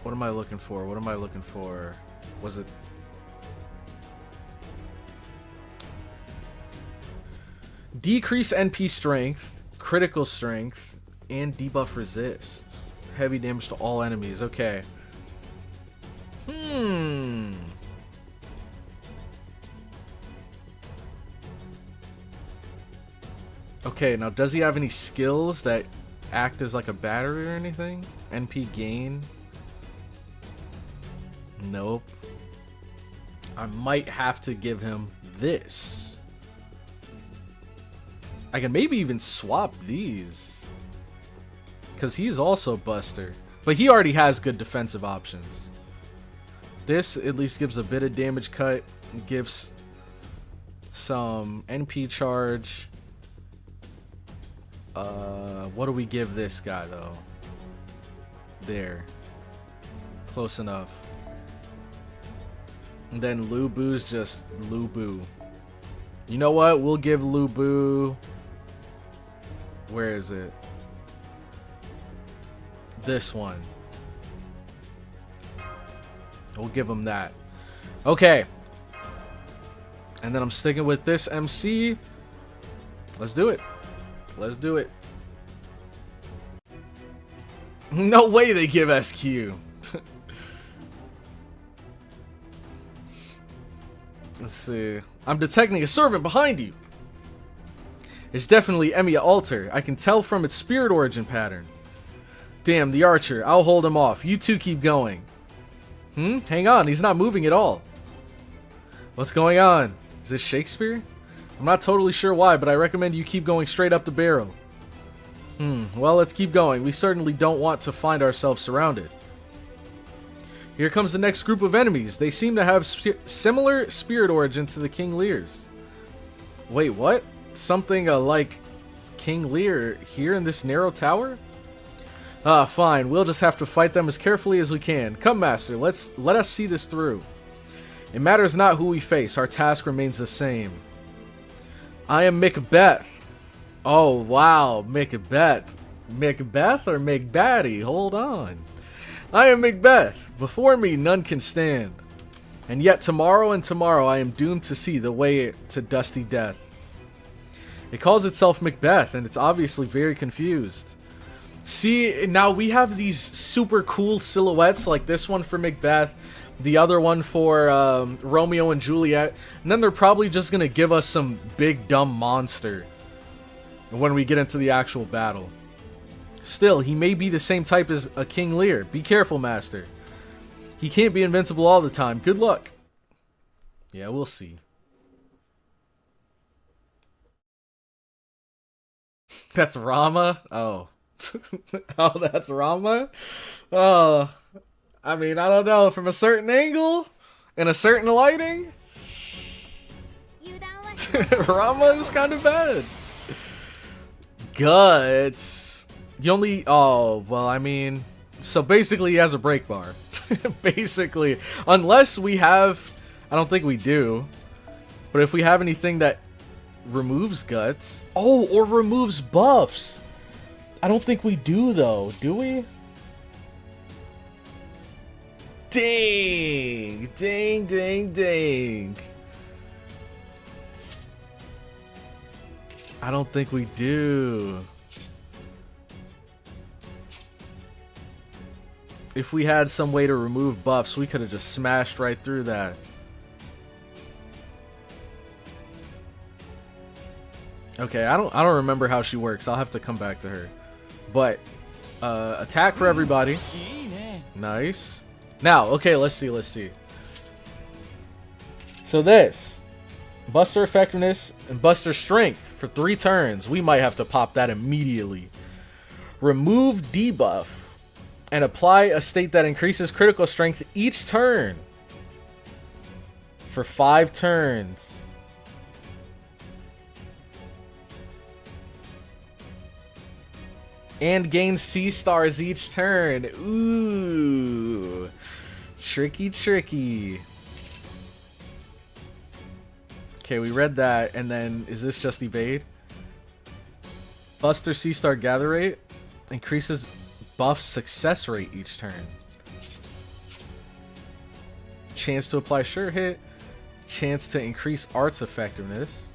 What am I looking for? What am I looking for? Was it... Decrease NP strength, critical strength, and debuff resist. Heavy damage to all enemies. Okay. Okay, now does he have any skills that act as like a battery or anything? NP gain? Nope. I might have to give him this. I can maybe even swap these. Because he's also Buster. But he already has good defensive options. This at least gives a bit of damage cut. It gives some NP charge. What do we give this guy though? There. Close enough. And then Lubu's just Lubu. You know what? We'll give Lubu... Where is it? This one. We'll give him that. Okay. And then I'm sticking with this MC. Let's do it. Let's do it. No way they give SQ. Let's see. I'm detecting a servant behind you. It's definitely Emiya Alter. I can tell from its spirit origin pattern. Damn, the archer. I'll hold him off. You two keep going. Hang on. He's not moving at all. What's going on? Is this Shakespeare? I'm not totally sure why, but I recommend you keep going straight up the barrel. Well, let's keep going. We certainly don't want to find ourselves surrounded. Here comes the next group of enemies. They seem to have similar spirit origin to the King Lears. Wait, what? Something like King Lear here in this narrow tower? Fine. We'll just have to fight them as carefully as we can. Come, Master. Let us see this through. It matters not who we face. Our task remains the same. I am Macbeth. Oh, wow. Macbeth. Macbeth or Macbatty? Hold on. I am Macbeth. Before me, none can stand. And yet tomorrow and tomorrow I am doomed to see the way to dusty death. It calls itself Macbeth, and it's obviously very confused. See, now we have these super cool silhouettes, like this one for Macbeth, the other one for Romeo and Juliet, and then they're probably just gonna give us some big dumb monster when we get into the actual battle. Still, he may be the same type as a King Lear. Be careful, Master. He can't be invincible all the time. Good luck. Yeah, we'll see. That's Rama? Oh. Oh, that's Rama? Oh. I mean, I don't know. From a certain angle, in a certain lighting, Rama is kind of bad. Guts. You only... Oh, well, I mean... So basically he has a break bar. Basically. Unless we have... I don't think we do. But if we have anything that removes guts... Oh, or removes buffs. I don't think we do, though. Do we? Dang. Dang, dang, dang. I don't think we do. If we had some way to remove buffs, we could have just smashed right through that. Okay, I don't remember how she works. I'll have to come back to her. But attack for everybody. Nice. Now, okay, let's see. So this Buster effectiveness and Buster strength for 3 turns. We might have to pop that immediately. Remove debuff and apply a state that increases critical strength each turn for 5 turns. And gain C stars each turn. Ooh. Tricky, tricky. Okay, we read that, and then is this just evade? Buster C star gather rate increases buff success rate each turn. Chance to apply sure hit. Chance to increase arts effectiveness.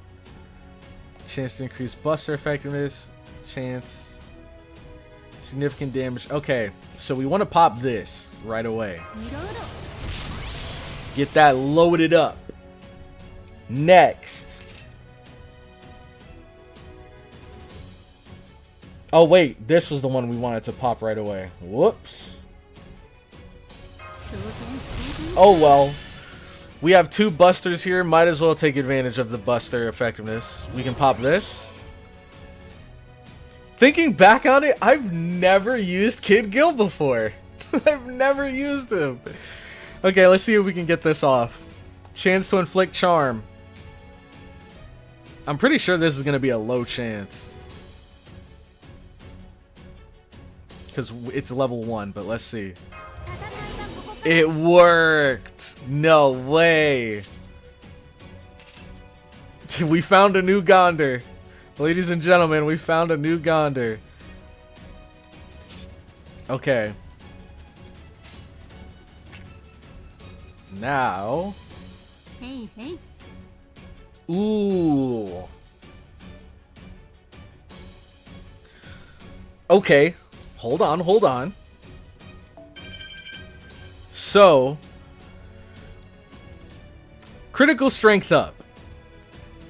Chance to increase Buster effectiveness. Chance... significant damage. Okay, so we want to pop this right away. Get that loaded up. Next. Oh wait, this was the one we wanted to pop right away. Whoops. Oh well. We have 2 busters here. Might as well take advantage of the Buster effectiveness. We can pop this. Thinking back on it, I've never used Kid Gil before. I've never used him. Okay, let's see if we can get this off. Chance to inflict charm. I'm pretty sure this is going to be a low chance. Because it's level 1, but let's see. It worked! No way! We found a new Gonder. Ladies and gentlemen, we found a new Gonder. Okay. Now... Hey, hey. Ooh. Okay. Hold on, hold on. So... critical strength up.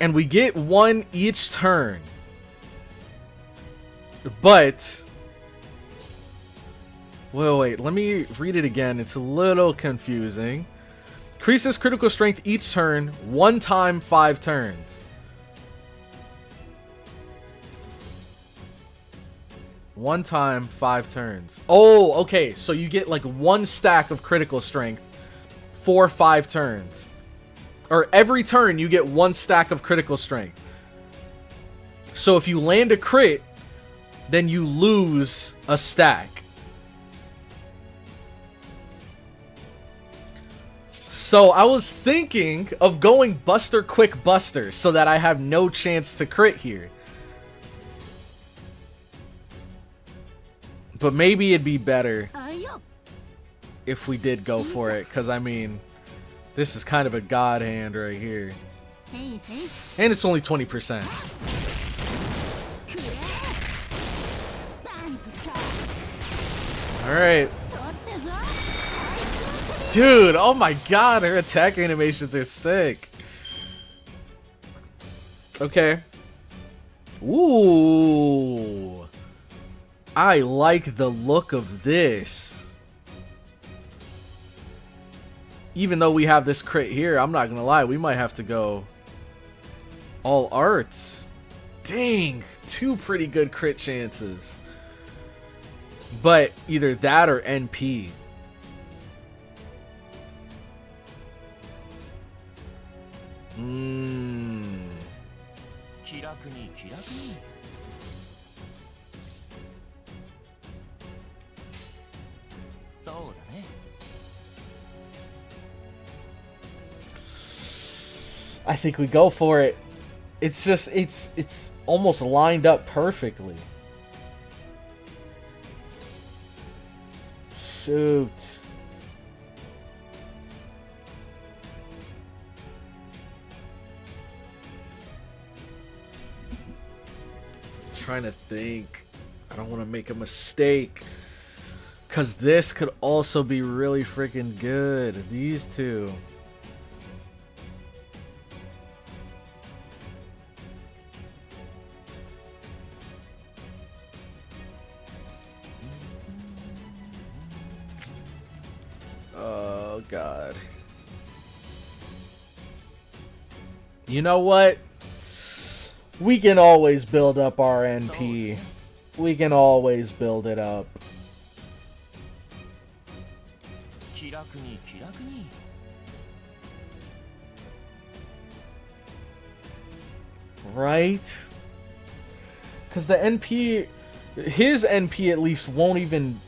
And we get 1 each turn. But... wait, let me read it again. It's a little confusing. Increases critical strength each turn, 1 time 5 turns. 1 time 5 turns. Oh, okay. So you get like 1 stack of critical strength for 5 turns. Or every turn you get 1 stack of critical strength. So if you land a crit, then you lose a stack. So I was thinking of going Buster Quick Buster so that I have no chance to crit here. But maybe it'd be better if we did go for it, because I mean, This is kind of a god hand right here. Hey, hey. And it's only 20%. Alright. Dude, oh my god, her attack animations are sick. Okay. Ooh. I like the look of this. Even though we have this crit here, I'm not gonna lie, we might have to go all arts. Dang, 2 pretty good crit chances. But either that or NP. I think we go for it. It's just it's almost lined up perfectly. Shoot. Trying to think. I don't want to make a mistake. Cause this could also be really freaking good. These two. Oh god. You know what? We can always build up our NP. We can always build it up. Right? Because the NP, his NP at least won't even,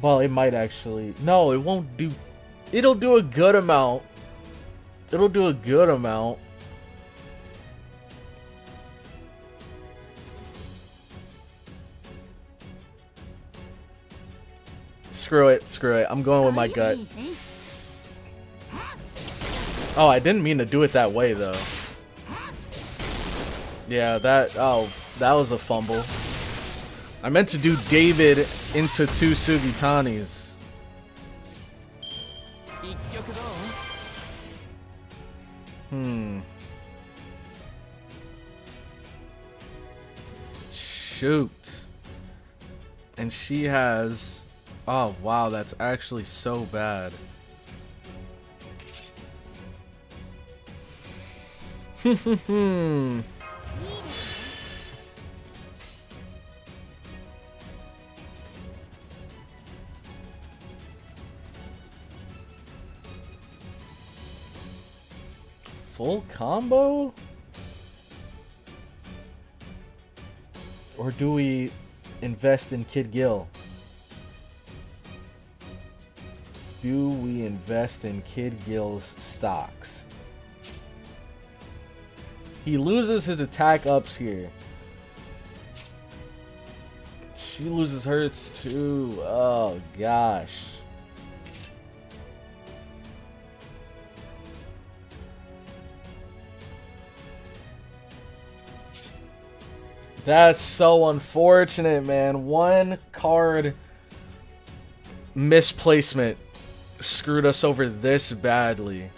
well, it might actually, no, it won't do, it'll do a good amount. It'll do a good amount. Screw it, screw it. I'm going with my gut. Oh, I didn't mean to do it that way, though. Yeah, that was a fumble. I meant to do David into 2 Sugitanis. Shoot. And she has... Oh, wow, that's actually so bad. Full combo? Or do we invest in Kid Gil? Do we invest in Kid Gil's stocks? He loses his attack ups here. She loses hers too. Oh gosh. That's so unfortunate, man. One card misplacement screwed us over this badly.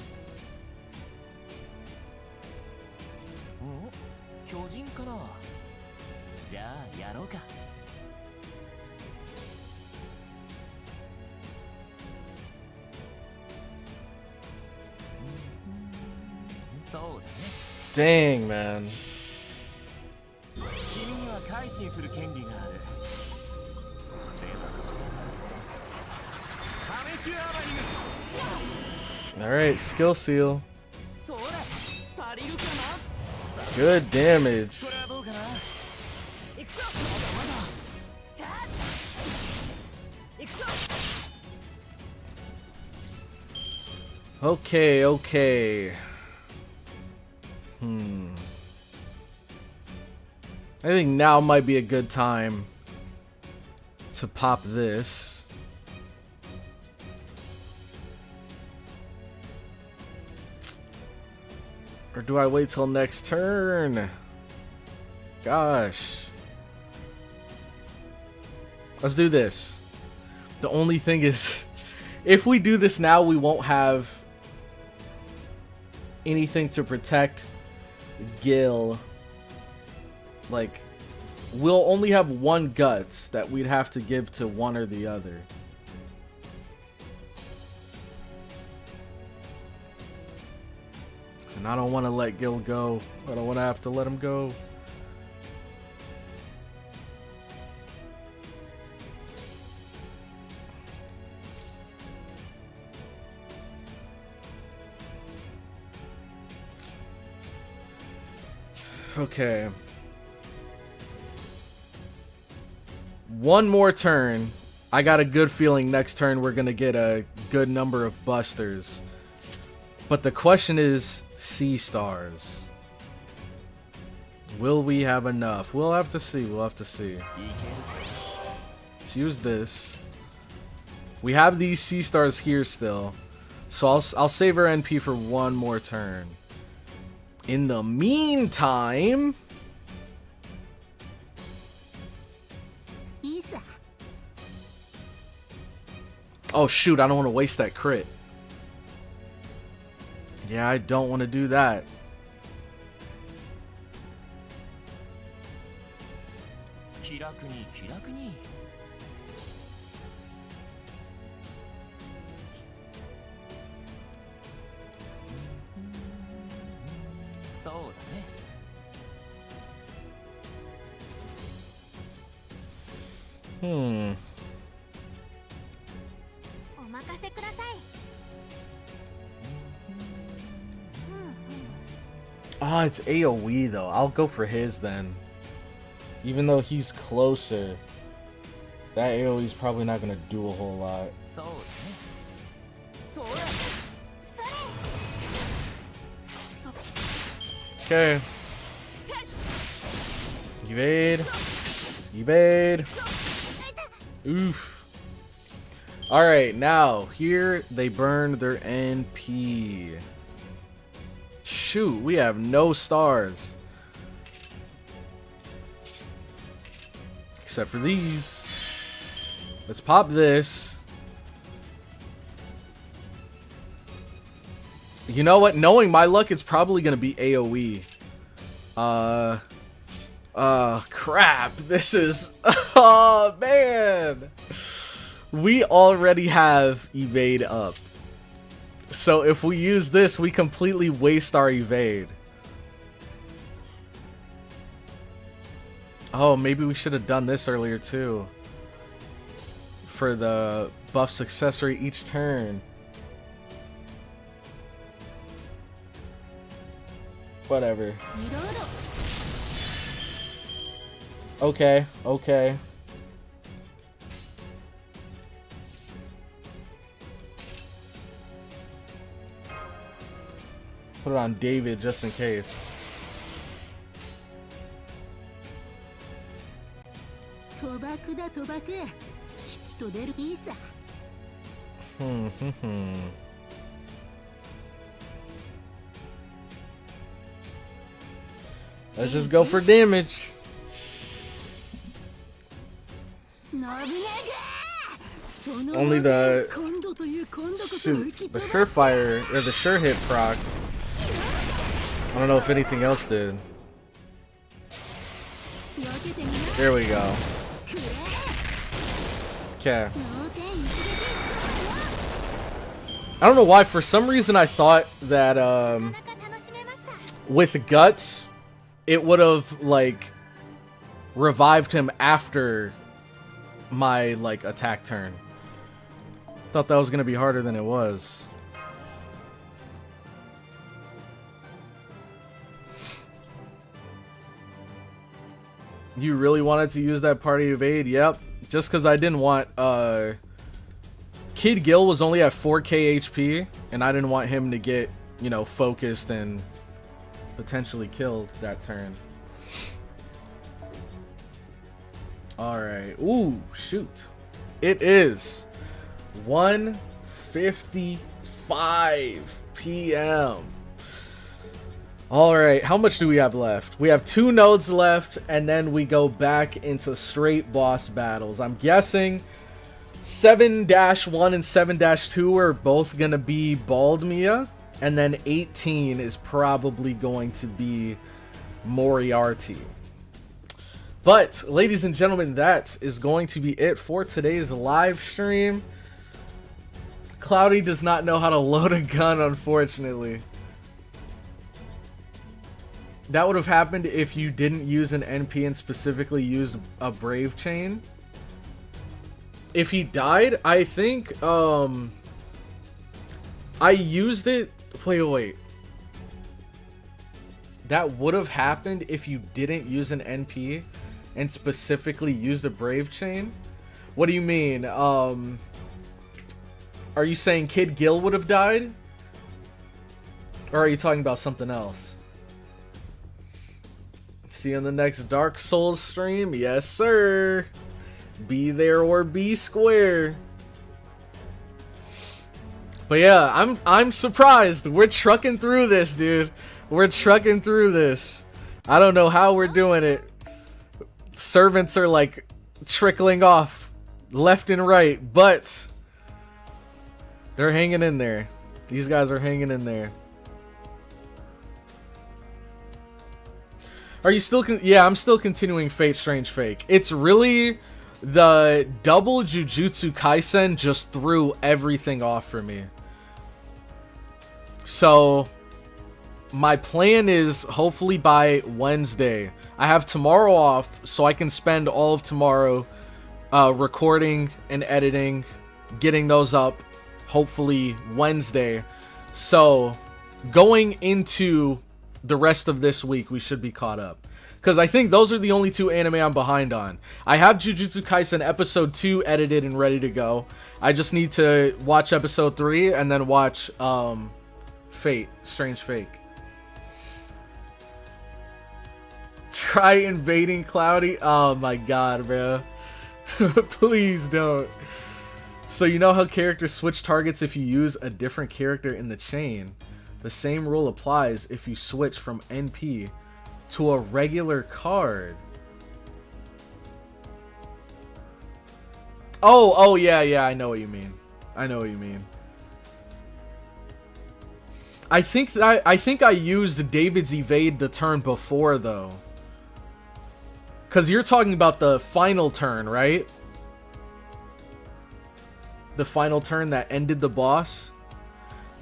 Dang, man. Alright, skill seal. Good damage. Okay, okay. I think now might be a good time to pop this. Or do I wait till next turn? Gosh. Let's do this. The only thing is, if we do this now, we won't have anything to protect Gil. Like, we'll only have one guts that we'd have to give to one or the other. And I don't want to let Gil go. I don't want to have to let him go. Okay. One more turn. I got a good feeling next turn we're going to get a good number of busters. But the question is, sea stars. Will we have enough? We'll have to see. We'll have to see. Let's use this. We have these sea stars here still. So I'll save our NP for one more turn. In the meantime... Oh shoot, I don't want to waste that crit. Yeah, I don't want to do that. Oh, it's AoE though. I'll go for his then. Even though he's closer, that AoE is probably not going to do a whole lot. Okay. Evade. Evade. Oof. Alright, now, here they burn their NP. Shoot, we have no stars. Except for these. Let's pop this. You know what? Knowing my luck, it's probably going to be AoE. Crap. This is... Oh, man. We already have evade up. So if we use this, we completely waste our evade. Oh, maybe we should have done this earlier too. For the buff success rate each turn. Whatever. Okay, okay. Put it on David just in case. Let's just go for damage. Only the surefire or the sure hit proc. I don't know if anything else did. There we go. Okay. I don't know why. For some reason, I thought that with guts, it would have like revived him after my like attack turn. Thought that was gonna be harder than it was. You really wanted to use that party evade? Yep. Just because I didn't want... Kid Gil was only at 4k HP, and I didn't want him to get, you know, focused and potentially killed that turn. Alright. Ooh, shoot. It is 1:55 p.m. Alright, how much do we have left? We have 2 nodes left, and then we go back into straight boss battles. I'm guessing 7-1 and 7-2 are both going to be Baldmia, and then 18 is probably going to be Moriarty. But, ladies and gentlemen, that is going to be it for today's live stream. Cloudy does not know how to load a gun, unfortunately. That would have happened if you didn't use an NP and specifically used a Brave Chain. If he died, I think, I used it... Wait. That would have happened if you didn't use an NP and specifically used a Brave Chain? What do you mean? Are you saying Kid Gil would have died? Or are you talking about something else? See you in the next Dark Souls stream. Yes, sir. Be there or be square. But yeah, I'm surprised. We're trucking through this, dude. We're trucking through this. I don't know how we're doing it. Servants are like trickling off left and right, but they're hanging in there. These guys are hanging in there. Are you still... Yeah, I'm still continuing Fate Strange Fake. It's really... The double Jujutsu Kaisen just threw everything off for me. So, my plan is hopefully by Wednesday. I have tomorrow off, so I can spend all of tomorrow recording and editing, getting those up, hopefully Wednesday. So, going into the rest of this week, we should be caught up. Because I think those are the only 2 anime I'm behind on. I have Jujutsu Kaisen episode 2 edited and ready to go. I just need to watch episode 3 and then watch Fate, Strange Fake. Try invading Cloudy? Oh my god, bro. Please don't. So you know how characters switch targets if you use a different character in the chain? The same rule applies if you switch from NP to a regular card. Oh yeah, I know what you mean. I know what you mean. I think I used David's evade the turn before though. Cause you're talking about the final turn, right? The final turn that ended the boss.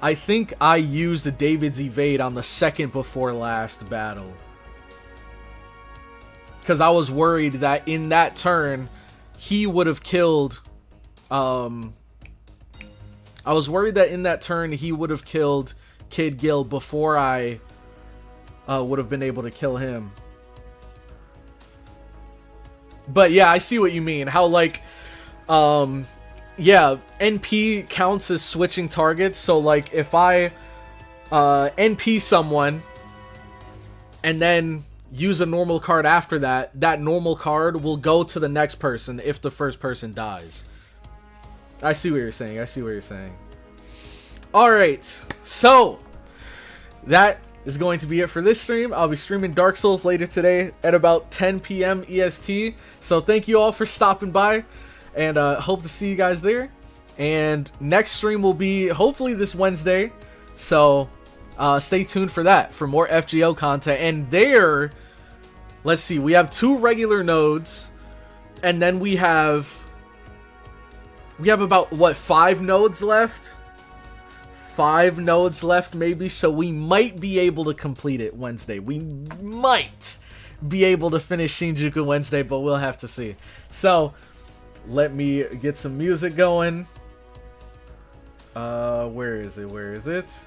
I think I used David's evade on the second before last battle. Because I was worried that in that turn, he would have killed... I was worried that in that turn, he would have killed Kid Gil before I would have been able to kill him. But yeah, I see what you mean. How, like... yeah, NP counts as switching targets. So, like, if I NP someone and then use a normal card after that, that normal card will go to the next person if the first person dies. I see what you're saying. I see what you're saying. Alright, so that is going to be it for this stream. I'll be streaming Dark Souls later today at about 10 p.m. EST. So thank you all for stopping by, and hope to see you guys there. And next stream will be hopefully this Wednesday. So stay tuned for that, for more FGO content. And there, let's see, we have 2 regular nodes, and then we have about, what, 5 nodes left? 5 nodes left, maybe, so we might be able to complete it Wednesday. We might be able to finish Shinjuku Wednesday, but we'll have to see. So, let me get some music going. Where is it? Where is it?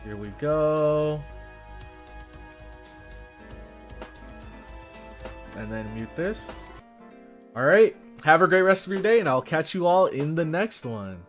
Here we go. And then mute this. Alright, have a great rest of your day, and I'll catch you all in the next one.